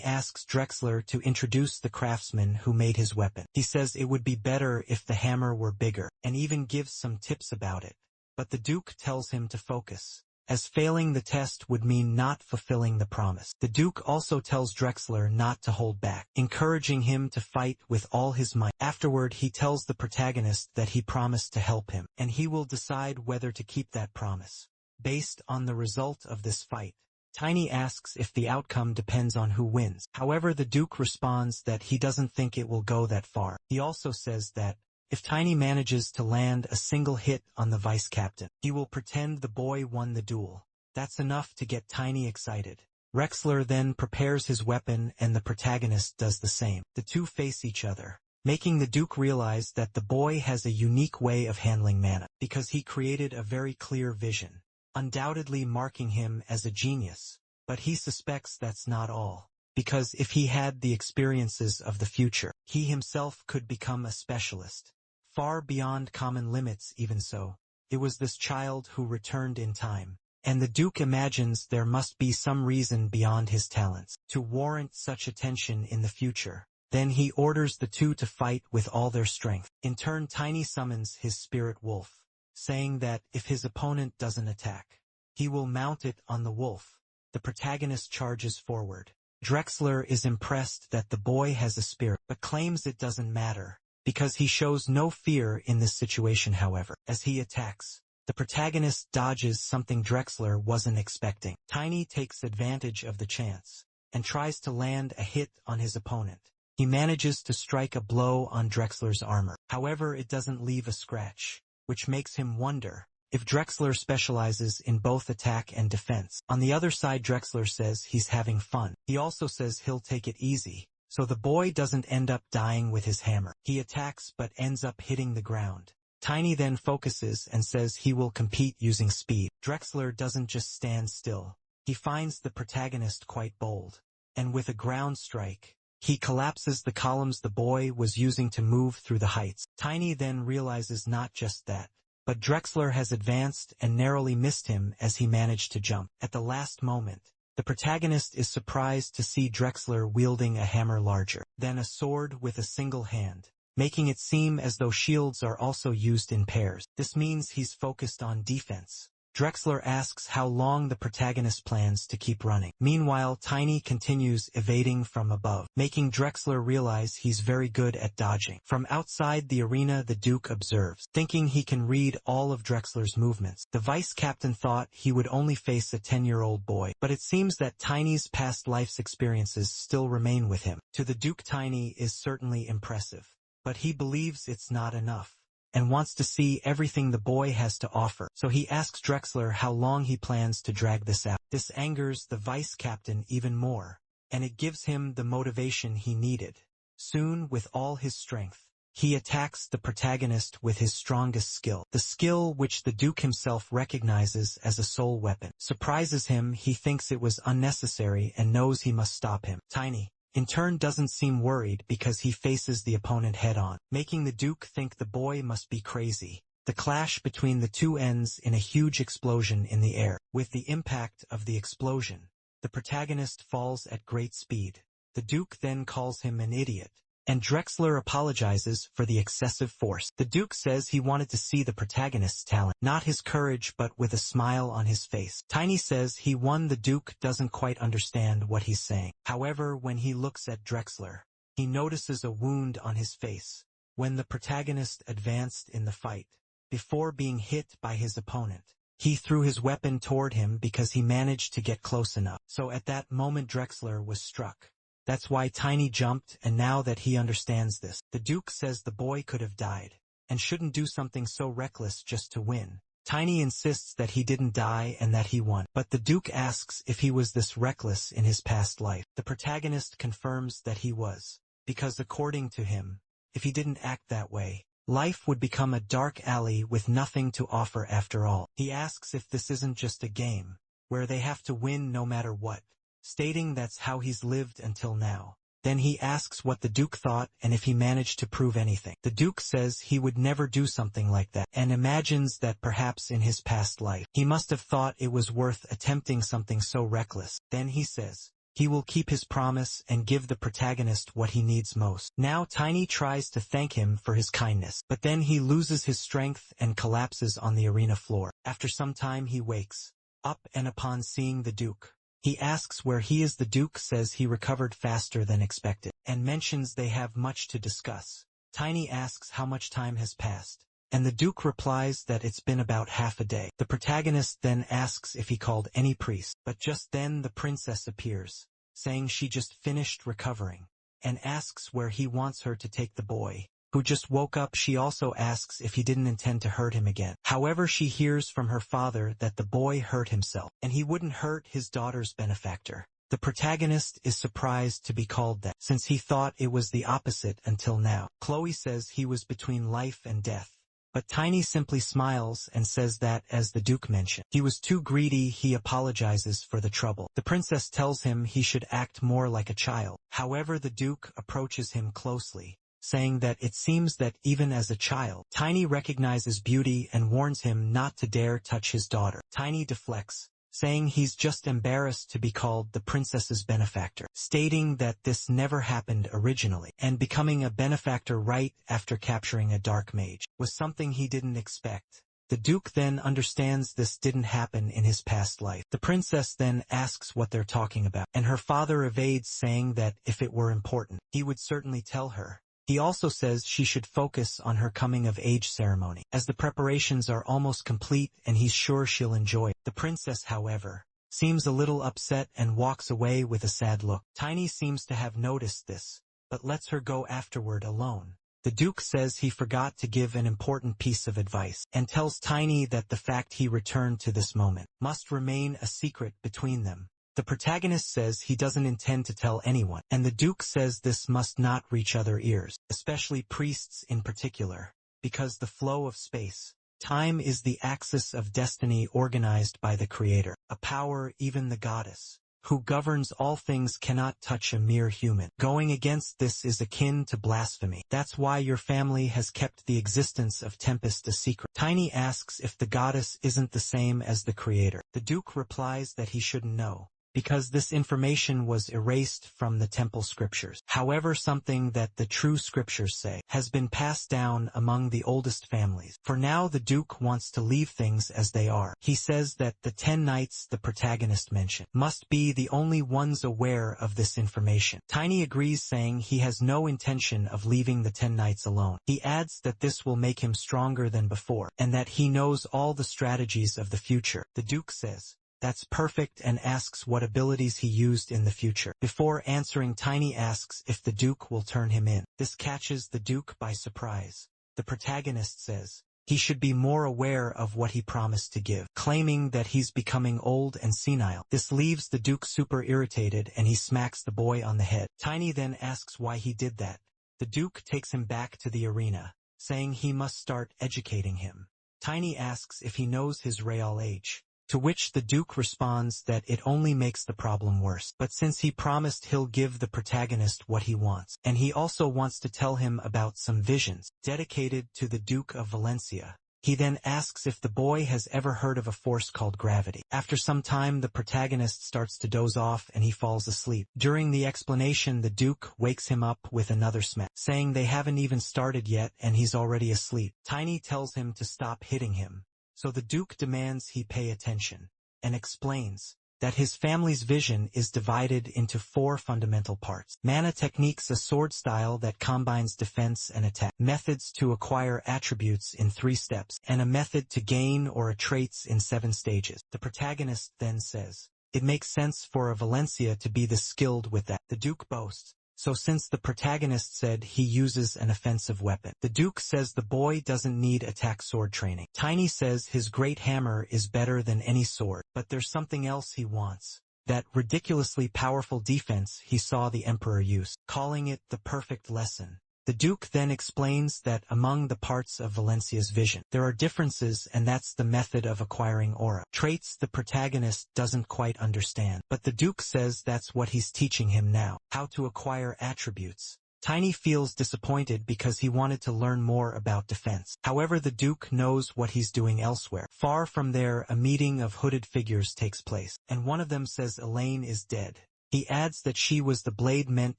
asks Drexler to introduce the craftsman who made his weapon. He says it would be better if the hammer were bigger, and even gives some tips about it. But the Duke tells him to focus, as failing the test would mean not fulfilling the promise. The Duke also tells Drexler not to hold back, encouraging him to fight with all his might. Afterward, he tells the protagonist that he promised to help him, and he will decide whether to keep that promise based on the result of this fight. Tiny asks if the outcome depends on who wins. However, the Duke responds that he doesn't think it will go that far. He also says that if Tiny manages to land a single hit on the vice captain, he will pretend the boy won the duel. That's enough to get Tiny excited. Drexler then prepares his weapon and the protagonist does the same. The two face each other, making the Duke realize that the boy has a unique way of handling mana, because he created a very clear vision, undoubtedly marking him as a genius. But he suspects that's not all, because if he had the experiences of the future, he himself could become a specialist, far beyond common limits. Even so, it was this child who returned in time, and the Duke imagines there must be some reason beyond his talents to warrant such attention in the future. Then he orders the two to fight with all their strength. In turn, Tiny summons his spirit wolf, saying that if his opponent doesn't attack, he will mount it on the wolf. The protagonist charges forward. Drexler is impressed that the boy has a spirit, but claims it doesn't matter, because he shows no fear in this situation. However, as he attacks, the protagonist dodges something Drexler wasn't expecting. Tiny takes advantage of the chance, and tries to land a hit on his opponent. He manages to strike a blow on Drexler's armor. However, it doesn't leave a scratch, which makes him wonder if Drexler specializes in both attack and defense. On the other side, Drexler says he's having fun. He also says he'll take it easy, so the boy doesn't end up dying with his hammer. He attacks but ends up hitting the ground. Tiny then focuses and says he will compete using speed. Drexler doesn't just stand still. He finds the protagonist quite bold, and with a ground strike, he collapses the columns the boy was using to move through the heights. Tiny then realizes not just that, but Drexler has advanced and narrowly missed him as he managed to jump. At the last moment, the protagonist is surprised to see Drexler wielding a hammer larger than a sword with a single hand, making it seem as though shields are also used in pairs. This means he's focused on defense. Drexler asks how long the protagonist plans to keep running. Meanwhile, Tiny continues evading from above, making Drexler realize he's very good at dodging. From outside the arena, the Duke observes, thinking he can read all of Drexler's movements. The vice captain thought he would only face a 10-year-old boy, but it seems that Tiny's past life's experiences still remain with him. To the Duke, Tiny is certainly impressive, but he believes it's not enough, and wants to see everything the boy has to offer. So he asks Drexler how long he plans to drag this out. This angers the vice captain even more, and it gives him the motivation he needed. Soon, with all his strength, he attacks the protagonist with his strongest skill. The skill, which the Duke himself recognizes as a soul weapon, surprises him. He thinks it was unnecessary and knows he must stop him. Tiny, in turn, doesn't seem worried because he faces the opponent head-on, making the Duke think the boy must be crazy. The clash between the two ends in a huge explosion in the air. With the impact of the explosion, the protagonist falls at great speed. The Duke then calls him an idiot, and Drexler apologizes for the excessive force. The Duke says he wanted to see the protagonist's talent, not his courage, but with a smile on his face. Tiny says he won. The Duke doesn't quite understand what he's saying. However, when he looks at Drexler, he notices a wound on his face when the protagonist advanced in the fight. Before being hit by his opponent, he threw his weapon toward him because he managed to get close enough. So at that moment Drexler was struck. That's why Tiny jumped, and now that he understands this, the Duke says the boy could have died, and shouldn't do something so reckless just to win. Tiny insists that he didn't die and that he won, but the Duke asks if he was this reckless in his past life. The protagonist confirms that he was, because according to him, if he didn't act that way, life would become a dark alley with nothing to offer after all. He asks if this isn't just a game, where they have to win no matter what, stating that's how he's lived until now. Then he asks what the Duke thought and if he managed to prove anything. The Duke says he would never do something like that, and imagines that perhaps in his past life, he must have thought it was worth attempting something so reckless. Then he says he will keep his promise and give the protagonist what he needs most. Now Tiny tries to thank him for his kindness, but then he loses his strength and collapses on the arena floor. After some time he wakes up, and upon seeing the Duke, he asks where he is. The Duke says he recovered faster than expected, and mentions they have much to discuss. Tiny asks how much time has passed, and the Duke replies that it's been about half a day. The protagonist then asks if he called any priest, but just then the princess appears, saying she just finished recovering, and asks where he wants her to take the boy, who just woke up. She also asks if he didn't intend to hurt him again. However, she hears from her father that the boy hurt himself, and he wouldn't hurt his daughter's benefactor. The protagonist is surprised to be called that, since he thought it was the opposite until now. Chloe says he was between life and death, but Tiny simply smiles and says that, as the Duke mentioned, he was too greedy. He apologizes for the trouble. The princess tells him he should act more like a child. However, the Duke approaches him closely, saying that it seems that even as a child, Tiny recognizes beauty and warns him not to dare touch his daughter. Tiny deflects, saying he's just embarrassed to be called the princess's benefactor, stating that this never happened originally, and becoming a benefactor right after capturing a dark mage was something he didn't expect. The Duke then understands this didn't happen in his past life. The princess then asks what they're talking about, and her father evades, saying that if it were important, he would certainly tell her. He also says she should focus on her coming-of-age ceremony, as the preparations are almost complete and he's sure she'll enjoy it. The princess, however, seems a little upset and walks away with a sad look. Tiny seems to have noticed this, but lets her go afterward alone. The Duke says he forgot to give an important piece of advice, and tells Tiny that the fact he returned to this moment must remain a secret between them. The protagonist says he doesn't intend to tell anyone, and the Duke says this must not reach other ears, especially priests in particular, because the flow of space, time is the axis of destiny organized by the Creator, a power even the goddess, who governs all things, cannot touch a mere human. Going against this is akin to blasphemy. That's why your family has kept the existence of Tempest a secret. Tiny asks if the goddess isn't the same as the Creator. The Duke replies that he shouldn't know, because this information was erased from the temple scriptures. However, something that the true scriptures say has been passed down among the oldest families. For now, the Duke wants to leave things as they are. He says that the 10 knights the protagonist mentioned must be the only ones aware of this information. Tiny agrees, saying he has no intention of leaving the 10 knights alone. He adds that this will make him stronger than before, and that he knows all the strategies of the future. The Duke says that's perfect and asks what abilities he used in the future. Before answering, Tiny asks if the Duke will turn him in. This catches the Duke by surprise. The protagonist says he should be more aware of what he promised to give, claiming that he's becoming old and senile. This leaves the Duke super irritated, and he smacks the boy on the head. Tiny then asks why he did that. The Duke takes him back to the arena, saying he must start educating him. Tiny asks if he knows his real age, to which the Duke responds that it only makes the problem worse. But since he promised, he'll give the protagonist what he wants, and he also wants to tell him about some visions dedicated to the Duke of Valencia. He then asks if the boy has ever heard of a force called gravity. After some time, the protagonist starts to doze off and he falls asleep. During the explanation, the Duke wakes him up with another smack, saying they haven't even started yet and he's already asleep. Tiny tells him to stop hitting him, so the Duke demands he pay attention, and explains that his family's vision is divided into 4 fundamental parts. Mana techniques, a sword style that combines defense and attack. Methods to acquire attributes in 3 steps, and a method to gain or a traits in 7 stages. The protagonist then says, "It makes sense for a Valencia to be this skilled with that." The Duke boasts, "So since the protagonist said he uses an offensive weapon." The Duke says the boy doesn't need attack sword training. Tiny says his great hammer is better than any sword, but there's something else he wants. That ridiculously powerful defense he saw the Emperor use, calling it the perfect lesson. The Duke then explains that among the parts of Valencia's vision, there are differences, and that's the method of acquiring aura. Traits the protagonist doesn't quite understand, but the Duke says that's what he's teaching him now, how to acquire attributes. Tiny feels disappointed because he wanted to learn more about defense. However, the Duke knows what he's doing elsewhere. Far from there, a meeting of hooded figures takes place, and one of them says Elaine is dead. He adds that she was the blade meant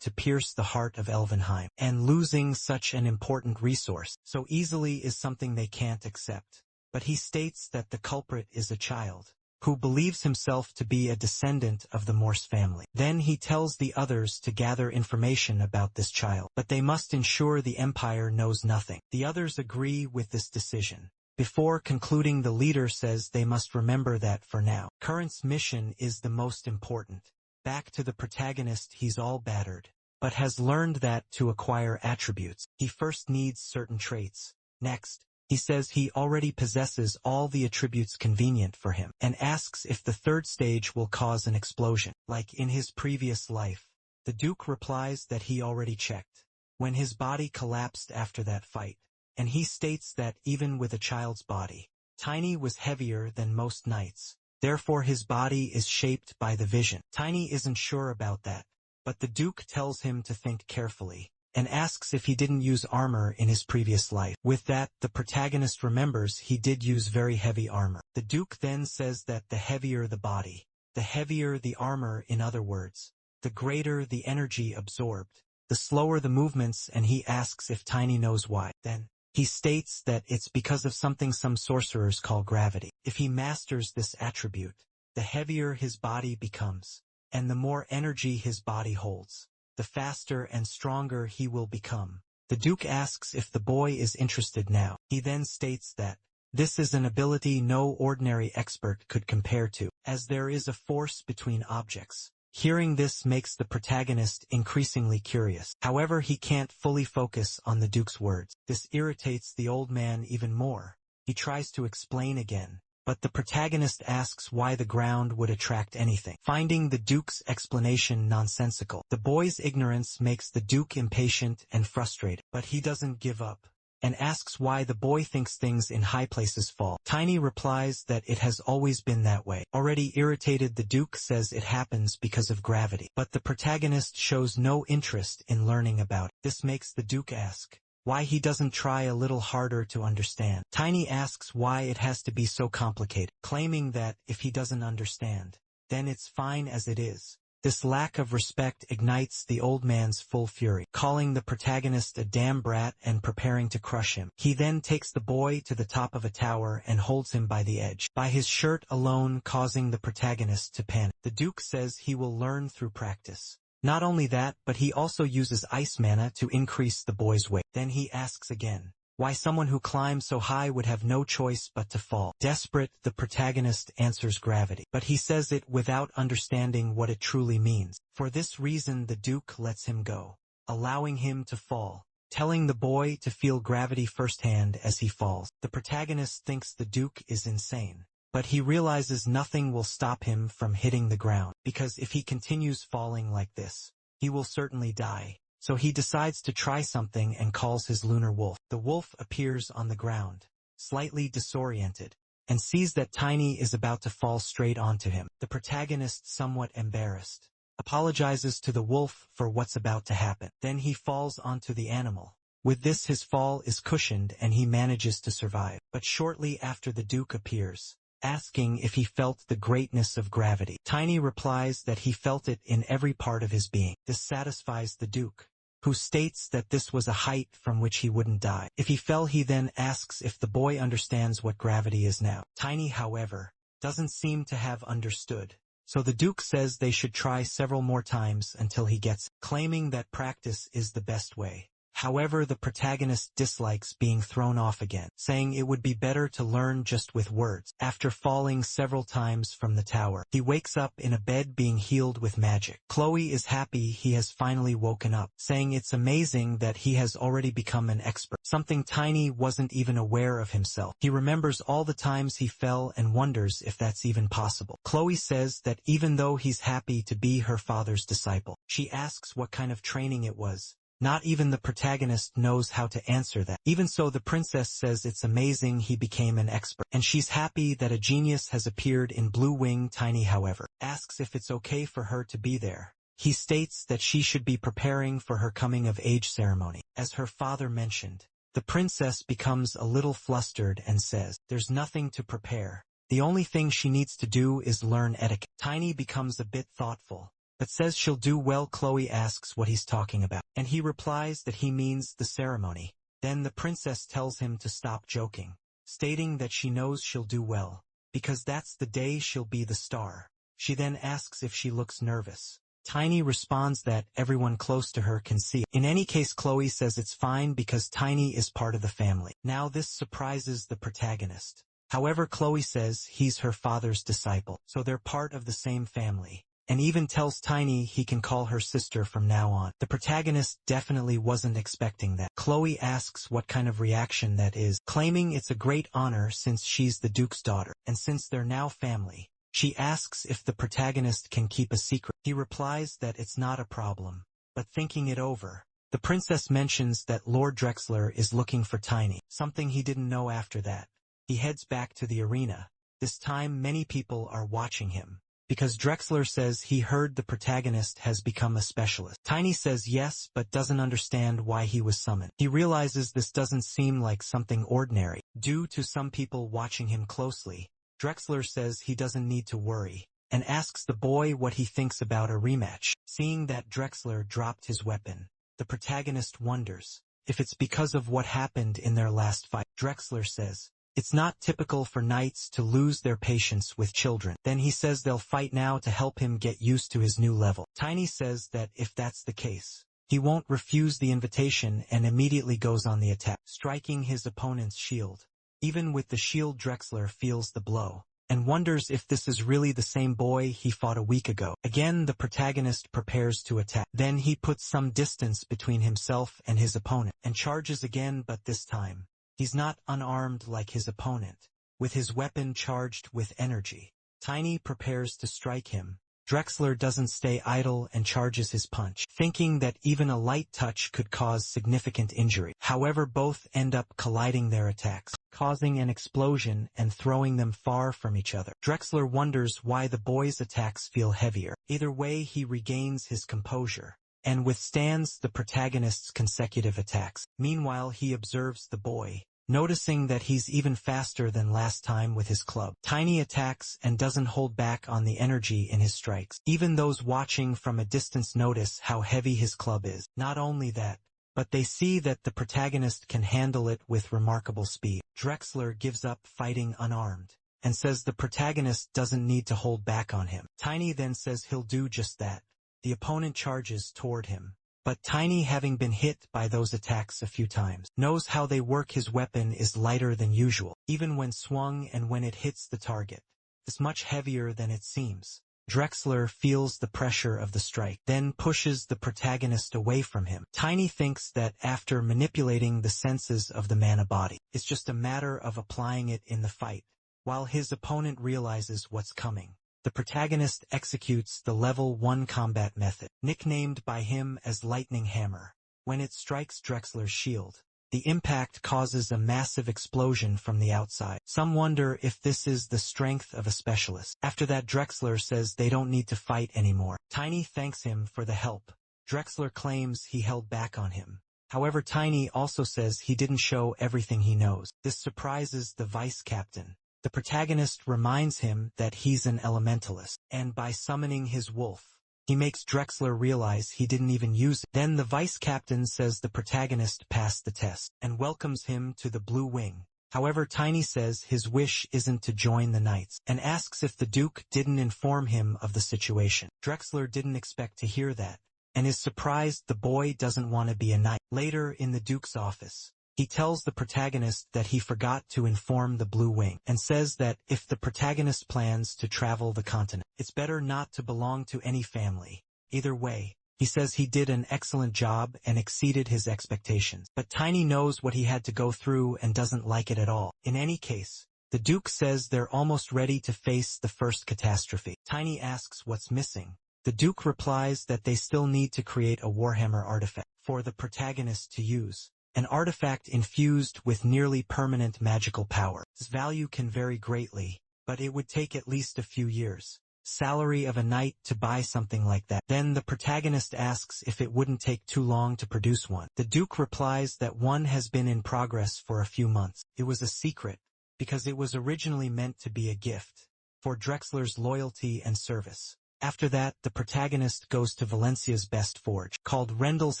to pierce the heart of Elvenheim, and losing such an important resource so easily is something they can't accept. But he states that the culprit is a child, who believes himself to be a descendant of the Morse family. Then he tells the others to gather information about this child, but they must ensure the Empire knows nothing. The others agree with this decision. Before concluding, the leader says they must remember that for now, Current's mission is the most important. Back to the protagonist, he's all battered, but has learned that to acquire attributes, he first needs certain traits. Next, he says he already possesses all the attributes convenient for him, and asks if the 3rd stage will cause an explosion, like in his previous life. The Duke replies that he already checked, when his body collapsed after that fight, and he states that even with a child's body, Tiny was heavier than most knights. Therefore his body is shaped by the vision. Tiny isn't sure about that, but the Duke tells him to think carefully, and asks if he didn't use armor in his previous life. With that, the protagonist remembers he did use very heavy armor. The Duke then says that the heavier the body, the heavier the armor. In other words, the greater the energy absorbed, the slower the movements, and he asks if Tiny knows why. Then he states that it's because of something some sorcerers call gravity. If he masters this attribute, the heavier his body becomes, and the more energy his body holds, the faster and stronger he will become. The Duke asks if the boy is interested now. He then states that this is an ability no ordinary expert could compare to, as there is a force between objects. Hearing this makes the protagonist increasingly curious. However, he can't fully focus on the Duke's words. This irritates the old man even more. He tries to explain again, but the protagonist asks why the ground would attract anything. Finding the Duke's explanation nonsensical, the boy's ignorance makes the Duke impatient and frustrated, but he doesn't give up, and asks why the boy thinks things in high places fall. Tiny replies that it has always been that way. Already irritated, the Duke says it happens because of gravity, but the protagonist shows no interest in learning about it. This makes the Duke ask why he doesn't try a little harder to understand. Tiny asks why it has to be so complicated, claiming that if he doesn't understand, then it's fine as it is. This lack of respect ignites the old man's full fury, calling the protagonist a damn brat and preparing to crush him. He then takes the boy to the top of a tower and holds him by the edge, by his shirt alone, causing the protagonist to panic. The Duke says he will learn through practice. Not only that, but he also uses ice mana to increase the boy's weight. Then he asks again why someone who climbs so high would have no choice but to fall. Desperate, the protagonist answers gravity, but he says it without understanding what it truly means. For this reason, the Duke lets him go, allowing him to fall, telling the boy to feel gravity firsthand as he falls. The protagonist thinks the Duke is insane, but he realizes nothing will stop him from hitting the ground, because if he continues falling like this, he will certainly die. So he decides to try something and calls his lunar wolf. The wolf appears on the ground, slightly disoriented, and sees that Tiny is about to fall straight onto him. The protagonist, somewhat embarrassed, apologizes to the wolf for what's about to happen. Then he falls onto the animal, With this his fall is cushioned and he manages to survive. But shortly after the Duke appears, asking if he felt the greatness of gravity. Tiny replies that he felt it in every part of his being. This satisfies the Duke, who states that this was a height from which he wouldn't die. If he fell, he then asks if the boy understands what gravity is now. Tiny, however, doesn't seem to have understood. So the Duke says they should try several more times until he gets it, claiming that practice is the best way. However, the protagonist dislikes being thrown off again, saying it would be better to learn just with words. After falling several times from the tower, he wakes up in a bed being healed with magic. Chloe is happy he has finally woken up, saying it's amazing that he has already become an expert, something Tiny wasn't even aware of himself. He remembers all the times he fell and wonders if that's even possible. Chloe says that even though he's happy to be her father's disciple, she asks what kind of training it was. Not even the protagonist knows how to answer that. Even so, the princess says it's amazing he became an expert, and she's happy that a genius has appeared in Blue Wing. Tiny, however, asks if it's okay for her to be there. He states that she should be preparing for her coming-of-age ceremony. As her father mentioned, the princess becomes a little flustered and says, there's nothing to prepare. The only thing she needs to do is learn etiquette. Tiny becomes a bit thoughtful, but says she'll do well. Chloe asks what he's talking about, and he replies that he means the ceremony. Then the princess tells him to stop joking, stating that she knows she'll do well, because that's the day she'll be the star. She then asks if she looks nervous. Tiny responds that everyone close to her can see it. In any case, Chloe says it's fine because Tiny is part of the family. Now this surprises the protagonist. However, Chloe says he's her father's disciple, so they're part of the same family, and even tells Tiny he can call her sister from now on. The protagonist definitely wasn't expecting that. Chloe asks what kind of reaction that is, claiming it's a great honor since she's the Duke's daughter, and since they're now family. She asks if the protagonist can keep a secret. He replies that it's not a problem, but thinking it over, the princess mentions that Lord Drexler is looking for Tiny, something he didn't know. After that, he heads back to the arena. This time many people are watching him, because Drexler says he heard the protagonist has become a specialist. Tiny says yes, but doesn't understand why he was summoned. He realizes this doesn't seem like something ordinary. Due to some people watching him closely, Drexler says he doesn't need to worry, and asks the boy what he thinks about a rematch. Seeing that Drexler dropped his weapon, the protagonist wonders if it's because of what happened in their last fight. Drexler says it's not typical for knights to lose their patience with children. Then he says they'll fight now to help him get used to his new level. Tiny says that if that's the case, he won't refuse the invitation and immediately goes on the attack, striking his opponent's shield. Even with the shield, Drexler feels the blow, and wonders if this is really the same boy he fought a week ago. Again, the protagonist prepares to attack. Then he puts some distance between himself and his opponent, and charges again, but this time, he's not unarmed like his opponent, with his weapon charged with energy. Tiny prepares to strike him. Drexler doesn't stay idle and charges his punch, thinking that even a light touch could cause significant injury. However, both end up colliding their attacks, causing an explosion and throwing them far from each other. Drexler wonders why the boy's attacks feel heavier. Either way, he regains his composure and withstands the protagonist's consecutive attacks. Meanwhile, he observes the boy, noticing that he's even faster than last time with his club. Tiny attacks and doesn't hold back on the energy in his strikes. Even those watching from a distance notice how heavy his club is. Not only that, but they see that the protagonist can handle it with remarkable speed. Drexler gives up fighting unarmed, and says the protagonist doesn't need to hold back on him. Tiny then says he'll do just that. The opponent charges toward him, but Tiny, having been hit by those attacks a few times, knows how they work. His weapon is lighter than usual, even when swung, and when it hits the target, it's much heavier than it seems. Drexler feels the pressure of the strike, then pushes the protagonist away from him. Tiny thinks that after manipulating the senses of the mana body, it's just a matter of applying it in the fight, while his opponent realizes what's coming. The protagonist executes the level 1 combat method, nicknamed by him as Lightning Hammer. When it strikes Drexler's shield, the impact causes a massive explosion from the outside. Some wonder if this is the strength of a specialist. After that, Drexler says they don't need to fight anymore. Tiny thanks him for the help. Drexler claims he held back on him, However, Tiny also says he didn't show everything he knows. This surprises the vice captain. The protagonist reminds him that he's an elementalist, and by summoning his wolf, he makes Drexler realize he didn't even use it. Then the vice captain says the protagonist passed the test, and welcomes him to the Blue Wing. However, Tiny says his wish isn't to join the knights, and asks if the Duke didn't inform him of the situation. Drexler didn't expect to hear that, and is surprised the boy doesn't want to be a knight. Later in the Duke's office, he tells the protagonist that he forgot to inform the Blue Wing, and says that if the protagonist plans to travel the continent, it's better not to belong to any family. Either way, he says he did an excellent job and exceeded his expectations. But Tiny knows what he had to go through and doesn't like it at all. In any case, the Duke says they're almost ready to face the first catastrophe. Tiny asks what's missing. The Duke replies that they still need to create a Warhammer artifact for the protagonist to use. An artifact infused with nearly permanent magical power. Its value can vary greatly, but it would take at least a few years' salary of a knight to buy something like that. Then the protagonist asks if it wouldn't take too long to produce one. The Duke replies that one has been in progress for a few months. It was a secret, because it was originally meant to be a gift for Drexler's loyalty and service. After that, the protagonist goes to Valencia's best forge, called Rendell's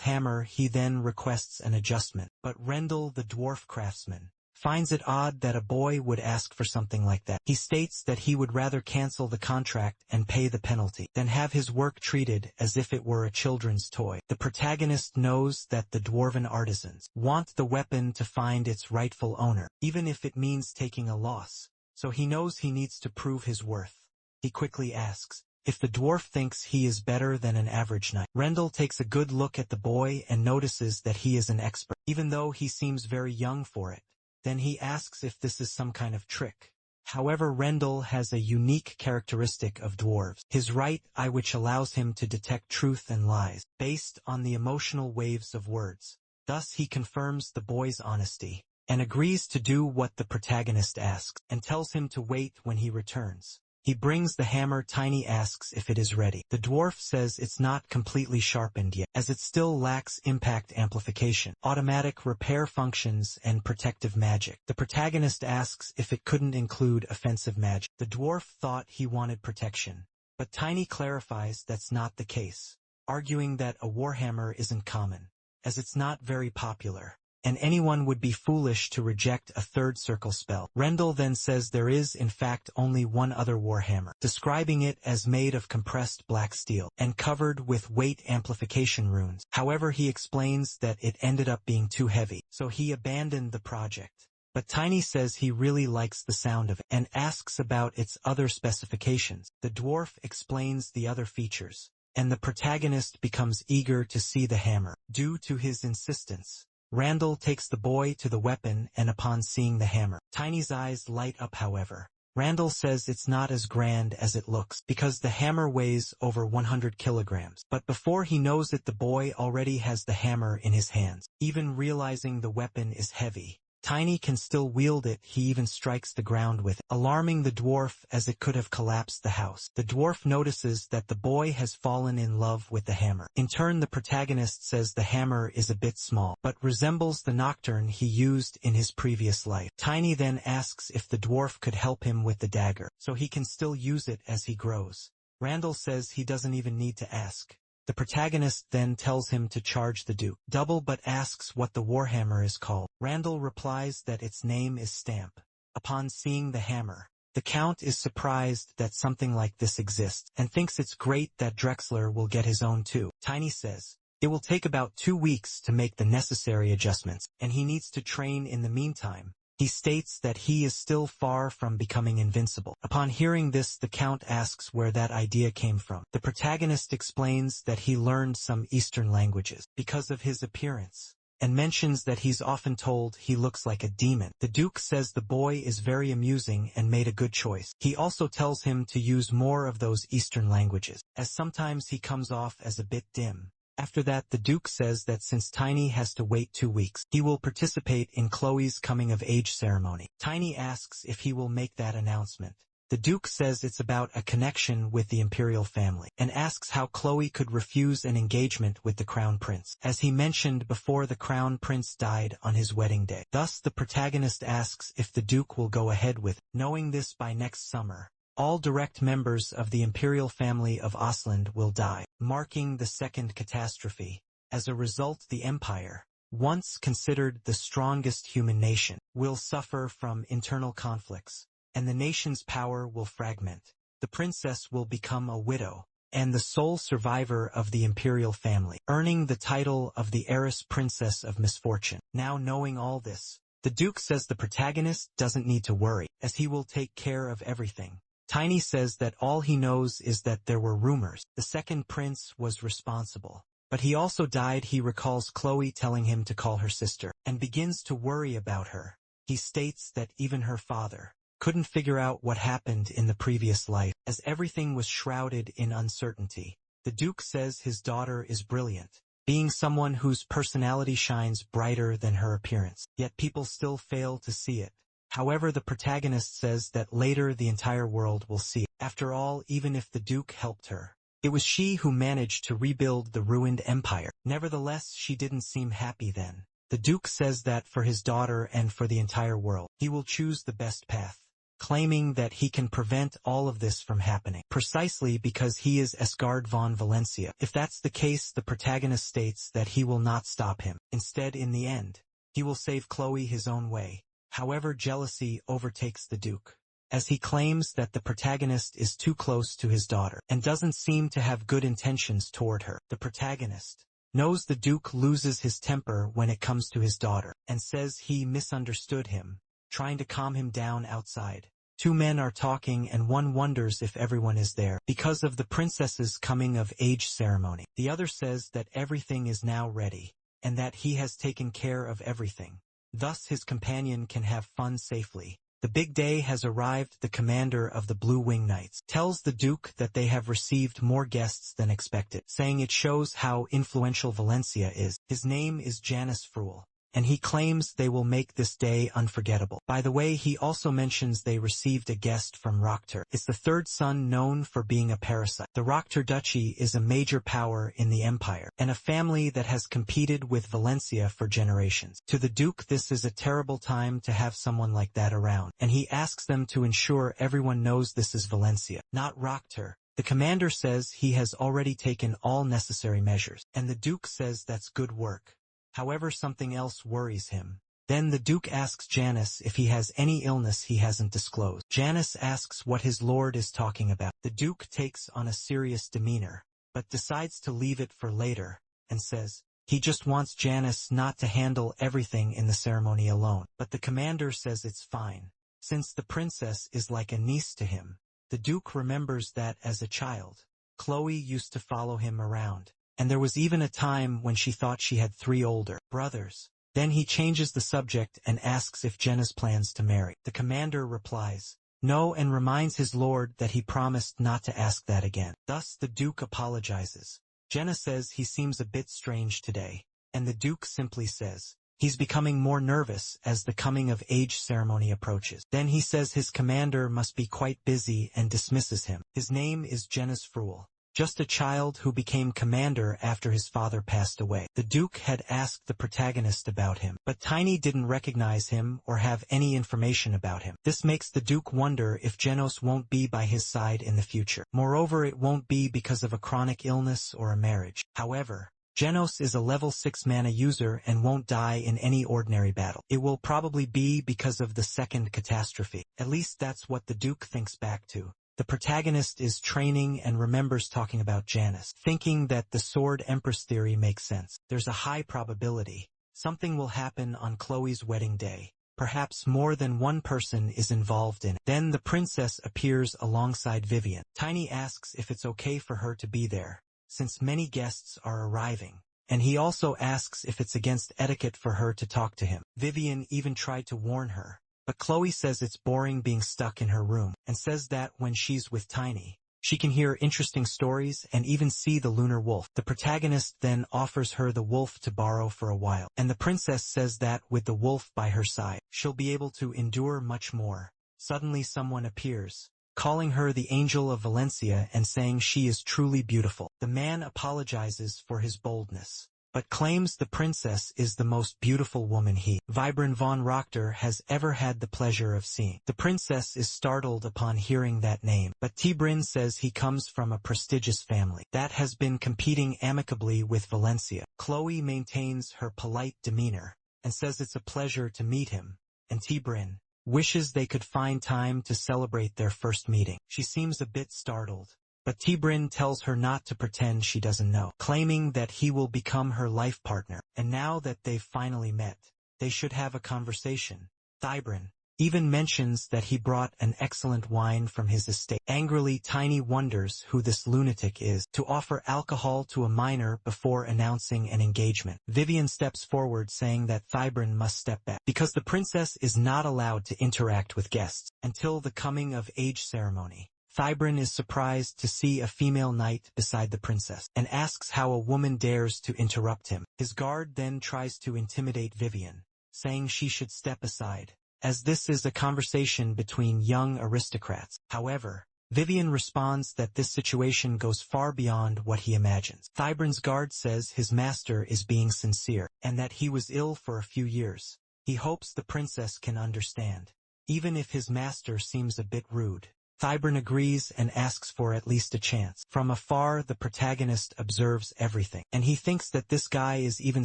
Hammer. He then requests an adjustment, but Rendell, the dwarf craftsman, finds it odd that a boy would ask for something like that. He states that he would rather cancel the contract and pay the penalty than have his work treated as if it were a children's toy. The protagonist knows that the dwarven artisans want the weapon to find its rightful owner, even if it means taking a loss, so he knows he needs to prove his worth. He quickly asks if the dwarf thinks he is better than an average knight. Rendell takes a good look at the boy and notices that he is an expert, even though he seems very young for it. Then he asks if this is some kind of trick. However, Rendell has a unique characteristic of dwarves, his right eye, which allows him to detect truth and lies, based on the emotional waves of words. Thus he confirms the boy's honesty, and agrees to do what the protagonist asks, and tells him to wait when he returns. He brings the hammer. Tiny asks if it is ready. The dwarf says it's not completely sharpened yet, as it still lacks impact amplification, automatic repair functions, and protective magic. The protagonist asks if it couldn't include offensive magic. The dwarf thought he wanted protection, but Tiny clarifies that's not the case, arguing that a warhammer isn't common, as it's not very popular, and anyone would be foolish to reject a third circle spell. Rendell then says there is in fact only one other warhammer, describing it as made of compressed black steel, and covered with weight amplification runes. However, he explains that it ended up being too heavy, so he abandoned the project. But Tiny says he really likes the sound of it, and asks about its other specifications. The dwarf explains the other features, and the protagonist becomes eager to see the hammer. Due to his insistence, Randall takes the boy to the weapon, and upon seeing the hammer, Tiny's eyes light up. However, Randall says it's not as grand as it looks, because the hammer weighs over 100 kilograms. But before he knows it, the boy already has the hammer in his hands. Even realizing the weapon is heavy, Tiny can still wield it. He even strikes the ground with it, alarming the dwarf as it could have collapsed the house. The dwarf notices that the boy has fallen in love with the hammer. In turn, the protagonist says the hammer is a bit small, but resembles the nocturne he used in his previous life. Tiny then asks if the dwarf could help him with the dagger, so he can still use it as he grows. Randall says he doesn't even need to ask. The protagonist then tells him to charge the Duke double, but asks what the warhammer is called. Randall replies that its name is Stamp. Upon seeing the hammer, the Count is surprised that something like this exists, and thinks it's great that Drexler will get his own too. Tiny says it will take about 2 weeks to make the necessary adjustments, and he needs to train in the meantime. He states that he is still far from becoming invincible. Upon hearing this, the Count asks where that idea came from. The protagonist explains that he learned some Eastern languages because of his appearance, and mentions that he's often told he looks like a demon. The Duke says the boy is very amusing and made a good choice. He also tells him to use more of those Eastern languages, as sometimes he comes off as a bit dim. After that, the Duke says that since Tiny has to wait 2 weeks, he will participate in Chloe's coming-of-age ceremony. Tiny asks if he will make that announcement. The Duke says it's about a connection with the imperial family, and asks how Chloe could refuse an engagement with the Crown Prince, as he mentioned before the Crown Prince died on his wedding day. Thus the protagonist asks if the Duke will go ahead with it, knowing this by next summer. All direct members of the imperial family of Osland will die, marking the second catastrophe. As a result, the empire, once considered the strongest human nation, will suffer from internal conflicts, and the nation's power will fragment. The princess will become a widow, and the sole survivor of the imperial family, earning the title of the heiress princess of misfortune. Now knowing all this, the Duke says the protagonist doesn't need to worry, as he will take care of everything. Tiny says that all he knows is that there were rumors the second prince was responsible. But he also died. He recalls Chloe telling him to call her sister, and begins to worry about her. He states that even her father couldn't figure out what happened in the previous life, as everything was shrouded in uncertainty. The Duke says his daughter is brilliant, being someone whose personality shines brighter than her appearance, yet people still fail to see it. However, the protagonist says that later the entire world will see it. After all, even if the Duke helped her, it was she who managed to rebuild the ruined empire. Nevertheless, she didn't seem happy then. The Duke says that for his daughter and for the entire world, he will choose the best path, claiming that he can prevent all of this from happening, precisely because he is Esgard von Valencia. If that's the case, the protagonist states that he will not stop him. Instead, in the end, he will save Chloe his own way. However, jealousy overtakes the Duke, as he claims that the protagonist is too close to his daughter, and doesn't seem to have good intentions toward her. The protagonist knows the Duke loses his temper when it comes to his daughter, and says he misunderstood him, trying to calm him down outside. Two men are talking and one wonders if everyone is there because of the princess's coming-of-age ceremony. The other says that everything is now ready, and that he has taken care of everything. Thus his companion can have fun safely. The big day has arrived. The commander of the Blue Wing Knights tells the Duke that they have received more guests than expected, saying it shows how influential Valencia is. His name is Janus Fruel, and he claims they will make this day unforgettable. By the way, he also mentions they received a guest from Rokter. It's the third son known for being a parasite. The Rokter Duchy is a major power in the empire, and a family that has competed with Valencia for generations. To the Duke, this is a terrible time to have someone like that around, and he asks them to ensure everyone knows this is Valencia, not Rokter. The commander says he has already taken all necessary measures, and the Duke says that's good work. However, something else worries him. Then the Duke asks Janus if he has any illness he hasn't disclosed. Janus asks what his lord is talking about. The Duke takes on a serious demeanor, but decides to leave it for later, and says he just wants Janus not to handle everything in the ceremony alone. But the commander says it's fine, since the princess is like a niece to him. The Duke remembers that as a child, Chloe used to follow him around, and there was even a time when she thought she had 3 older brothers. Then he changes the subject and asks if Janus plans to marry. The commander replies no, and reminds his lord that he promised not to ask that again. Thus the Duke apologizes. Janus says he seems a bit strange today, and the Duke simply says he's becoming more nervous as the coming-of-age ceremony approaches. Then he says his commander must be quite busy and dismisses him. His name is Janus Fruel, just a child who became commander after his father passed away. The Duke had asked the protagonist about him, but Tiny didn't recognize him or have any information about him. This makes the Duke wonder if Janus won't be by his side in the future. Moreover, it won't be because of a chronic illness or a marriage. However, Janus is a level 6 mana user and won't die in any ordinary battle. It will probably be because of the second catastrophe. At least that's what the Duke thinks back to. The protagonist is training and remembers talking about Janus, thinking that the Sword Empress theory makes sense. There's a high probability something will happen on Chloe's wedding day. Perhaps more than one person is involved in it. Then the princess appears alongside Vivian. Tiny asks if it's okay for her to be there, since many guests are arriving, and he also asks if it's against etiquette for her to talk to him. Vivian even tried to warn her, but Chloe says it's boring being stuck in her room, and says that when she's with Tiny, she can hear interesting stories and even see the lunar wolf. The protagonist then offers her the wolf to borrow for a while, and the princess says that with the wolf by her side, she'll be able to endure much more. Suddenly someone appears, calling her the Angel of Valencia and saying she is truly beautiful. The man apologizes for his boldness, but claims the princess is the most beautiful woman he, Vibran von Rochter, has ever had the pleasure of seeing. The princess is startled upon hearing that name, but Tibrin says he comes from a prestigious family that has been competing amicably with Valencia. Chloe maintains her polite demeanor and says it's a pleasure to meet him, and Tibrin wishes they could find time to celebrate their first meeting. She seems a bit startled, but Tibrin tells her not to pretend she doesn't know, claiming that he will become her life partner, and now that they've finally met, they should have a conversation. Tibrin even mentions that he brought an excellent wine from his estate. Angrily, Tiny wonders who this lunatic is to offer alcohol to a minor before announcing an engagement. Vivian steps forward saying that Tibrin must step back, because the princess is not allowed to interact with guests until the coming-of-age ceremony. Tibrin is surprised to see a female knight beside the princess, and asks how a woman dares to interrupt him. His guard then tries to intimidate Vivian, saying she should step aside, as this is a conversation between young aristocrats. However, Vivian responds that this situation goes far beyond what he imagines. Tibrin's guard says his master is being sincere, and that he was ill for a few years. He hopes the princess can understand, even if his master seems a bit rude. Tibrin agrees and asks for at least a chance. From afar, the protagonist observes everything, and he thinks that this guy is even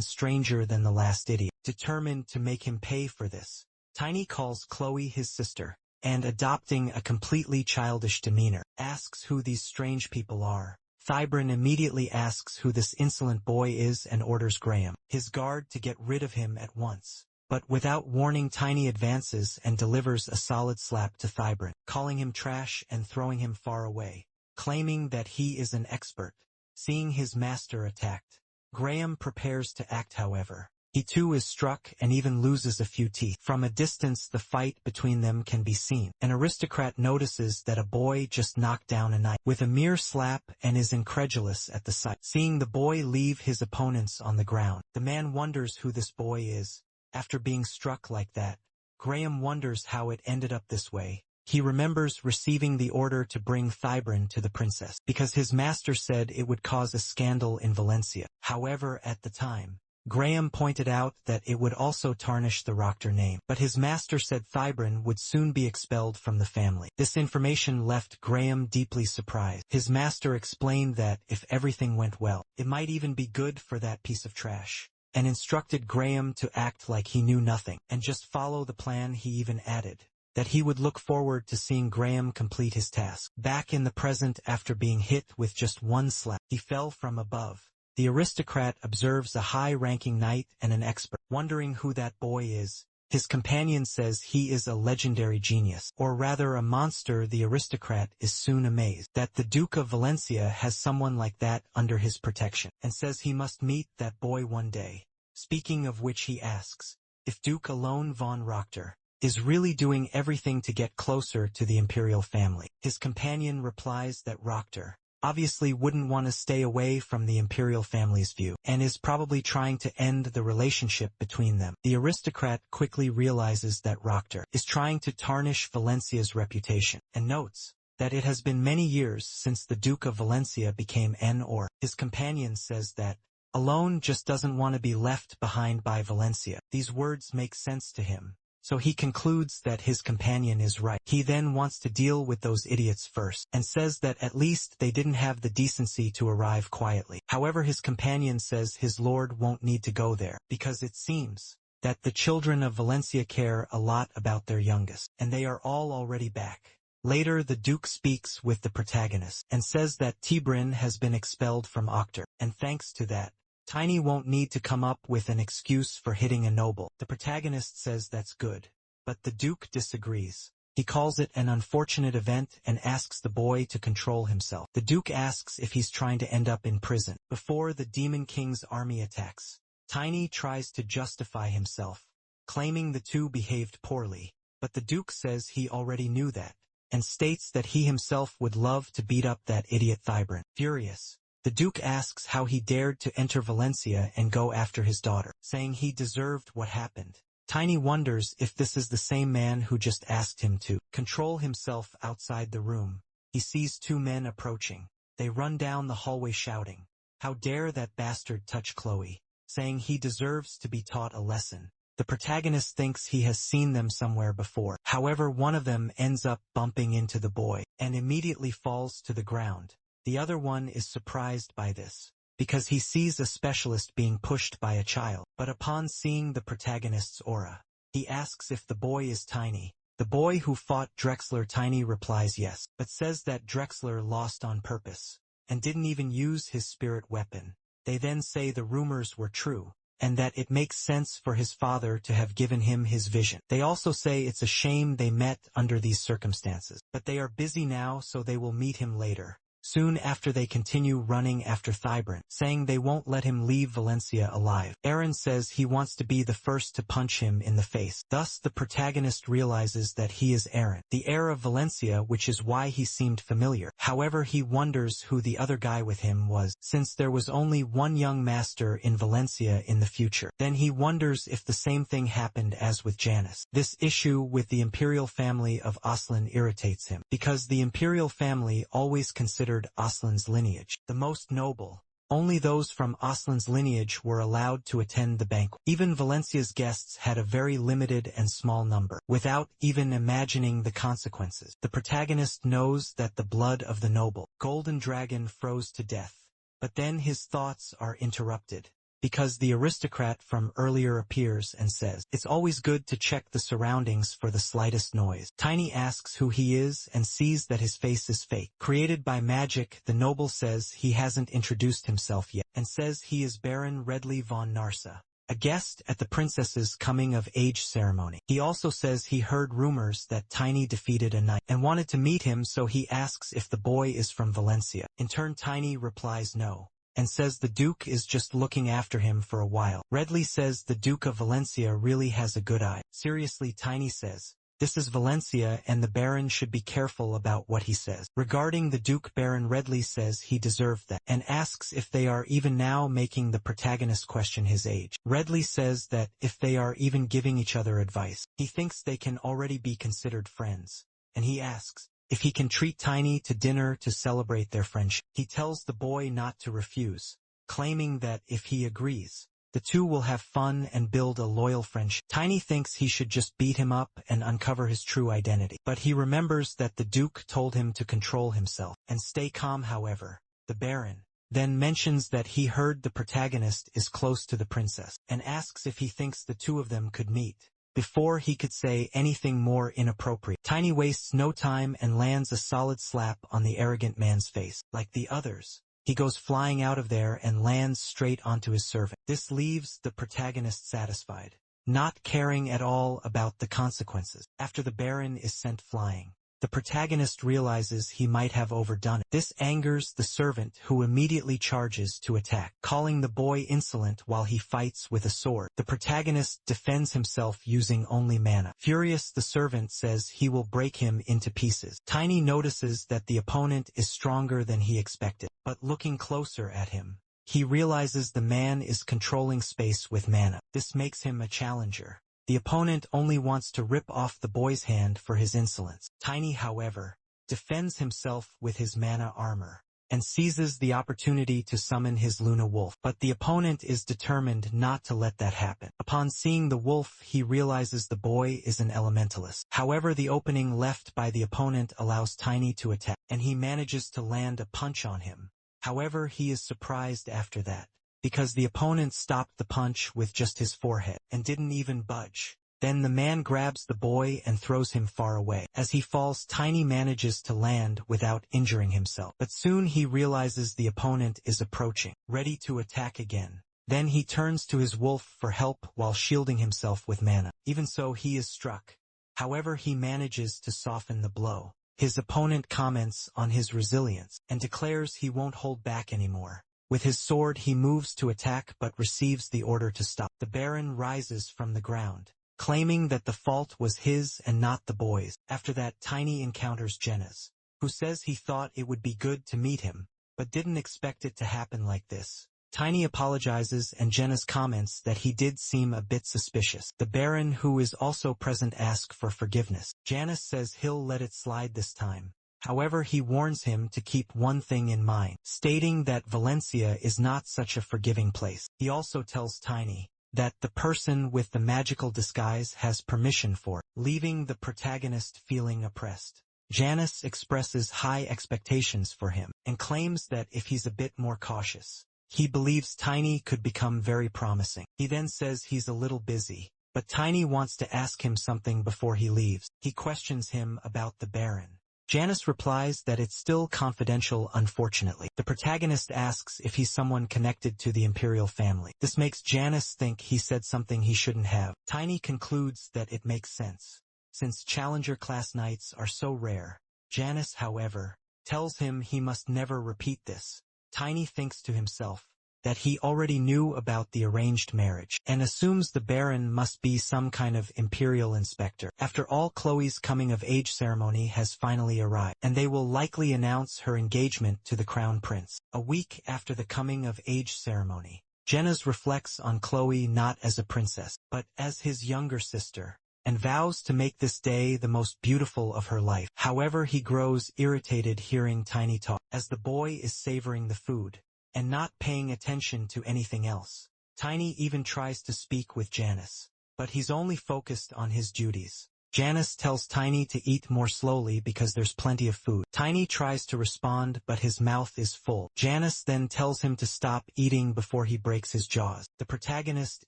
stranger than the last idiot, determined to make him pay for this. Tiny calls Chloe his sister, and adopting a completely childish demeanor, asks who these strange people are. Tibrin immediately asks who this insolent boy is and orders Graham, his guard, to get rid of him at once. But without warning, Tiny advances and delivers a solid slap to Tibrin, calling him trash and throwing him far away, claiming that he is an expert. Seeing his master attacked, Graham prepares to act. However, he too is struck and even loses a few teeth. From a distance, the fight between them can be seen. An aristocrat notices that a boy just knocked down a knight with a mere slap and is incredulous at the sight. Seeing the boy leave his opponents on the ground, the man wonders who this boy is. After being struck like that, Graham wonders how it ended up this way. He remembers receiving the order to bring Tibrin to the princess, because his master said it would cause a scandal in Valencia. However, at the time, Graham pointed out that it would also tarnish the Rochter name, but his master said Tibrin would soon be expelled from the family. This information left Graham deeply surprised. His master explained that if everything went well, it might even be good for that piece of trash, and instructed Graham to act like he knew nothing and just follow the plan. He even added that he would look forward to seeing Graham complete his task. Back in the present, after being hit with just one slap, he fell from above. The aristocrat observes a high-ranking knight and an expert. Wondering who that boy is, his companion says he is a legendary genius, or rather a monster. The aristocrat is soon amazed that the Duke of Valencia has someone like that under his protection, and says he must meet that boy one day. Speaking of which, he asks if Duke Alone von Rochter is really doing everything to get closer to the imperial family. His companion replies that Rochter obviously wouldn't want to stay away from the imperial family's view, and is probably trying to end the relationship between them. The aristocrat quickly realizes that Rochter is trying to tarnish Valencia's reputation, and notes that it has been many years since the Duke of Valencia became N-or. His companion says that Alone just doesn't want to be left behind by Valencia. These words make sense to him, so he concludes that his companion is right. He then wants to deal with those idiots first, and says that at least they didn't have the decency to arrive quietly. However, his companion says his lord won't need to go there, because it seems that the children of Valencia care a lot about their youngest, and they are all already back. Later, the Duke speaks with the protagonist, and says that Tibrin has been expelled from Octor, and thanks to that, Tiny won't need to come up with an excuse for hitting a noble. The protagonist says that's good, but the Duke disagrees. He calls it an unfortunate event and asks the boy to control himself. The Duke asks if he's trying to end up in prison before the Demon King's army attacks. Tiny tries to justify himself, claiming the two behaved poorly, but the Duke says he already knew that, and states that he himself would love to beat up that idiot Tibrin. Furious, the Duke asks how he dared to enter Valencia and go after his daughter, saying he deserved what happened. Tiny wonders if this is the same man who just asked him to control himself outside the room. He sees two men approaching. They run down the hallway shouting, "How dare that bastard touch Chloe," saying he deserves to be taught a lesson. The protagonist thinks he has seen them somewhere before. However, one of them ends up bumping into the boy and immediately falls to the ground. The other one is surprised by this, because he sees a specialist being pushed by a child. But upon seeing the protagonist's aura, he asks if the boy is Tiny. The boy who fought Drexler Tiny replies yes, but says that Drexler lost on purpose, and didn't even use his spirit weapon. They then say the rumors were true, and that it makes sense for his father to have given him his vision. They also say it's a shame they met under these circumstances, but they are busy now so they will meet him later. Soon after they continue running after Thybrin, saying they won't let him leave Valencia alive. Aaron says he wants to be the first to punch him in the face. Thus the protagonist realizes that he is Aaron, the heir of Valencia, which is why he seemed familiar. However, he wonders who the other guy with him was, since there was only one young master in Valencia in the future. Then he wonders if the same thing happened as with Janice. This issue with the imperial family of Aslan irritates him, because the imperial family always considered Aslan's lineage the most noble. Only those from Aslan's lineage were allowed to attend the banquet. Even Valencia's guests had a very limited and small number. Without even imagining the consequences, the protagonist knows that the blood of the noble golden dragon froze to death. But then his thoughts are interrupted, because the aristocrat from earlier appears and says, "It's always good to check the surroundings for the slightest noise." Tiny asks who he is and sees that his face is fake, created by magic. The noble says he hasn't introduced himself yet, and says he is Baron Redley von Narsa, a guest at the princess's coming-of-age ceremony. He also says he heard rumors that Tiny defeated a knight and wanted to meet him, so he asks if the boy is from Valencia. In turn, Tiny replies no, and says the Duke is just looking after him for a while. Redley says the Duke of Valencia really has a good eye. Seriously, Tiny says, this is Valencia and the Baron should be careful about what he says. Regarding the Duke, Baron Redley says he deserved that, and asks if they are even now making the protagonist question his age. Redley says that if they are even giving each other advice, he thinks they can already be considered friends, and he asks if he can treat Tiny to dinner to celebrate their friendship. He tells the boy not to refuse, claiming that if he agrees, the two will have fun and build a loyal friendship. Tiny thinks he should just beat him up and uncover his true identity, but he remembers that the Duke told him to control himself and stay calm. However, the Baron then mentions that he heard the protagonist is close to the princess, and asks if he thinks the two of them could meet. Before he could say anything more inappropriate, Tiny wastes no time and lands a solid slap on the arrogant man's face. Like the others, he goes flying out of there and lands straight onto his servant. This leaves the protagonist satisfied, not caring at all about the consequences. After the Baron is sent flying, the protagonist realizes he might have overdone it. This angers the servant, who immediately charges to attack, calling the boy insolent while he fights with a sword. The protagonist defends himself using only mana. Furious, the servant says he will break him into pieces. Tiny notices that the opponent is stronger than he expected, but looking closer at him, he realizes the man is controlling space with mana. This makes him a challenger. The opponent only wants to rip off the boy's hand for his insolence. Tiny, however, defends himself with his mana armor, and seizes the opportunity to summon his Luna Wolf. But the opponent is determined not to let that happen. Upon seeing the wolf, he realizes the boy is an elementalist. However, the opening left by the opponent allows Tiny to attack, and he manages to land a punch on him. However, he is surprised after that, because the opponent stopped the punch with just his forehead, and didn't even budge. Then the man grabs the boy and throws him far away. As he falls, Tiny manages to land without injuring himself. But soon he realizes the opponent is approaching, ready to attack again. Then he turns to his wolf for help while shielding himself with mana. Even so, he is struck. However, he manages to soften the blow. His opponent comments on his resilience, and declares he won't hold back anymore. With his sword he moves to attack but receives the order to stop. The Baron rises from the ground, claiming that the fault was his and not the boy's. After that, Tiny encounters Janice, who says he thought it would be good to meet him, but didn't expect it to happen like this. Tiny apologizes and Janice comments that he did seem a bit suspicious. The Baron, who is also present, asks for forgiveness. Janice says he'll let it slide this time. However, he warns him to keep one thing in mind, stating that Valencia is not such a forgiving place. He also tells Tiny that the person with the magical disguise has permission for it, leaving the protagonist feeling oppressed. Janice expresses high expectations for him and claims that if he's a bit more cautious, he believes Tiny could become very promising. He then says he's a little busy, but Tiny wants to ask him something before he leaves. He questions him about the Baron. Janice replies that it's still confidential, unfortunately. The protagonist asks if he's someone connected to the imperial family. This makes Janice think he said something he shouldn't have. Tiny concludes that it makes sense, since Challenger class nights are so rare. Janice, however, tells him he must never repeat this. Tiny thinks to himself that he already knew about the arranged marriage, and assumes the Baron must be some kind of imperial inspector. After all, Chloe's coming-of-age ceremony has finally arrived, and they will likely announce her engagement to the Crown Prince. A week after the coming-of-age ceremony, Janice reflects on Chloe not as a princess, but as his younger sister, and vows to make this day the most beautiful of her life. However, he grows irritated hearing Tiny talk, as the boy is savoring the food and not paying attention to anything else. Tiny even tries to speak with Janice, but he's only focused on his duties. Janice tells Tiny to eat more slowly because there's plenty of food. Tiny tries to respond, but his mouth is full. Janice then tells him to stop eating before he breaks his jaws. The protagonist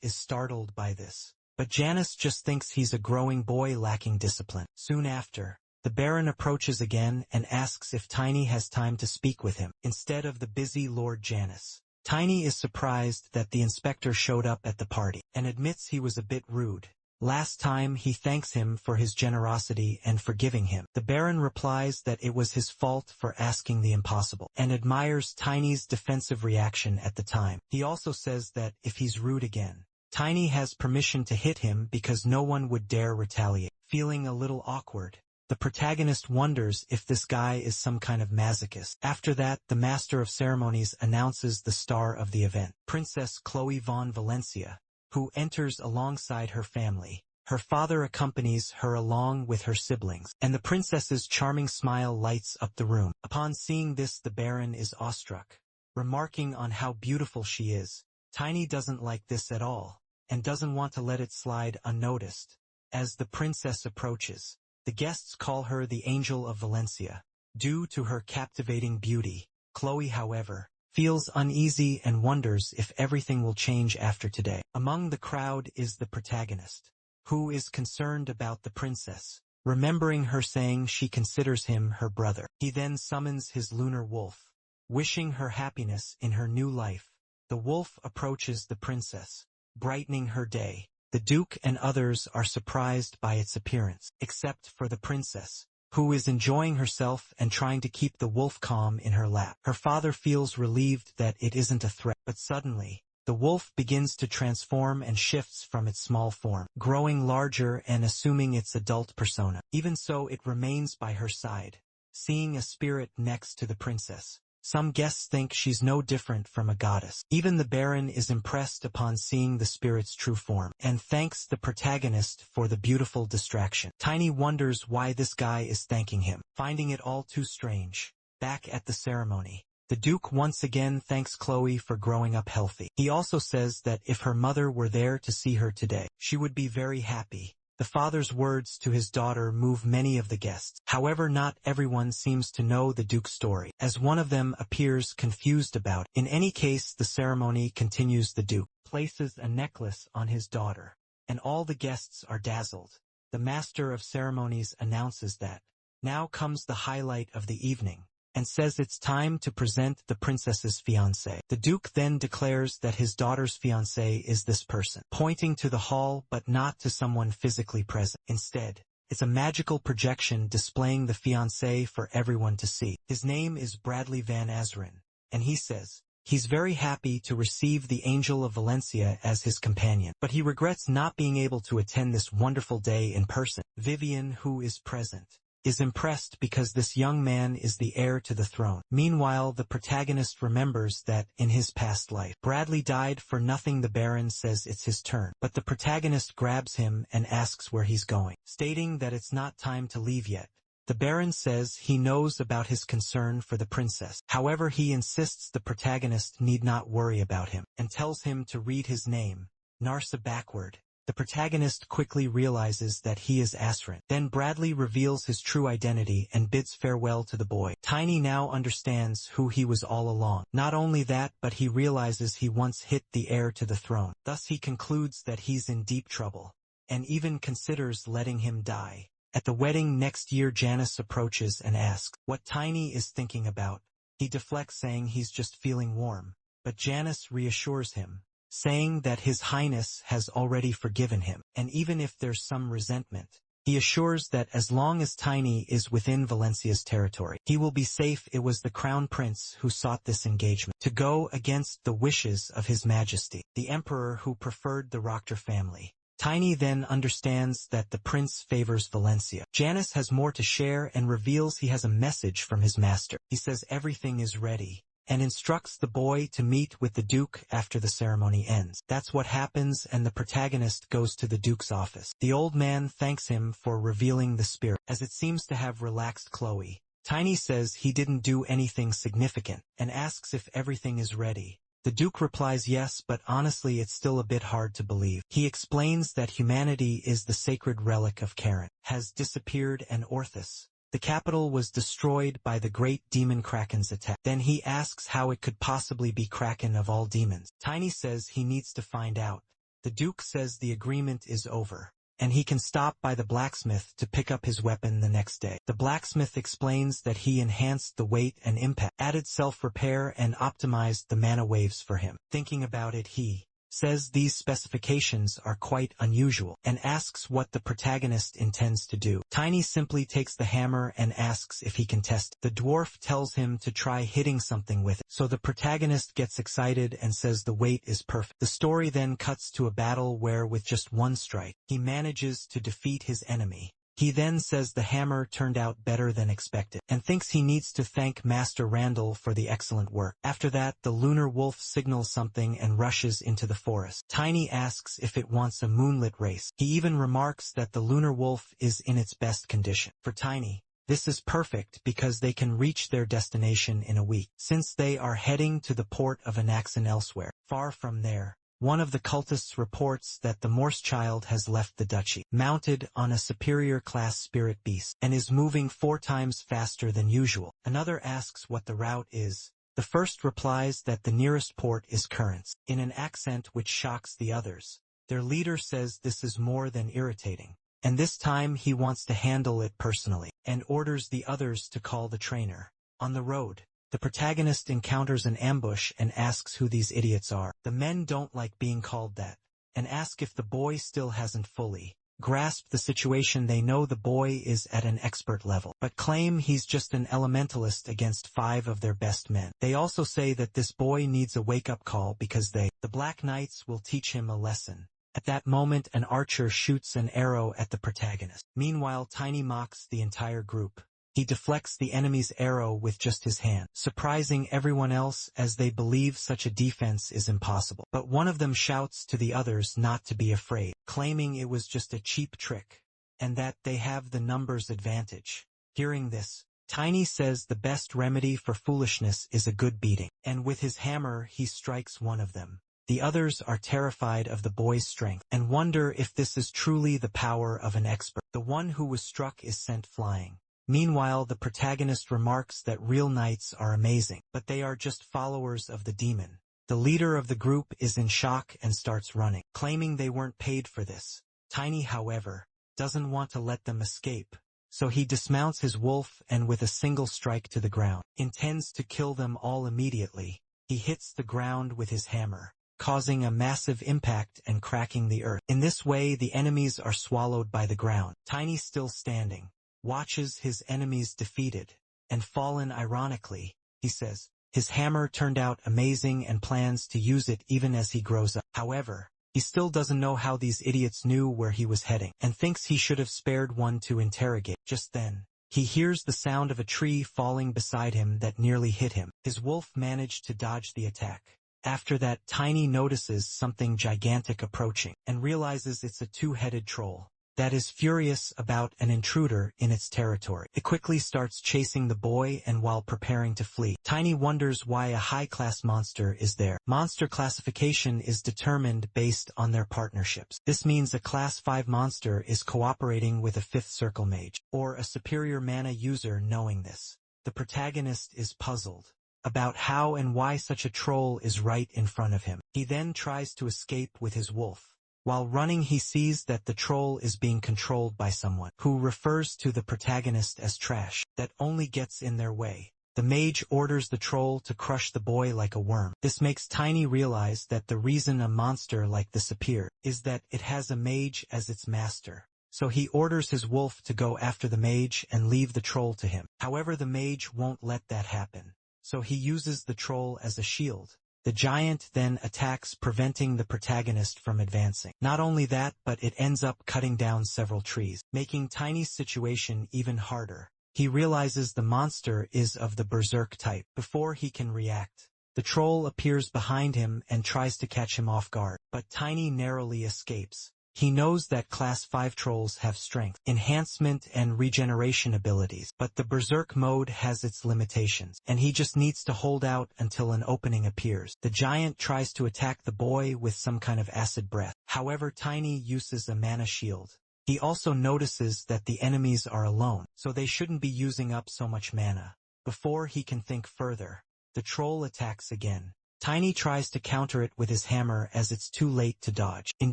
is startled by this, but Janice just thinks he's a growing boy lacking discipline. Soon after, the Baron approaches again and asks if Tiny has time to speak with him, instead of the busy Lord Janice. Tiny is surprised that the inspector showed up at the party, and admits he was a bit rude. Last time he thanks him for his generosity and forgiving him. The Baron replies that it was his fault for asking the impossible, and admires Tiny's defensive reaction at the time. He also says that if he's rude again, Tiny has permission to hit him because no one would dare retaliate. Feeling a little awkward, the protagonist wonders if this guy is some kind of masochist. After that, the Master of Ceremonies announces the star of the event, Princess Chloe von Valencia, who enters alongside her family. Her father accompanies her along with her siblings, and the princess's charming smile lights up the room. Upon seeing this, the Baron is awestruck, remarking on how beautiful she is. Tiny doesn't like this at all, and doesn't want to let it slide unnoticed. As the princess approaches, the guests call her the Angel of Valencia, due to her captivating beauty. Chloe, however, feels uneasy and wonders if everything will change after today. Among the crowd is the protagonist, who is concerned about the princess, remembering her saying she considers him her brother. He then summons his lunar wolf, wishing her happiness in her new life. The wolf approaches the princess, brightening her day. The Duke and others are surprised by its appearance, except for the princess, who is enjoying herself and trying to keep the wolf calm in her lap. Her father feels relieved that it isn't a threat, but suddenly, the wolf begins to transform and shifts from its small form, growing larger and assuming its adult persona. Even so, it remains by her side, seeing a spirit next to the princess. Some guests think she's no different from a goddess. Even the Baron is impressed upon seeing the spirit's true form, and thanks the protagonist for the beautiful distraction. Tiny wonders why this guy is thanking him, finding it all too strange. Back at the ceremony, the Duke once again thanks Chloe for growing up healthy. He also says that if her mother were there to see her today, she would be very happy. The father's words to his daughter move many of the guests. However, not everyone seems to know the Duke's story, as one of them appears confused about it. In any case, the ceremony continues. The Duke places a necklace on his daughter, and all the guests are dazzled. The Master of Ceremonies announces that now comes the highlight of the evening, and says it's time to present the princess's fiancé. The Duke then declares that his daughter's fiancé is this person, pointing to the hall but not to someone physically present. Instead, it's a magical projection displaying the fiancé for everyone to see. His name is Bradley Van Azeren, and he says he's very happy to receive the Angel of Valencia as his companion, but he regrets not being able to attend this wonderful day in person. Vivian, who is present, is impressed because this young man is the heir to the throne. Meanwhile, the protagonist remembers that, in his past life, Bradley died for nothing. The Baron says it's his turn, but the protagonist grabs him and asks where he's going, stating that it's not time to leave yet. The Baron says he knows about his concern for the princess. However, he insists the protagonist need not worry about him, and tells him to read his name, Narsa, backward. The protagonist quickly realizes that he is Asura. Then Bradley reveals his true identity and bids farewell to the boy. Tiny now understands who he was all along. Not only that, but he realizes he once hit the heir to the throne. Thus he concludes that he's in deep trouble, and even considers letting him die. At the wedding next year, Janice approaches and asks what Tiny is thinking about. He deflects, saying he's just feeling warm, but Janice reassures him, saying that His Highness has already forgiven him, and even if there's some resentment, he assures that as long as Tiny is within Valencia's territory, he will be safe. It was the Crown Prince who sought this engagement, to go against the wishes of His Majesty, the Emperor, who preferred the Rochter family. Tiny then understands that the prince favors Valencia. Janice has more to share and reveals he has a message from his master. He says everything is ready, and instructs the boy to meet with the Duke after the ceremony ends. That's what happens, and the protagonist goes to the Duke's office. The old man thanks him for revealing the spirit, as it seems to have relaxed Chloe. Tiny says he didn't do anything significant, and asks if everything is ready. The Duke replies yes, but honestly it's still a bit hard to believe. He explains that humanity is the sacred relic of Karen, has disappeared, and Orthus, the capital, was destroyed by the great demon Kraken's attack. Then he asks how it could possibly be Kraken of all demons. Tiny says he needs to find out. The Duke says the agreement is over, and he can stop by the blacksmith to pick up his weapon the next day. The blacksmith explains that he enhanced the weight and impact, added self-repair, and optimized the mana waves for him. Thinking about it, he says these specifications are quite unusual, and asks what the protagonist intends to do. Tiny simply takes the hammer and asks if he can test it. The dwarf tells him to try hitting something with it, so the protagonist gets excited and says the weight is perfect. The story then cuts to a battle where, with just one strike, he manages to defeat his enemy. He then says the hammer turned out better than expected, and thinks he needs to thank Master Randall for the excellent work. After that, the lunar wolf signals something and rushes into the forest. Tiny asks if it wants a moonlit race. He even remarks that the lunar wolf is in its best condition. For Tiny, this is perfect because they can reach their destination in a week, since they are heading to the port of Anaxon elsewhere. Far from there, one of the cultists reports that the Morse child has left the duchy, mounted on a superior class spirit beast, and is moving 4 times faster than usual. Another asks what the route is. The first replies that the nearest port is Currents, in an accent which shocks the others. Their leader says this is more than irritating, and this time he wants to handle it personally, and orders the others to call the trainer. On the road, the protagonist encounters an ambush and asks who these idiots are. The men don't like being called that, and ask if the boy still hasn't fully grasped the situation. They know the boy is at an expert level, but claim he's just an elementalist against 5 of their best men. They also say that this boy needs a wake-up call because the Black Knights, will teach him a lesson. At that moment, an archer shoots an arrow at the protagonist. Meanwhile, Tiny mocks the entire group. He deflects the enemy's arrow with just his hand, surprising everyone else as they believe such a defense is impossible. But one of them shouts to the others not to be afraid, claiming it was just a cheap trick, and that they have the numbers advantage. Hearing this, Tiny says the best remedy for foolishness is a good beating, and with his hammer he strikes one of them. The others are terrified of the boy's strength, and wonder if this is truly the power of an expert. The one who was struck is sent flying. Meanwhile, the protagonist remarks that real knights are amazing, but they are just followers of the demon. The leader of the group is in shock and starts running, claiming they weren't paid for this. Tiny, however, doesn't want to let them escape, so he dismounts his wolf and with a single strike to the ground, intends to kill them all immediately. He hits the ground with his hammer, causing a massive impact and cracking the earth. In this way, the enemies are swallowed by the ground. Tiny, still standing, watches his enemies defeated and fallen. Ironically, he says, his hammer turned out amazing and plans to use it even as he grows up. However, he still doesn't know how these idiots knew where he was heading, and thinks he should have spared one to interrogate. Just then, He hears the sound of a tree falling beside him that nearly hit him. His wolf managed to dodge the attack. After that, Tiny notices something gigantic approaching, and realizes it's a two-headed troll that is furious about an intruder in its territory. It quickly starts chasing the boy, and while preparing to flee, Tiny wonders why a high-class monster is there. Monster classification is determined based on their partnerships. This means a Class 5 monster is cooperating with a 5th Circle mage, or a superior mana user. Knowing this, the protagonist is puzzled about how and why such a troll is right in front of him. He then tries to escape with his wolf. While running, he sees that the troll is being controlled by someone who refers to the protagonist as trash that only gets in their way. The mage orders the troll to crush the boy like a worm. This makes Tiny realize that the reason a monster like this appeared is that it has a mage as its master. So he orders his wolf to go after the mage and leave the troll to him. However, the mage won't let that happen, so he uses the troll as a shield. The giant then attacks, preventing the protagonist from advancing. Not only that, but it ends up cutting down several trees, making Tiny's situation even harder. He realizes the monster is of the berserk type. Before he can react, the troll appears behind him and tries to catch him off guard, but Tiny narrowly escapes. He knows that Class 5 trolls have strength, enhancement, and regeneration abilities, but the berserk mode has its limitations, and he just needs to hold out until an opening appears. The giant tries to attack the boy with some kind of acid breath. However, Tiny uses a mana shield. He also notices that the enemies are alone, so they shouldn't be using up so much mana. Before he can think further, the troll attacks again. Tiny tries to counter it with his hammer as it's too late to dodge. In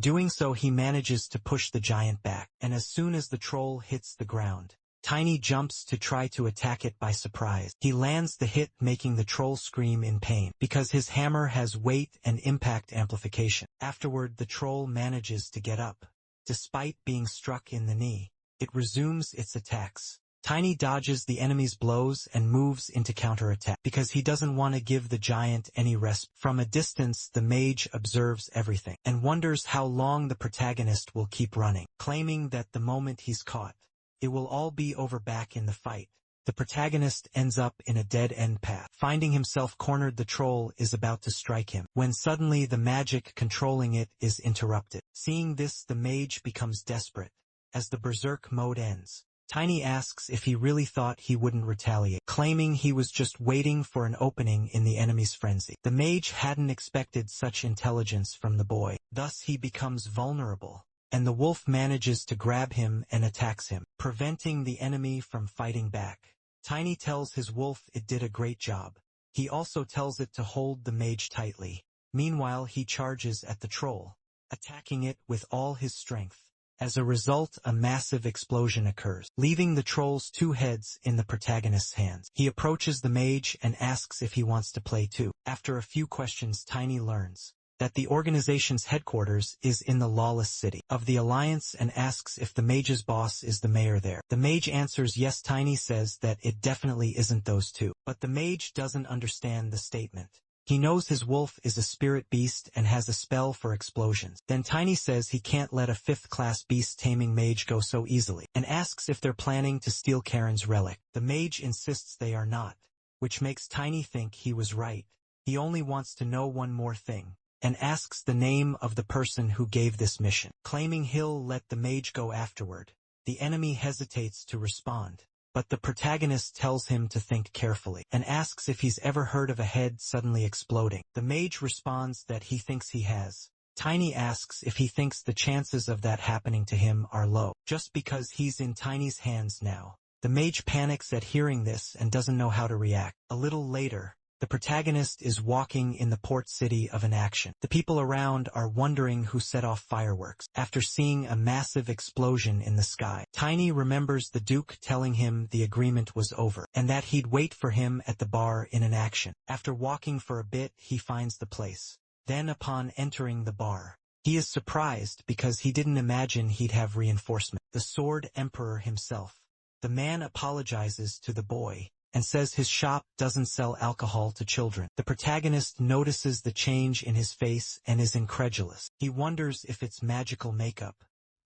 doing so, he manages to push the giant back, and as soon as the troll hits the ground, Tiny jumps to try to attack it by surprise. He lands the hit, making the troll scream in pain, because his hammer has weight and impact amplification. Afterward, the troll manages to get up. Despite being struck in the knee, it resumes its attacks. Tiny dodges the enemy's blows and moves into counterattack because he doesn't want to give the giant any rest. From a distance, the mage observes everything and wonders how long the protagonist will keep running, claiming that the moment he's caught, it will all be over. Back in the fight, the protagonist ends up in a dead-end path. Finding himself cornered, the troll is about to strike him, when suddenly the magic controlling it is interrupted. Seeing this, the mage becomes desperate. As the berserk mode ends, Tiny asks if he really thought he wouldn't retaliate, claiming he was just waiting for an opening in the enemy's frenzy. The mage hadn't expected such intelligence from the boy, thus he becomes vulnerable, and the wolf manages to grab him and attacks him, preventing the enemy from fighting back. Tiny tells his wolf it did a great job. He also tells it to hold the mage tightly. Meanwhile, he charges at the troll, attacking it with all his strength. As a result, a massive explosion occurs, leaving the troll's two heads in the protagonist's hands. He approaches the mage and asks if he wants to play too. After a few questions, Tiny learns that the organization's headquarters is in the lawless city of the Alliance and asks if the mage's boss is the mayor there. The mage answers yes. Tiny says that it definitely isn't those two, but the mage doesn't understand the statement. He knows his wolf is a spirit beast and has a spell for explosions. Then Tiny says he can't let a 5th-class beast-taming mage go so easily, and asks if they're planning to steal Karen's relic. The mage insists they are not, which makes Tiny think he was right. He only wants to know one more thing, and asks the name of the person who gave this mission, claiming he'll let the mage go afterward. The enemy hesitates to respond, but the protagonist tells him to think carefully, and asks if he's ever heard of a head suddenly exploding. The mage responds that he thinks he has. Tiny asks if he thinks the chances of that happening to him are low, just because he's in Tiny's hands now. The mage panics at hearing this and doesn't know how to react. A little later, the protagonist is walking in the port city of an action. The people around are wondering who set off fireworks. After seeing a massive explosion in the sky, Tiny remembers the Duke telling him the agreement was over, and that he'd wait for him at the bar in an action. After walking for a bit, he finds the place. Then upon entering the bar, he is surprised because he didn't imagine he'd have reinforcement. The Sword Emperor himself. The man apologizes to the boy and says his shop doesn't sell alcohol to children. The protagonist notices the change in his face and is incredulous. He wonders if it's magical makeup.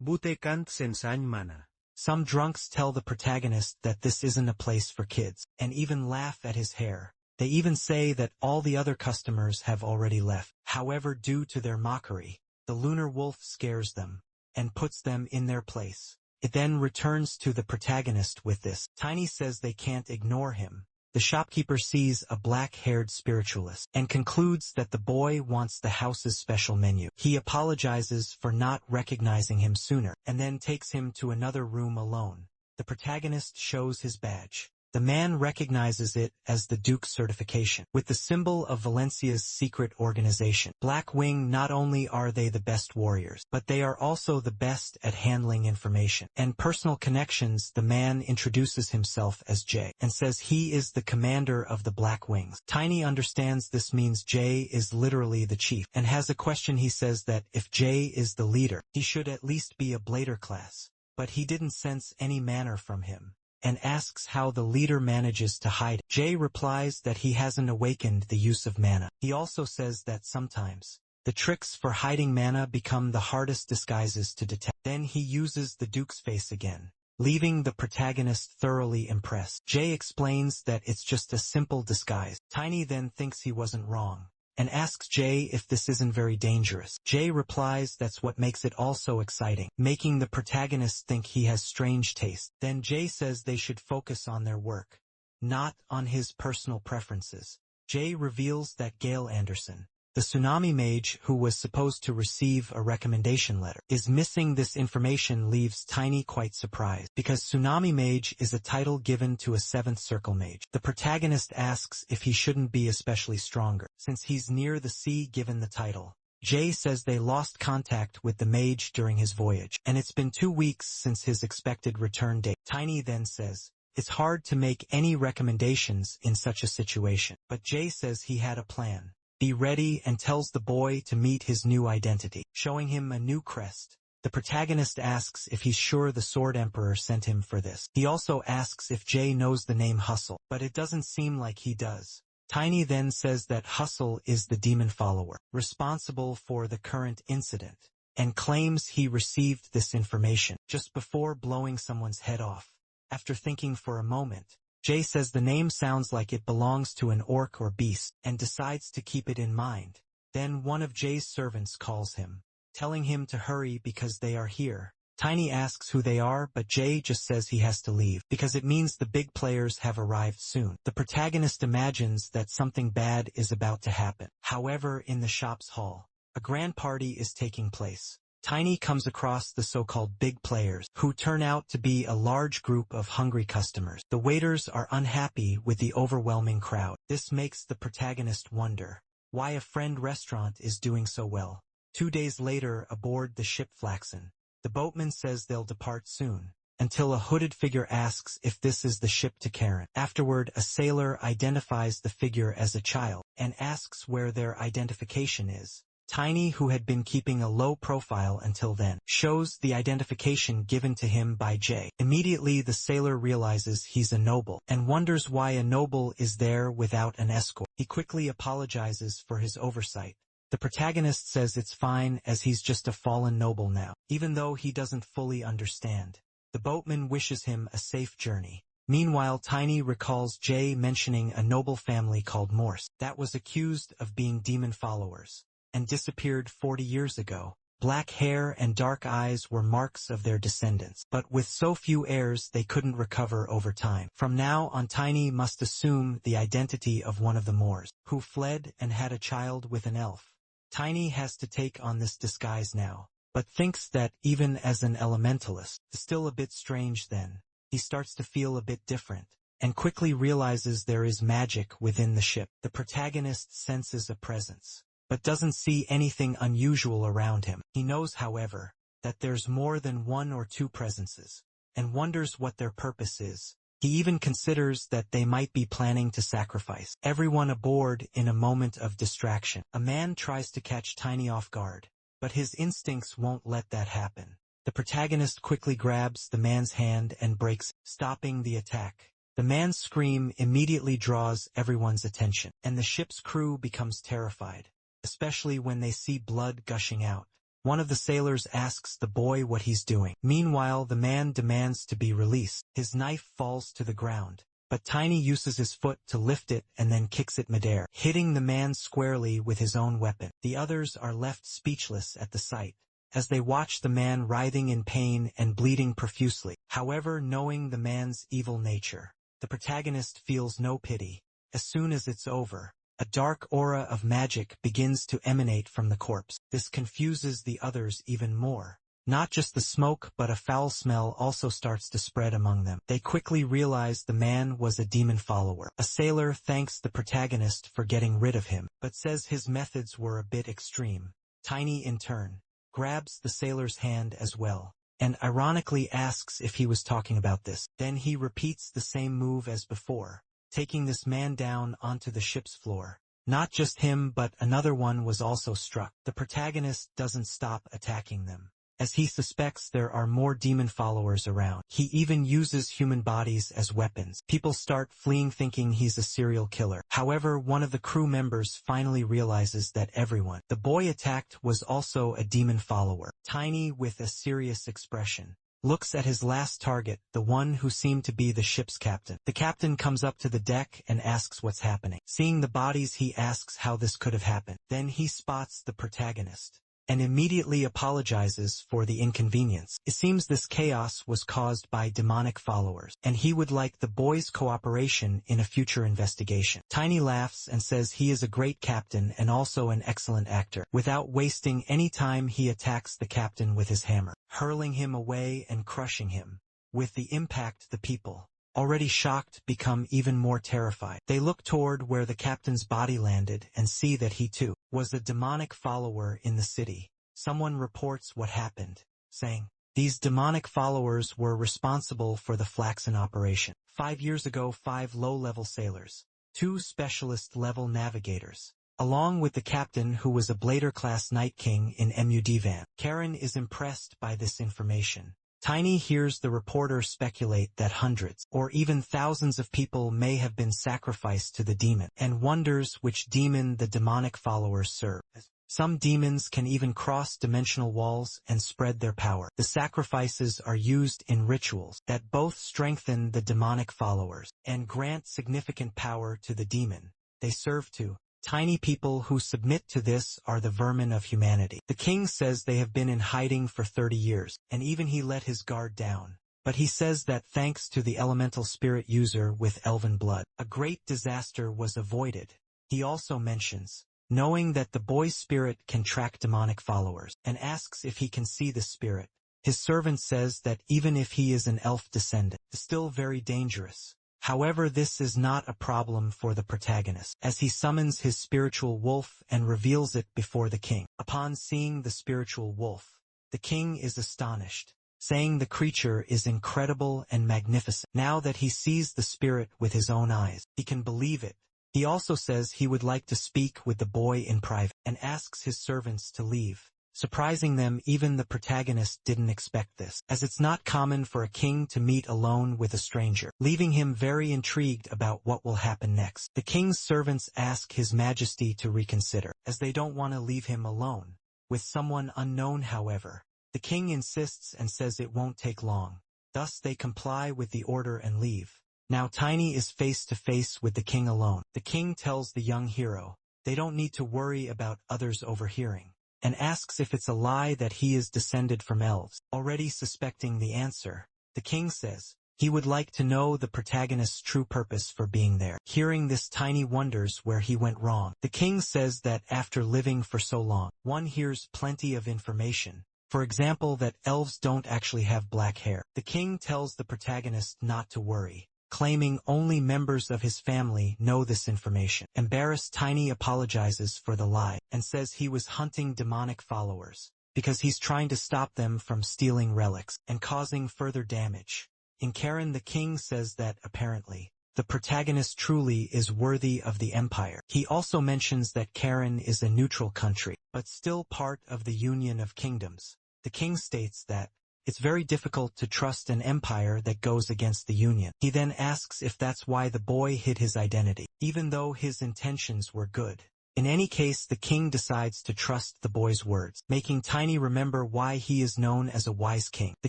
Butekant sensany mana. Some drunks tell the protagonist that this isn't a place for kids, and even laugh at his hair. They even say that all the other customers have already left. However, due to their mockery, the lunar wolf scares them and puts them in their place. It then returns to the protagonist with this. Tiny says they can't ignore him. The shopkeeper sees a black-haired spiritualist and concludes that the boy wants the house's special menu. He apologizes for not recognizing him sooner and then takes him to another room alone. The protagonist shows his badge. The man recognizes it as the Duke's certification, with the symbol of Valencia's secret organization. Black Wing. Not only are they the best warriors, but they are also the best at handling information and personal connections. The man introduces himself as Jay and says he is the commander of the Black Wings. Tiny understands this means Jay is literally the chief and has a question. He says that if Jay is the leader, he should at least be a blader class, but he didn't sense any manner from him, and asks how the leader manages to hide. Jay replies that he hasn't awakened the use of mana. He also says that sometimes the tricks for hiding mana become the hardest disguises to detect. Then he uses the Duke's face again, leaving the protagonist thoroughly impressed. Jay explains that it's just a simple disguise. Tiny then thinks he wasn't wrong and asks Jay if this isn't very dangerous. Jay replies that's what makes it all so exciting, making the protagonist think he has strange taste. Then Jay says they should focus on their work, not on his personal preferences. Jay reveals that Gail Anderson, the tsunami mage who was supposed to receive a recommendation letter, is missing. This information leaves Tiny quite surprised, because tsunami mage is a title given to a 7th circle mage. The protagonist asks if he shouldn't be especially stronger, since he's near the sea given the title. Jay says they lost contact with the mage during his voyage, and it's been 2 weeks since his expected return date. Tiny then says it's hard to make any recommendations in such a situation, but Jay says he had a plan. Be ready, and tells the boy to meet his new identity, showing him a new crest. The protagonist asks if he's sure the Sword Emperor sent him for this. He also asks if Jay knows the name Hustle, but it doesn't seem like he does. Tiny then says that Hustle is the demon follower, responsible for the current incident, and claims he received this information just before blowing someone's head off. After thinking for a moment, Jay says the name sounds like it belongs to an orc or beast, and decides to keep it in mind. Then one of Jay's servants calls him, telling him to hurry because they are here. Tiny asks who they are, but Jay just says he has to leave, because it means the big players have arrived soon. The protagonist imagines that something bad is about to happen. However, in the shop's hall, a grand party is taking place. Tiny comes across the so-called big players, who turn out to be a large group of hungry customers. The waiters are unhappy with the overwhelming crowd. This makes the protagonist wonder why a friend restaurant is doing so well. 2 days later, aboard the ship Flaxen, the boatman says they'll depart soon, until a hooded figure asks if this is the ship to Karen. Afterward, a sailor identifies the figure as a child, and asks where their identification is. Tiny, who had been keeping a low profile until then, shows the identification given to him by Jay. Immediately the sailor realizes he's a noble, and wonders why a noble is there without an escort. He quickly apologizes for his oversight. The protagonist says it's fine, as he's just a fallen noble now, even though he doesn't fully understand. The boatman wishes him a safe journey. Meanwhile, Tiny recalls Jay mentioning a noble family called Morse that was accused of being demon followers and disappeared 40 years ago. Black hair and dark eyes were marks of their descendants, but with so few heirs they couldn't recover over time. From now on, Tiny must assume the identity of one of the Moors, who fled and had a child with an elf. Tiny has to take on this disguise now, but thinks that even as an elementalist, it's still a bit strange. Then he starts to feel a bit different, and quickly realizes there is magic within the ship. The protagonist senses a presence, but doesn't see anything unusual around him. He knows, however, that there's more than 1 or 2 presences, and wonders what their purpose is. He even considers that they might be planning to sacrifice everyone aboard in a moment of distraction. A man tries to catch Tiny off guard, but his instincts won't let that happen. The protagonist quickly grabs the man's hand and breaks, stopping the attack. The man's scream immediately draws everyone's attention, and the ship's crew becomes terrified, especially when they see blood gushing out. One of the sailors asks the boy what he's doing. Meanwhile, the man demands to be released. His knife falls to the ground, but Tiny uses his foot to lift it and then kicks it midair, hitting the man squarely with his own weapon. The others are left speechless at the sight, as they watch the man writhing in pain and bleeding profusely. However, knowing the man's evil nature, the protagonist feels no pity. As soon as it's over, a dark aura of magic begins to emanate from the corpse. This confuses the others even more. Not just the smoke, but a foul smell also starts to spread among them. They quickly realize the man was a demon follower. A sailor thanks the protagonist for getting rid of him, but says his methods were a bit extreme. Tiny, in turn, grabs the sailor's hand as well, and ironically asks if he was talking about this. Then he repeats the same move as before, taking this man down onto the ship's floor. Not just him, but another one was also struck. The protagonist doesn't stop attacking them, as he suspects there are more demon followers around. He even uses human bodies as weapons. People start fleeing thinking he's a serial killer. However, one of the crew members finally realizes that everyone the boy attacked was also a demon follower. Tiny, with a serious expression, looks at his last target, the one who seemed to be the ship's captain. The captain comes up to the deck and asks what's happening. Seeing the bodies, he asks how this could have happened. Then he spots the protagonist and immediately apologizes for the inconvenience. It seems this chaos was caused by demonic followers, and he would like the boys' cooperation in a future investigation. Tiny laughs and says he is a great captain and also an excellent actor. Without wasting any time, he attacks the captain with his hammer, hurling him away and crushing him. With the impact, the people, already shocked, become even more terrified. They look toward where the captain's body landed and see that he too was a demonic follower in the city. Someone reports what happened, saying, "These demonic followers were responsible for the Flaxen operation. 5 years ago, 5 low-level sailors, 2 specialist-level navigators, along with the captain who was a Blader-class Night King in MUD-van." Karen is impressed by this information. Tiny hears the reporter speculate that hundreds or even thousands of people may have been sacrificed to the demon, and wonders which demon the demonic followers serve. Some demons can even cross dimensional walls and spread their power. The sacrifices are used in rituals that both strengthen the demonic followers and grant significant power to the demon they serve to. Tiny people who submit to this are the vermin of humanity. The king says they have been in hiding for 30 years, and even he let his guard down. But he says that thanks to the elemental spirit user with elven blood, a great disaster was avoided. He also mentions knowing that the boy's spirit can track demonic followers, and asks if he can see the spirit. His servant says that even if he is an elf descendant, it's still very dangerous. However, this is not a problem for the protagonist, as he summons his spiritual wolf and reveals it before the king. Upon seeing the spiritual wolf, the king is astonished, saying the creature is incredible and magnificent. Now that he sees the spirit with his own eyes, he can believe it. He also says he would like to speak with the boy in private, and asks his servants to leave. Surprising them, even the protagonist didn't expect this, as it's not common for a king to meet alone with a stranger, leaving him very intrigued about what will happen next. The king's servants ask His Majesty to reconsider, as they don't want to leave him alone with someone unknown. However, the king insists and says it won't take long. Thus they comply with the order and leave. Now Tiny is face to face with the king alone. The king tells the young hero they don't need to worry about others overhearing, and asks if it's a lie that he is descended from elves. Already suspecting the answer, the king says he would like to know the protagonist's true purpose for being there. Hearing this, Tiny wonders where he went wrong. The king says that after living for so long, one hears plenty of information. For example, that elves don't actually have black hair. The king tells the protagonist not to worry, claiming only members of his family know this information. Embarrassed, Tiny apologizes for the lie, and says he was hunting demonic followers, because he's trying to stop them from stealing relics and causing further damage. In Karen, the king says that apparently the protagonist truly is worthy of the empire. He also mentions that Karen is a neutral country, but still part of the Union of Kingdoms. The king states that it's very difficult to trust an empire that goes against the Union. He then asks if that's why the boy hid his identity, even though his intentions were good. In any case, the king decides to trust the boy's words, making Tiny remember why he is known as a wise king. The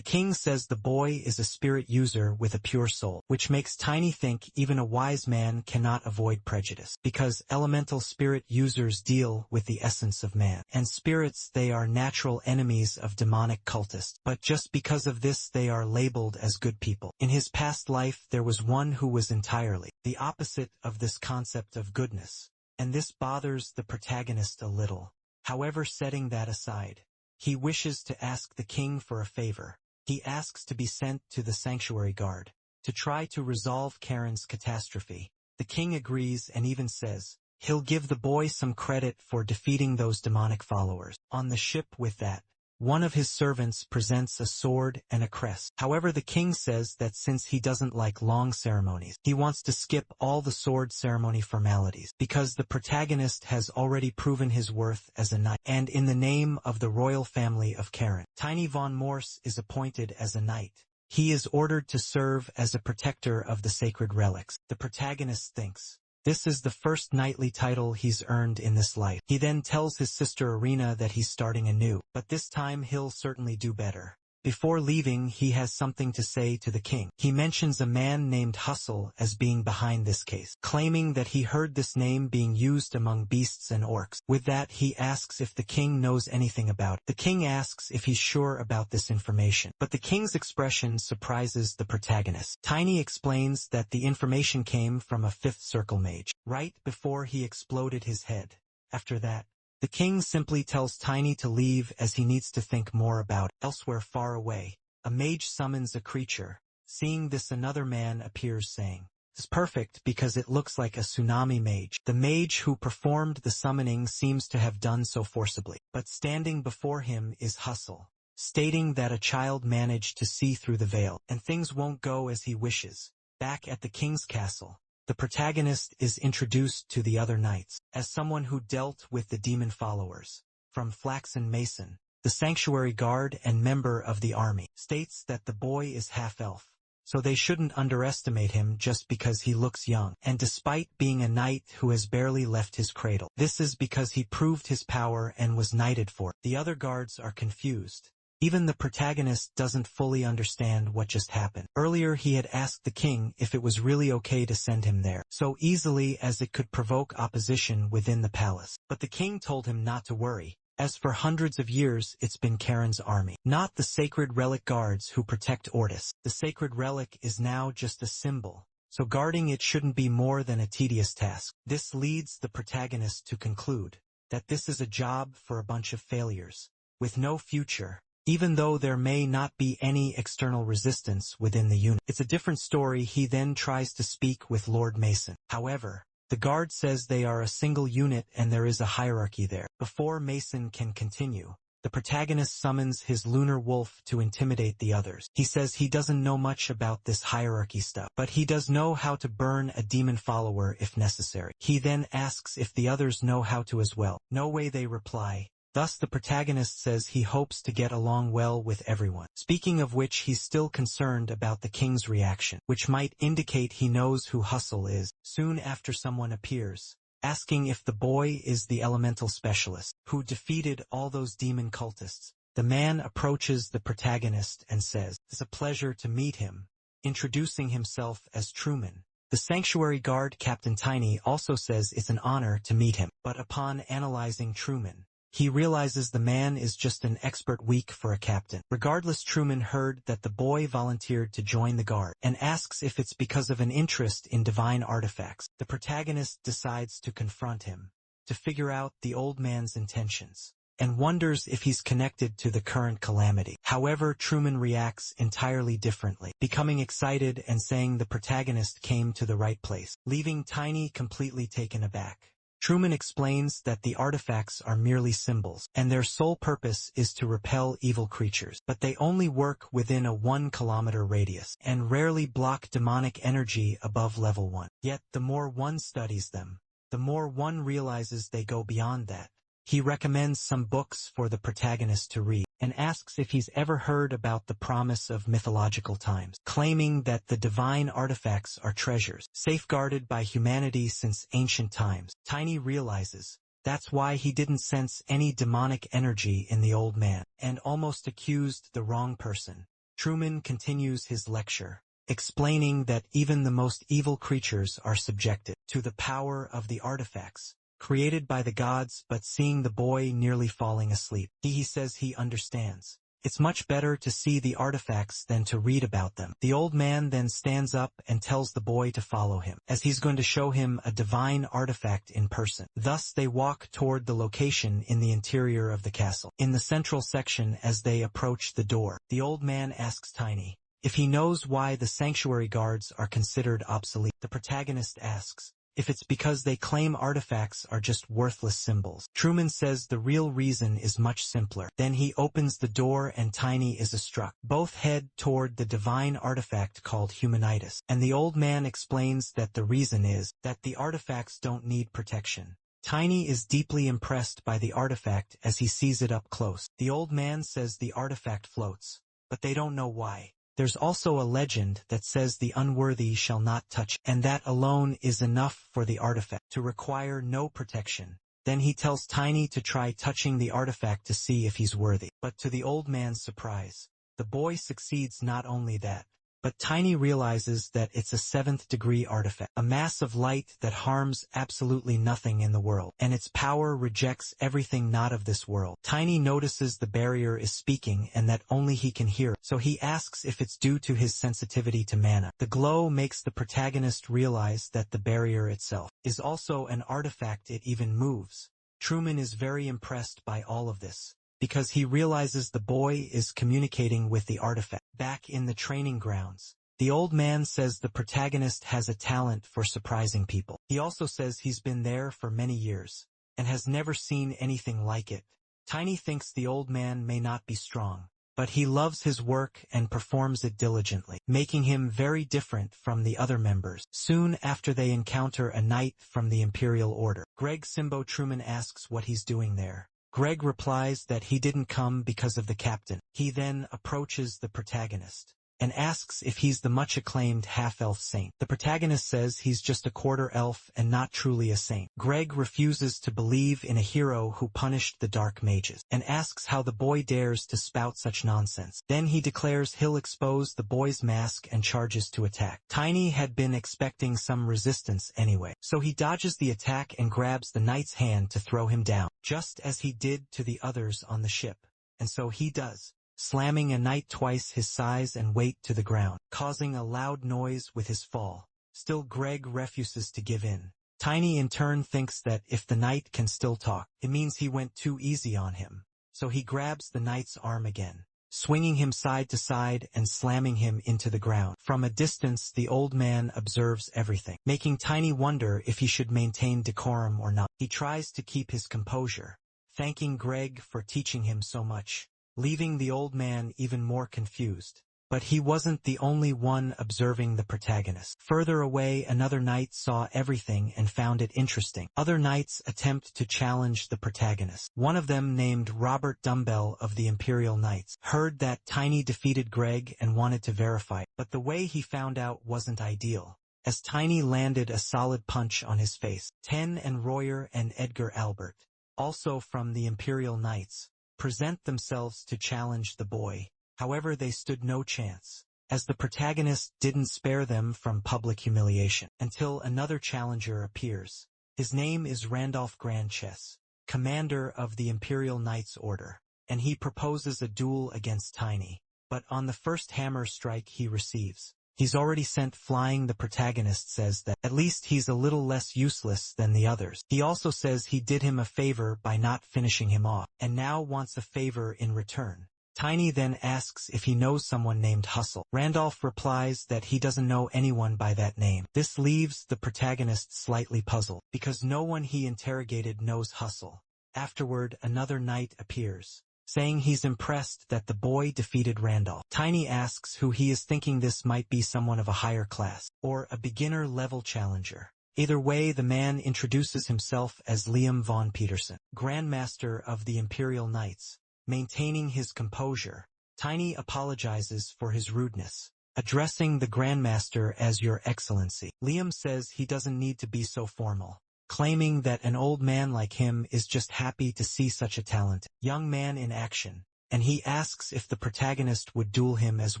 king says the boy is a spirit user with a pure soul, which makes Tiny think even a wise man cannot avoid prejudice, because elemental spirit users deal with the essence of man, and spirits, they are natural enemies of demonic cultists, but just because of this they are labeled as good people. In his past life there was one who was entirely the opposite of this concept of goodness, and this bothers the protagonist a little. However, setting that aside, he wishes to ask the king for a favor. He asks to be sent to the sanctuary guard to try to resolve Karen's catastrophe. The king agrees and even says he'll give the boy some credit for defeating those demonic followers. On the ship with that, one of his servants presents a sword and a crest. However, the king says that since he doesn't like long ceremonies, he wants to skip all the sword ceremony formalities, because the protagonist has already proven his worth as a knight. And in the name of the royal family of Karen, Tiny von Morse is appointed as a knight. He is ordered to serve as a protector of the sacred relics. The protagonist thinks this is the first knightly title he's earned in this life. He then tells his sister Irina that he's starting anew, but this time he'll certainly do better. Before leaving, he has something to say to the king. He mentions a man named Hustle as being behind this case, claiming that he heard this name being used among beasts and orcs. With that, he asks if the king knows anything about it. The king asks if he's sure about this information, but the king's expression surprises the protagonist. Tiny explains that the information came from a fifth circle mage, right before he exploded his head. After that, the king simply tells Tiny to leave as he needs to think more about it. Elsewhere far away, a mage summons a creature. Seeing this, another man appears saying, "It's perfect because it looks like a tsunami mage." The mage who performed the summoning seems to have done so forcibly, but standing before him is Hustle, stating that a child managed to see through the veil, and things won't go as he wishes. Back at the king's castle, the protagonist is introduced to the other knights as someone who dealt with the demon followers. From Flaxen Mason, the sanctuary guard and member of the army, states that the boy is half-elf, so they shouldn't underestimate him just because he looks young, and despite being a knight who has barely left his cradle. This is because he proved his power and was knighted for it. The other guards are confused. Even the protagonist doesn't fully understand what just happened. Earlier he had asked the king if it was really okay to send him there so easily, as it could provoke opposition within the palace. But the king told him not to worry, as for hundreds of years it's been Karen's army, not the sacred relic guards who protect Ortis. The sacred relic is now just a symbol, so guarding it shouldn't be more than a tedious task. This leads the protagonist to conclude that this is a job for a bunch of failures with no future. Even though there may not be any external resistance within the unit. It's a different story. He then tries to speak with Lord Mason. However, the guard says they are a single unit and there is a hierarchy there. Before Mason can continue, the protagonist summons his lunar wolf to intimidate the others. He says he doesn't know much about this hierarchy stuff, but he does know how to burn a demon follower if necessary. He then asks if the others know how to as well. No way, they reply. Thus the protagonist says he hopes to get along well with everyone. Speaking of which, he's still concerned about the king's reaction, which might indicate he knows who Hustle is. Soon after, someone appears, asking if the boy is the elemental specialist who defeated all those demon cultists. The man approaches the protagonist and says, "It's a pleasure to meet him," introducing himself as Truman. The sanctuary guard, Captain Tiny, also says it's an honor to meet him, but upon analyzing Truman, he realizes the man is just an expert weak for a captain. Regardless, Truman heard that the boy volunteered to join the guard and asks if it's because of an interest in divine artifacts. The protagonist decides to confront him to figure out the old man's intentions and wonders if he's connected to the current calamity. However, Truman reacts entirely differently, becoming excited and saying the protagonist came to the right place, leaving Tiny completely taken aback. Truman explains that the artifacts are merely symbols, and their sole purpose is to repel evil creatures, but they only work within a 1-kilometer radius, and rarely block demonic energy above level 1. Yet, the more one studies them, the more one realizes they go beyond that. He recommends some books for the protagonist to read, and asks if he's ever heard about the promise of mythological times, claiming that the divine artifacts are treasures, safeguarded by humanity since ancient times. Tiny realizes That's why he didn't sense any demonic energy in the old man, and almost accused the wrong person. Truman continues his lecture, explaining that even the most evil creatures are subjected to the power of the artifacts created by the gods. But seeing the boy nearly falling asleep, he says he understands. It's much better to see the artifacts than to read about them. The old man then stands up and tells the boy to follow him, as he's going to show him a divine artifact in person. Thus they walk toward the location in the interior of the castle. In the central section, as they approach the door, the old man asks Tiny if he knows why the sanctuary guards are considered obsolete. The protagonist asks if it's because they claim artifacts are just worthless symbols. Truman says the real reason is much simpler. Then he opens the door and Tiny is struck. Both head toward the divine artifact called Humanitas, and the old man explains that the reason is that the artifacts don't need protection. Tiny is deeply impressed by the artifact as he sees it up close. The old man says the artifact floats, but they don't know why. There's also a legend that says the unworthy shall not touch, and that alone is enough for the artifact to require no protection. Then he tells Tiny to try touching the artifact to see if he's worthy. But to the old man's surprise, the boy succeeds. Not only that, but Tiny realizes that it's a 7th-degree artifact, a mass of light that harms absolutely nothing in the world, and its power rejects everything not of this world. Tiny notices the barrier is speaking and that only he can hear it, so he asks if it's due to his sensitivity to mana. The glow makes the protagonist realize that the barrier itself is also an artifact. It even moves. Truman is very impressed by all of this, because he realizes the boy is communicating with the artifact. Back in the training grounds, the old man says the protagonist has a talent for surprising people. He also says he's been there for many years and has never seen anything like it. Tiny thinks the old man may not be strong, but he loves his work and performs it diligently, making him very different from the other members. Soon after they encounter a knight from the Imperial Order. Greg Simbo. Truman asks what he's doing there. Greg replies that he didn't come because of the captain. He then approaches the protagonist and asks if he's the much-acclaimed half-elf saint. The protagonist says he's just a quarter elf and not truly a saint. Greg refuses to believe in a hero who punished the dark mages, and asks how the boy dares to spout such nonsense. Then he declares he'll expose the boy's mask and charges to attack. Tiny had been expecting some resistance anyway, so he dodges the attack and grabs the knight's hand to throw him down, just as he did to the others on the ship. And so he does, slamming a knight twice his size and weight to the ground, causing a loud noise with his fall. Still, Greg refuses to give in. Tiny in turn thinks that if the knight can still talk, it means he went too easy on him. So he grabs the knight's arm again, swinging him side to side and slamming him into the ground. From a distance, the old man observes everything, making Tiny wonder if he should maintain decorum or not. He tries to keep his composure, thanking Greg for teaching him so much, leaving the old man even more confused. But he wasn't the only one observing the protagonist. Further away, another knight saw everything and found it interesting. Other knights attempt to challenge the protagonist. One of them, named Robert Dumbbell of the Imperial Knights, heard that Tiny defeated Greg and wanted to verify it. But the way he found out wasn't ideal, as Tiny landed a solid punch on his face. Ten and Royer and Edgar Albert, also from the Imperial Knights, present themselves to challenge the boy. However, they stood no chance, as the protagonist didn't spare them from public humiliation, until another challenger appears. His name is Randolph Grandchess, commander of the Imperial Knights Order, and he proposes a duel against Tiny. But on the first hammer strike he receives, he's already sent flying. The protagonist says that at least he's a little less useless than the others. He also says he did him a favor by not finishing him off, and now wants a favor in return. Tiny then asks if he knows someone named Hustle. Randolph replies that he doesn't know anyone by that name. This leaves the protagonist slightly puzzled, because no one he interrogated knows Hustle. Afterward, another knight appears, saying he's impressed that the boy defeated Randolph. Tiny asks who he is, thinking this might be someone of a higher class, or a beginner-level challenger. Either way, the man introduces himself as Liam von Peterson, Grandmaster of the Imperial Knights. Maintaining his composure, Tiny apologizes for his rudeness, addressing the Grandmaster as Your Excellency. Liam says he doesn't need to be so formal, claiming that an old man like him is just happy to see such a talented young man in action, and he asks if the protagonist would duel him as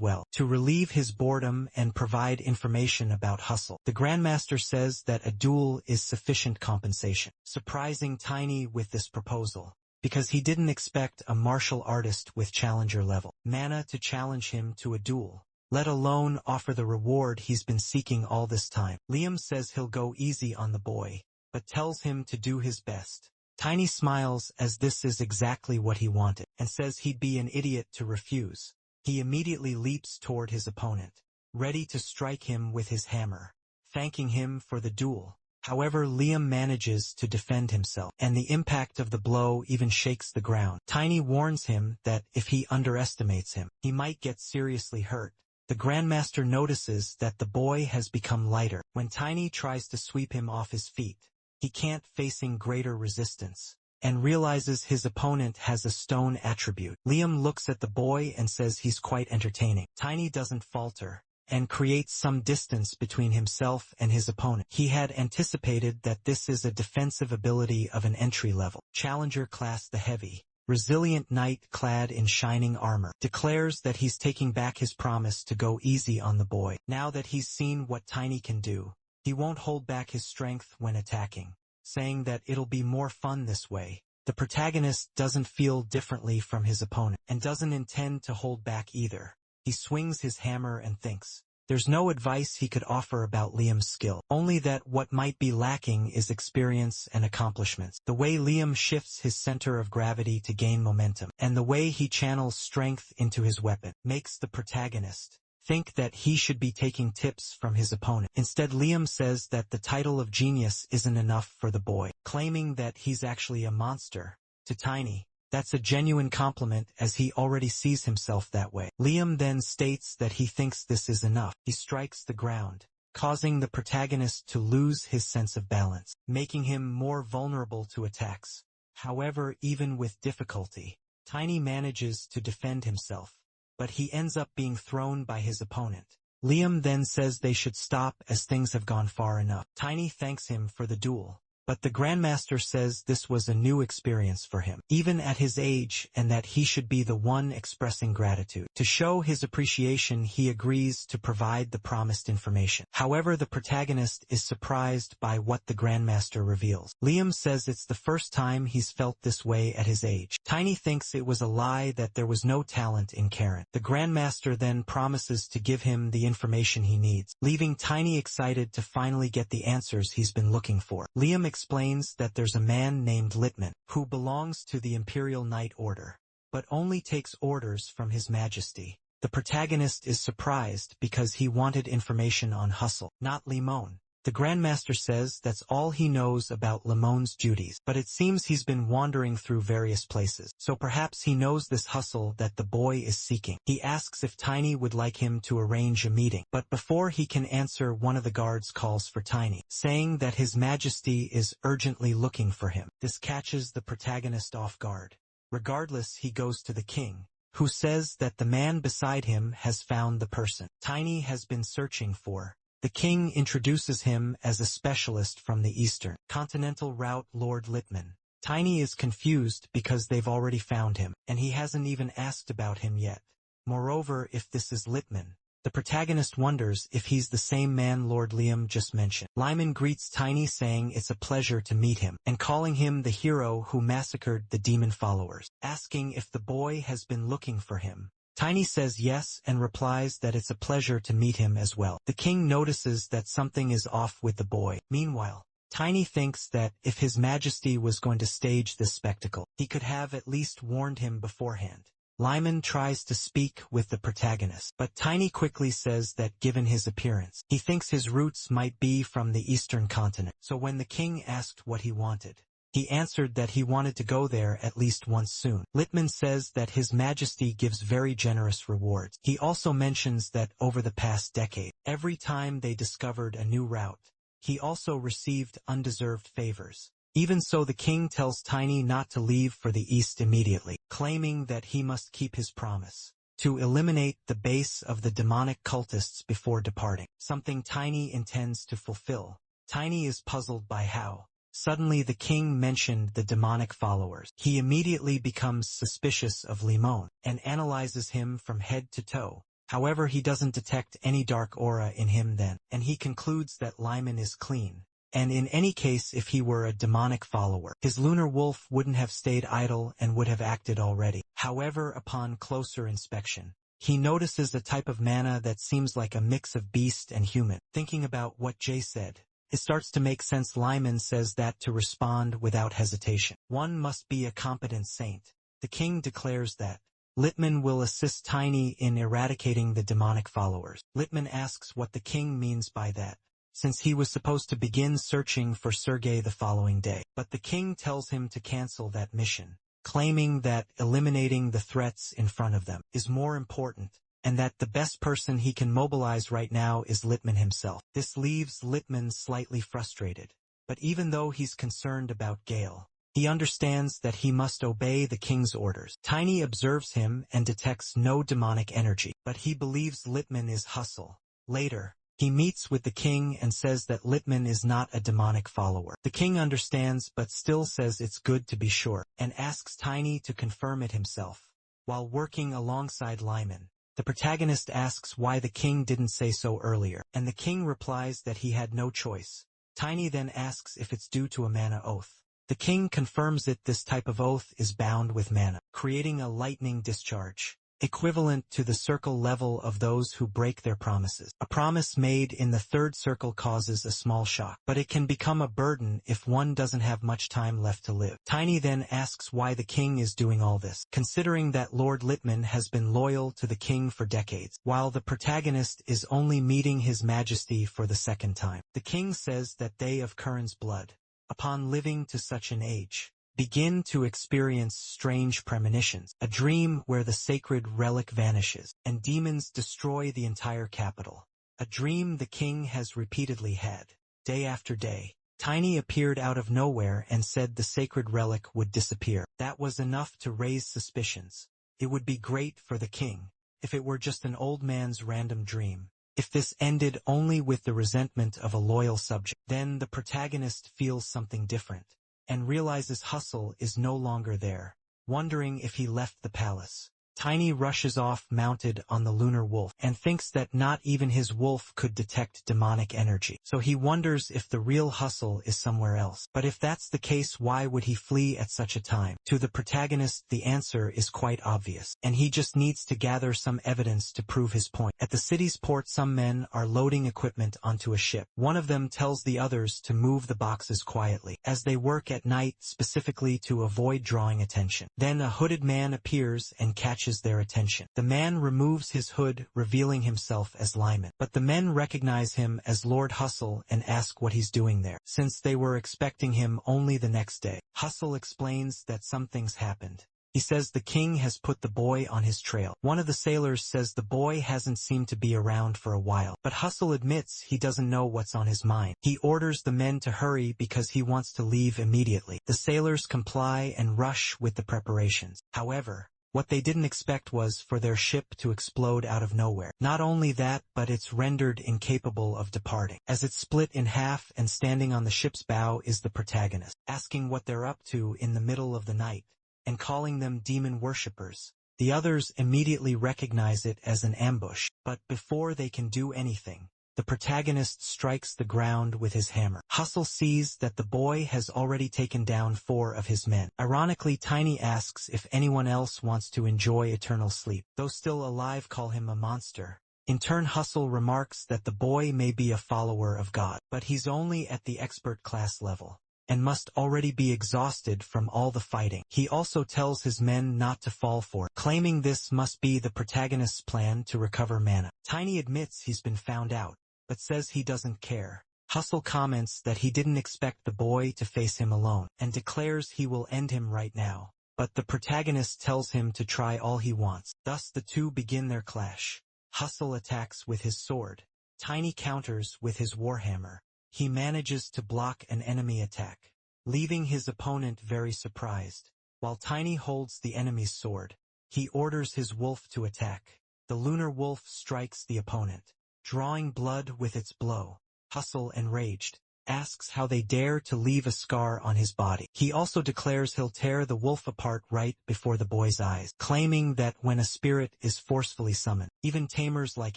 well, to relieve his boredom and provide information about hustle. The Grandmaster says that a duel is sufficient compensation, surprising Tiny with this proposal, because he didn't expect a martial artist with challenger level mana to challenge him to a duel, let alone offer the reward he's been seeking all this time. Liam says he'll go easy on the boy, but tells him to do his best. Tiny smiles as this is exactly what he wanted, and says he'd be an idiot to refuse. He immediately leaps toward his opponent, ready to strike him with his hammer, thanking him for the duel. However, Liam manages to defend himself, and the impact of the blow even shakes the ground. Tiny warns him that if he underestimates him, he might get seriously hurt. The Grandmaster notices that the boy has become lighter. When Tiny tries to sweep him off his feet, he can't, facing greater resistance, and realizes his opponent has a stone attribute. Liam looks at the boy and says he's quite entertaining. Tiny doesn't falter, and creates some distance between himself and his opponent. He had anticipated that this is a defensive ability of an entry-level challenger class. The heavy, resilient knight clad in shining armor declares that he's taking back his promise to go easy on the boy. Now that he's seen what Tiny can do, he won't hold back his strength when attacking, saying that it'll be more fun this way. The protagonist doesn't feel differently from his opponent, and doesn't intend to hold back either. He swings his hammer and thinks. There's no advice he could offer about Liam's skill, only that what might be lacking is experience and accomplishments. The way Liam shifts his center of gravity to gain momentum, and the way he channels strength into his weapon, makes the protagonist think that he should be taking tips from his opponent. Instead, Liam says that the title of genius isn't enough for the boy, claiming that he's actually a monster. To Tiny, that's a genuine compliment, as he already sees himself that way. Liam then states that he thinks this is enough. He strikes the ground, causing the protagonist to lose his sense of balance, making him more vulnerable to attacks. However, even with difficulty, Tiny manages to defend himself, but he ends up being thrown by his opponent. Liam then says they should stop as things have gone far enough. Tiny thanks him for the duel, but the Grandmaster says this was a new experience for him, even at his age, and that he should be the one expressing gratitude. To show his appreciation, he agrees to provide the promised information. However, the protagonist is surprised by what the Grandmaster reveals. Liam says it's the first time he's felt this way at his age. Tiny thinks it was a lie, that there was no talent in Karen. The Grandmaster then promises to give him the information he needs, leaving Tiny excited to finally get the answers he's been looking for. Liam explains that there's a man named Littman, who belongs to the Imperial Knight Order, but only takes orders from His Majesty. The protagonist is surprised because he wanted information on Hustle, not Limon. The Grandmaster says that's all he knows about Limon's duties, but it seems he's been wandering through various places, so perhaps he knows this Hustle that the boy is seeking. He asks if Tiny would like him to arrange a meeting, but before he can answer, one of the guards calls for Tiny, saying that His Majesty is urgently looking for him. This catches the protagonist off guard. Regardless, he goes to the king, who says that the man beside him has found the person Tiny has been searching for. The king introduces him as a specialist from the Eastern Continental route, Lord Littman. Tiny is confused because they've already found him, and he hasn't even asked about him yet. Moreover, if this is Littman, the protagonist wonders if he's the same man Lord Liam just mentioned. Lyman greets Tiny, saying it's a pleasure to meet him, and calling him the hero who massacred the demon followers, asking if the boy has been looking for him. Tiny says yes and replies that it's a pleasure to meet him as well. The king notices that something is off with the boy. Meanwhile, Tiny thinks that if His Majesty was going to stage this spectacle, he could have at least warned him beforehand. Lyman tries to speak with the protagonist, but Tiny quickly says that given his appearance, he thinks his roots might be from the Eastern continent. So when the king asked what he wanted, he answered that he wanted to go there at least once soon. Littman says that His Majesty gives very generous rewards. He also mentions that over the past decade, every time they discovered a new route, he also received undeserved favors. Even so, the king tells Tiny not to leave for the east immediately, claiming that he must keep his promise to eliminate the base of the demonic cultists before departing, something Tiny intends to fulfill. Tiny is puzzled by how Suddenly the king mentioned the demonic followers. He immediately becomes suspicious of Limon and analyzes him from head to toe. However, he doesn't detect any dark aura in him then, and he concludes that Limon is clean. And in any case, if he were a demonic follower, his lunar wolf wouldn't have stayed idle and would have acted already. However, upon closer inspection, he notices a type of mana that seems like a mix of beast and human. Thinking about what Jay said, it starts to make sense. Lyman says that to respond without hesitation. One must be a competent saint. The king declares that Litman will assist Tiny in eradicating the demonic followers. Litman asks what the king means by that, since he was supposed to begin searching for Sergei the following day. But the king tells him to cancel that mission, claiming that eliminating the threats in front of them is more important, and that the best person he can mobilize right now is Litman himself. This leaves Litman slightly frustrated, but even though he's concerned about Gale, he understands that he must obey the king's orders. Tiny observes him and detects no demonic energy, but he believes Litman is Hustle. Later, he meets with the king and says that Litman is not a demonic follower. The king understands but still says it's good to be sure, and asks Tiny to confirm it himself. While working alongside Lyman, the protagonist asks why the king didn't say so earlier, and the king replies that he had no choice. Tiny then asks if it's due to a mana oath. The king confirms it. This type of oath is bound with mana, creating a lightning discharge, equivalent to the circle level of those who break their promises. A promise made in the third circle causes a small shock, but it can become a burden if one doesn't have much time left to live. Tiny then asks why the king is doing all this, considering that Lord Litman has been loyal to the king for decades, while the protagonist is only meeting his majesty for the second time. The king says that they of Curran's blood, upon living to such an age, begin to experience strange premonitions, a dream where the sacred relic vanishes, and demons destroy the entire capital. A dream the king has repeatedly had, day after day. Tiny appeared out of nowhere and said the sacred relic would disappear. That was enough to raise suspicions. It would be great for the king if it were just an old man's random dream. If this ended only with the resentment of a loyal subject, then the protagonist feels something different, and realizes Hustle is no longer there, wondering if he left the palace. Tiny rushes off mounted on the lunar wolf, and thinks that not even his wolf could detect demonic energy. So he wonders if the real Hustle is somewhere else. But if that's the case, why would he flee at such a time? To the protagonist, the answer is quite obvious, and he just needs to gather some evidence to prove his point. At the city's port, some men are loading equipment onto a ship. One of them tells the others to move the boxes quietly, as they work at night specifically to avoid drawing attention. Then a hooded man appears and catches their attention. The man removes his hood, revealing himself as Lyman, but the men recognize him as Lord Hustle and ask what he's doing there, since they were expecting him only the next day. Hustle explains that something's happened. He says the king has put the boy on his trail. One of the sailors says the boy hasn't seemed to be around for a while, but Hustle admits he doesn't know what's on his mind. He orders the men to hurry because he wants to leave immediately. The sailors comply and rush with the preparations. However, what they didn't expect was for their ship to explode out of nowhere. Not only that, but it's rendered incapable of departing, as it's split in half, and standing on the ship's bow is the protagonist, asking what they're up to in the middle of the night, and calling them demon worshippers. The others immediately recognize it as an ambush, but before they can do anything, the protagonist strikes the ground with his hammer. Hustle sees that the boy has already taken down 4 of his men. Ironically, Tiny asks if anyone else wants to enjoy eternal sleep. Those still alive call him a monster. In turn, Hustle remarks that the boy may be a follower of God, but he's only at the expert class level, and must already be exhausted from all the fighting. He also tells his men not to fall for it, claiming this must be the protagonist's plan to recover mana. Tiny admits he's been found out, but says he doesn't care. Hustle comments that he didn't expect the boy to face him alone, and declares he will end him right now. But the protagonist tells him to try all he wants. Thus the two begin their clash. Hustle attacks with his sword. Tiny counters with his warhammer. He manages to block an enemy attack, leaving his opponent very surprised. While Tiny holds the enemy's sword, he orders his wolf to attack. The lunar wolf strikes the opponent, drawing blood with its blow. Hustle, enraged, asks how they dare to leave a scar on his body. He also declares he'll tear the wolf apart right before the boy's eyes, claiming that when a spirit is forcefully summoned, even tamers like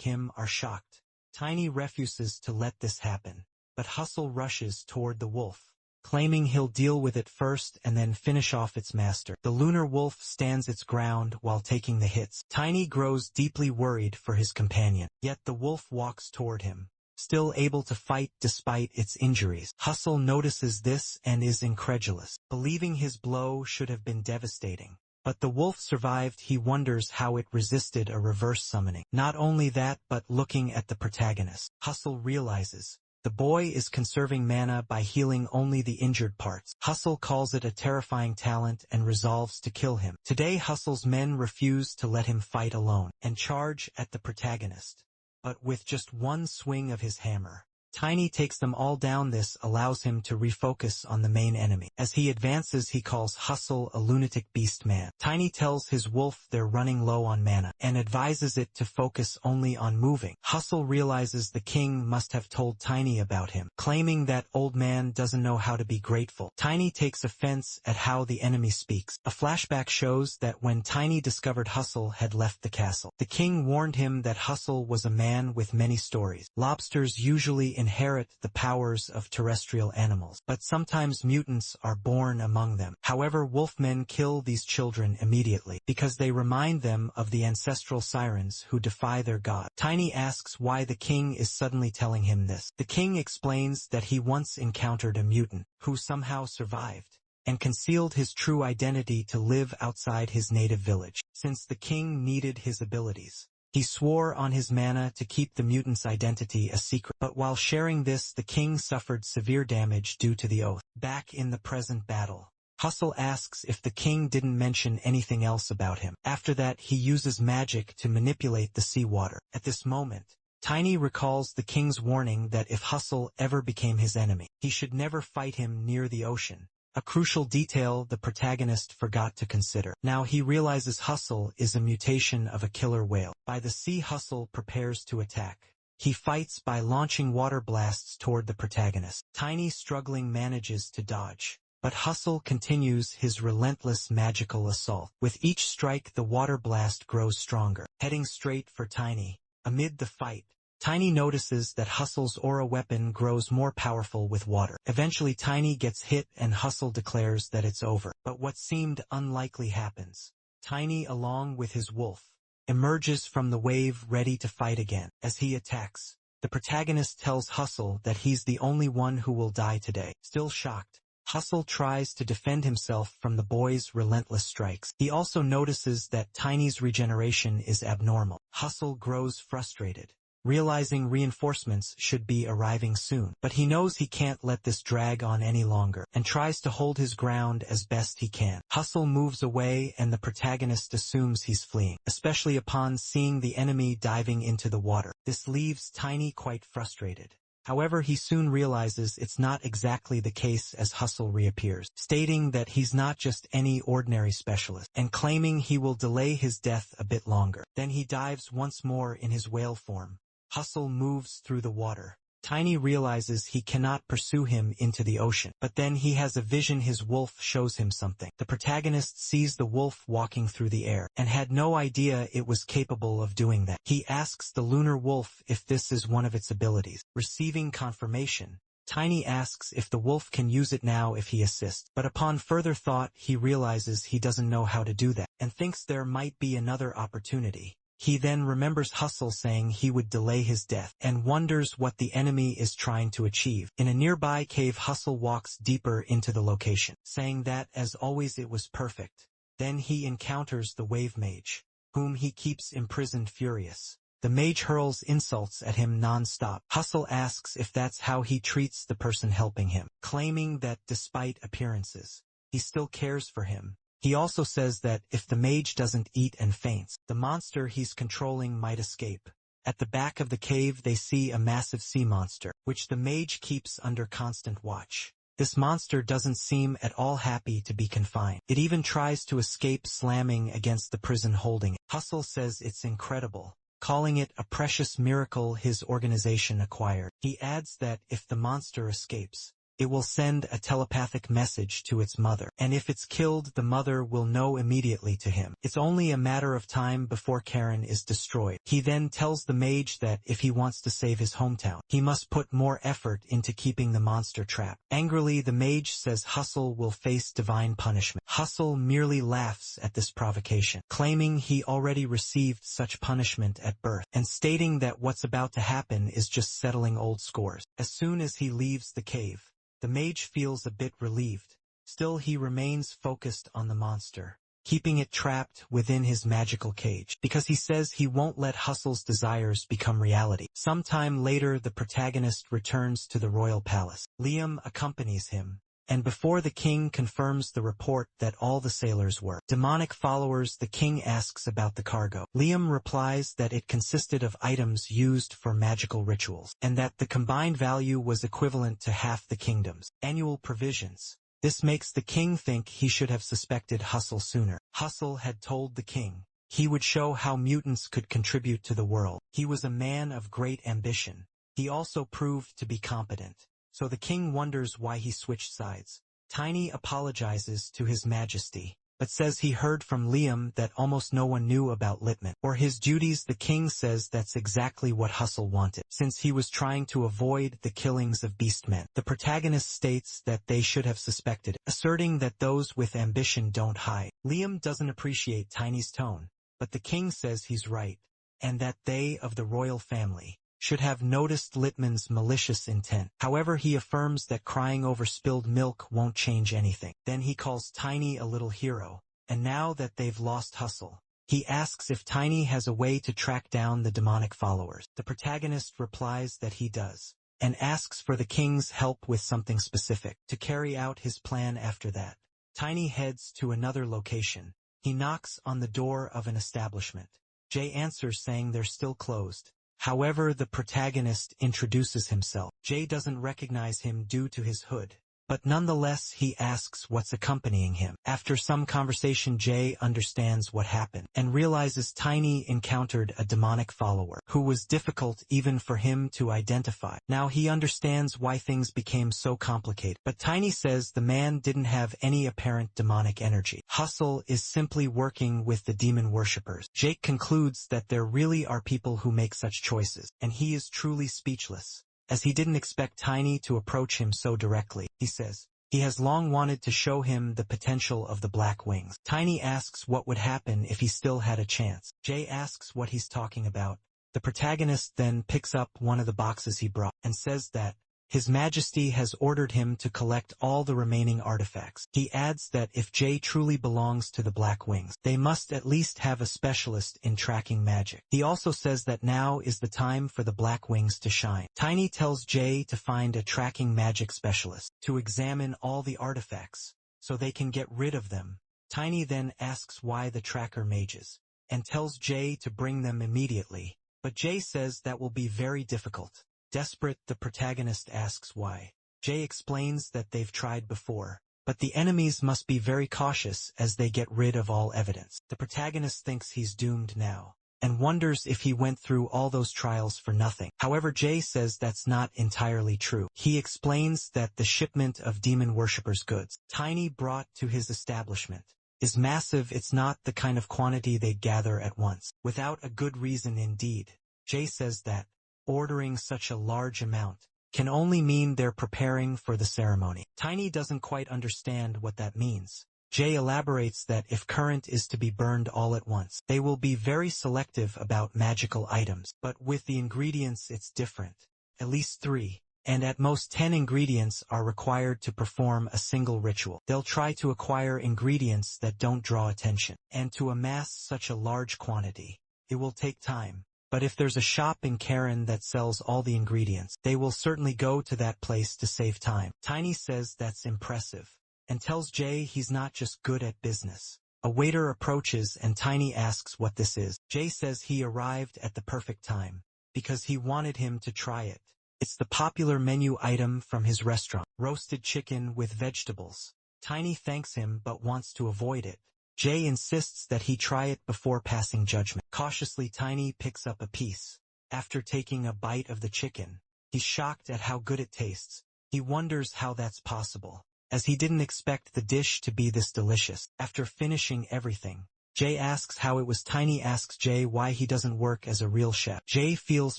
him are shocked. Tiny refuses to let this happen, but Hustle rushes toward the wolf, claiming he'll deal with it first and then finish off its master. The lunar wolf stands its ground while taking the hits. Tiny grows deeply worried for his companion, yet the wolf walks toward him, still able to fight despite its injuries. Hustle notices this and is incredulous, believing his blow should have been devastating. But the wolf survived. He wonders how it resisted a reverse summoning. Not only that, but looking at the protagonist, Hustle realizes the boy is conserving mana by healing only the injured parts. Hustle calls it a terrifying talent and resolves to kill him. Today Hustle's men refuse to let him fight alone and charge at the protagonist. But with just one swing of his hammer, Tiny takes them all down. This allows him to refocus on the main enemy. As he advances, he calls Hustle a lunatic beast man. Tiny tells his wolf they're running low on mana and advises it to focus only on moving. Hustle realizes the king must have told Tiny about him, claiming that old man doesn't know how to be grateful. Tiny takes offense at how the enemy speaks. A flashback shows that when Tiny discovered Hustle had left the castle, the king warned him that Hustle was a man with many stories. Lobsters usually inherit the powers of terrestrial animals, but sometimes mutants are born among them. However, wolfmen kill these children immediately because they remind them of the ancestral sirens who defy their god. Tiny asks why the king is suddenly telling him this. The king explains that he once encountered a mutant who somehow survived and concealed his true identity to live outside his native village. Since the king needed his abilities, he swore on his mana to keep the mutant's identity a secret. But while sharing this, the king suffered severe damage due to the oath. Back in the present battle, Hustle asks if the king didn't mention anything else about him. After that, he uses magic to manipulate the seawater. At this moment, Tiny recalls the king's warning that if Hustle ever became his enemy, he should never fight him near the ocean. A crucial detail the protagonist forgot to consider. Now he realizes Hustle is a mutation of a killer whale. By the sea, Hustle prepares to attack. He fights by launching water blasts toward the protagonist. Tiny, struggling, manages to dodge, but Hustle continues his relentless magical assault. With each strike, the water blast grows stronger, heading straight for Tiny. Amid the fight, Tiny notices that Hustle's aura weapon grows more powerful with water. Eventually Tiny gets hit and Hustle declares that it's over. But what seemed unlikely happens. Tiny, along with his wolf, emerges from the wave ready to fight again. As he attacks, the protagonist tells Hustle that he's the only one who will die today. Still shocked, Hustle tries to defend himself from the boy's relentless strikes. He also notices that Tiny's regeneration is abnormal. Hustle grows frustrated, realizing reinforcements should be arriving soon. But he knows he can't let this drag on any longer, and tries to hold his ground as best he can. Hustle moves away and the protagonist assumes he's fleeing, especially upon seeing the enemy diving into the water. This leaves Tiny quite frustrated. However, he soon realizes it's not exactly the case as Hustle reappears, stating that he's not just any ordinary specialist, and claiming he will delay his death a bit longer. Then he dives once more in his whale form. Hustle moves through the water. Tiny realizes he cannot pursue him into the ocean, but then he has a vision. His wolf shows him something. The protagonist sees the wolf walking through the air, and had no idea it was capable of doing that. He asks the lunar wolf if this is one of its abilities. Receiving confirmation, Tiny asks if the wolf can use it now if he assists, but upon further thought he realizes he doesn't know how to do that, and thinks there might be another opportunity. He then remembers Hustle saying he would delay his death, and wonders what the enemy is trying to achieve. In a nearby cave, Hustle walks deeper into the location, saying that as always it was perfect. Then he encounters the wave mage, whom he keeps imprisoned. Furious, the mage hurls insults at him non-stop. Hustle asks if that's how he treats the person helping him, claiming that despite appearances, he still cares for him. He also says that if the mage doesn't eat and faints, the monster he's controlling might escape. At the back of the cave they see a massive sea monster, which the mage keeps under constant watch. This monster doesn't seem at all happy to be confined. It even tries to escape, slamming against the prison holding it. Hustle says it's incredible, calling it a precious miracle his organization acquired. He adds that if the monster escapes, it will send a telepathic message to its mother, and if it's killed, the mother will know immediately to him. It's only a matter of time before Karen is destroyed. He then tells the mage that if he wants to save his hometown, he must put more effort into keeping the monster trapped. Angrily, the mage says Hustle will face divine punishment. Hustle merely laughs at this provocation, claiming he already received such punishment at birth, and stating that what's about to happen is just settling old scores. As soon as he leaves the cave, the mage feels a bit relieved. Still, he remains focused on the monster, keeping it trapped within his magical cage, because he says he won't let Hustle's desires become reality. Sometime later, the protagonist returns to the royal palace. Liam accompanies him, and before the king confirms the report that all the sailors were demonic followers, the king asks about the cargo. Liam replies that it consisted of items used for magical rituals, and that the combined value was equivalent to half the kingdom's annual provisions. This makes the king think he should have suspected Hustle sooner. Hustle had told the king he would show how mutants could contribute to the world. He was a man of great ambition. He also proved to be competent. So the king wonders why he switched sides. Tiny apologizes to his majesty, but says he heard from Liam that almost no one knew about Litman or his duties. The king says that's exactly what Hustle wanted, since he was trying to avoid the killings of beastmen. The protagonist states that they should have suspected, asserting that those with ambition don't hide. Liam doesn't appreciate Tiny's tone, but the king says he's right, and that they of the royal family should have noticed Litman's malicious intent. However, he affirms that crying over spilled milk won't change anything. Then he calls Tiny a little hero, and now that they've lost Hustle, he asks if Tiny has a way to track down the demonic followers. The protagonist replies that he does, and asks for the king's help with something specific to carry out his plan. After that, Tiny heads to another location. He knocks on the door of an establishment. Jay answers saying they're still closed. However, the protagonist introduces himself. Jay doesn't recognize him due to his hood, but nonetheless he asks what's accompanying him. After some conversation, Jay understands what happened and realizes Tiny encountered a demonic follower who was difficult even for him to identify. Now he understands why things became so complicated, but Tiny says the man didn't have any apparent demonic energy. Hustle is simply working with the demon worshippers. Jake concludes that there really are people who make such choices, and he is truly speechless, as he didn't expect Tiny to approach him so directly. He says he has long wanted to show him the potential of the Black Wings. Tiny asks what would happen if he still had a chance. Jay asks what he's talking about. The protagonist then picks up one of the boxes he brought and says that His Majesty has ordered him to collect all the remaining artifacts. He adds that if Jay truly belongs to the Black Wings, they must at least have a specialist in tracking magic. He also says that now is the time for the Black Wings to shine. Tiny tells Jay to find a tracking magic specialist to examine all the artifacts so they can get rid of them. Tiny then asks why the tracker mages, and tells Jay to bring them immediately, but Jay says that will be very difficult. Desperate, the protagonist asks why. Jay explains that they've tried before, but the enemies must be very cautious as they get rid of all evidence. The protagonist thinks he's doomed now, and wonders if he went through all those trials for nothing. However, Jay says that's not entirely true. He explains that the shipment of demon worshippers' goods Tiny brought to his establishment is massive. It's not the kind of quantity they gather at once, without a good reason indeed. Jay says that ordering such a large amount can only mean they're preparing for the ceremony. Tiny doesn't quite understand what that means. Jay elaborates that if current is to be burned all at once, they will be very selective about magical items, but with the ingredients it's different. At least 3, and at most 10 ingredients are required to perform a single ritual. They'll try to acquire ingredients that don't draw attention, and to amass such a large quantity, it will take time. But if there's a shop in Karen that sells all the ingredients, they will certainly go to that place to save time. Tiny says that's impressive, and tells Jay he's not just good at business. A waiter approaches and Tiny asks what this is. Jay says he arrived at the perfect time, because he wanted him to try it. It's the popular menu item from his restaurant, roasted chicken with vegetables. Tiny thanks him but wants to avoid it, Jay insists that he try it before passing judgment. Cautiously, Tiny picks up a piece. After taking a bite of the chicken, he's shocked at how good it tastes. He wonders how that's possible, as he didn't expect the dish to be this delicious. After finishing everything, Jay asks how it was. Tiny asks Jay why he doesn't work as a real chef. Jay feels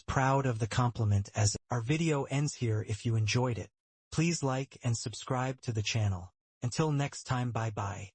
proud of the compliment. As our video ends here. If you enjoyed it, please like and subscribe to the channel. Until next time, bye bye.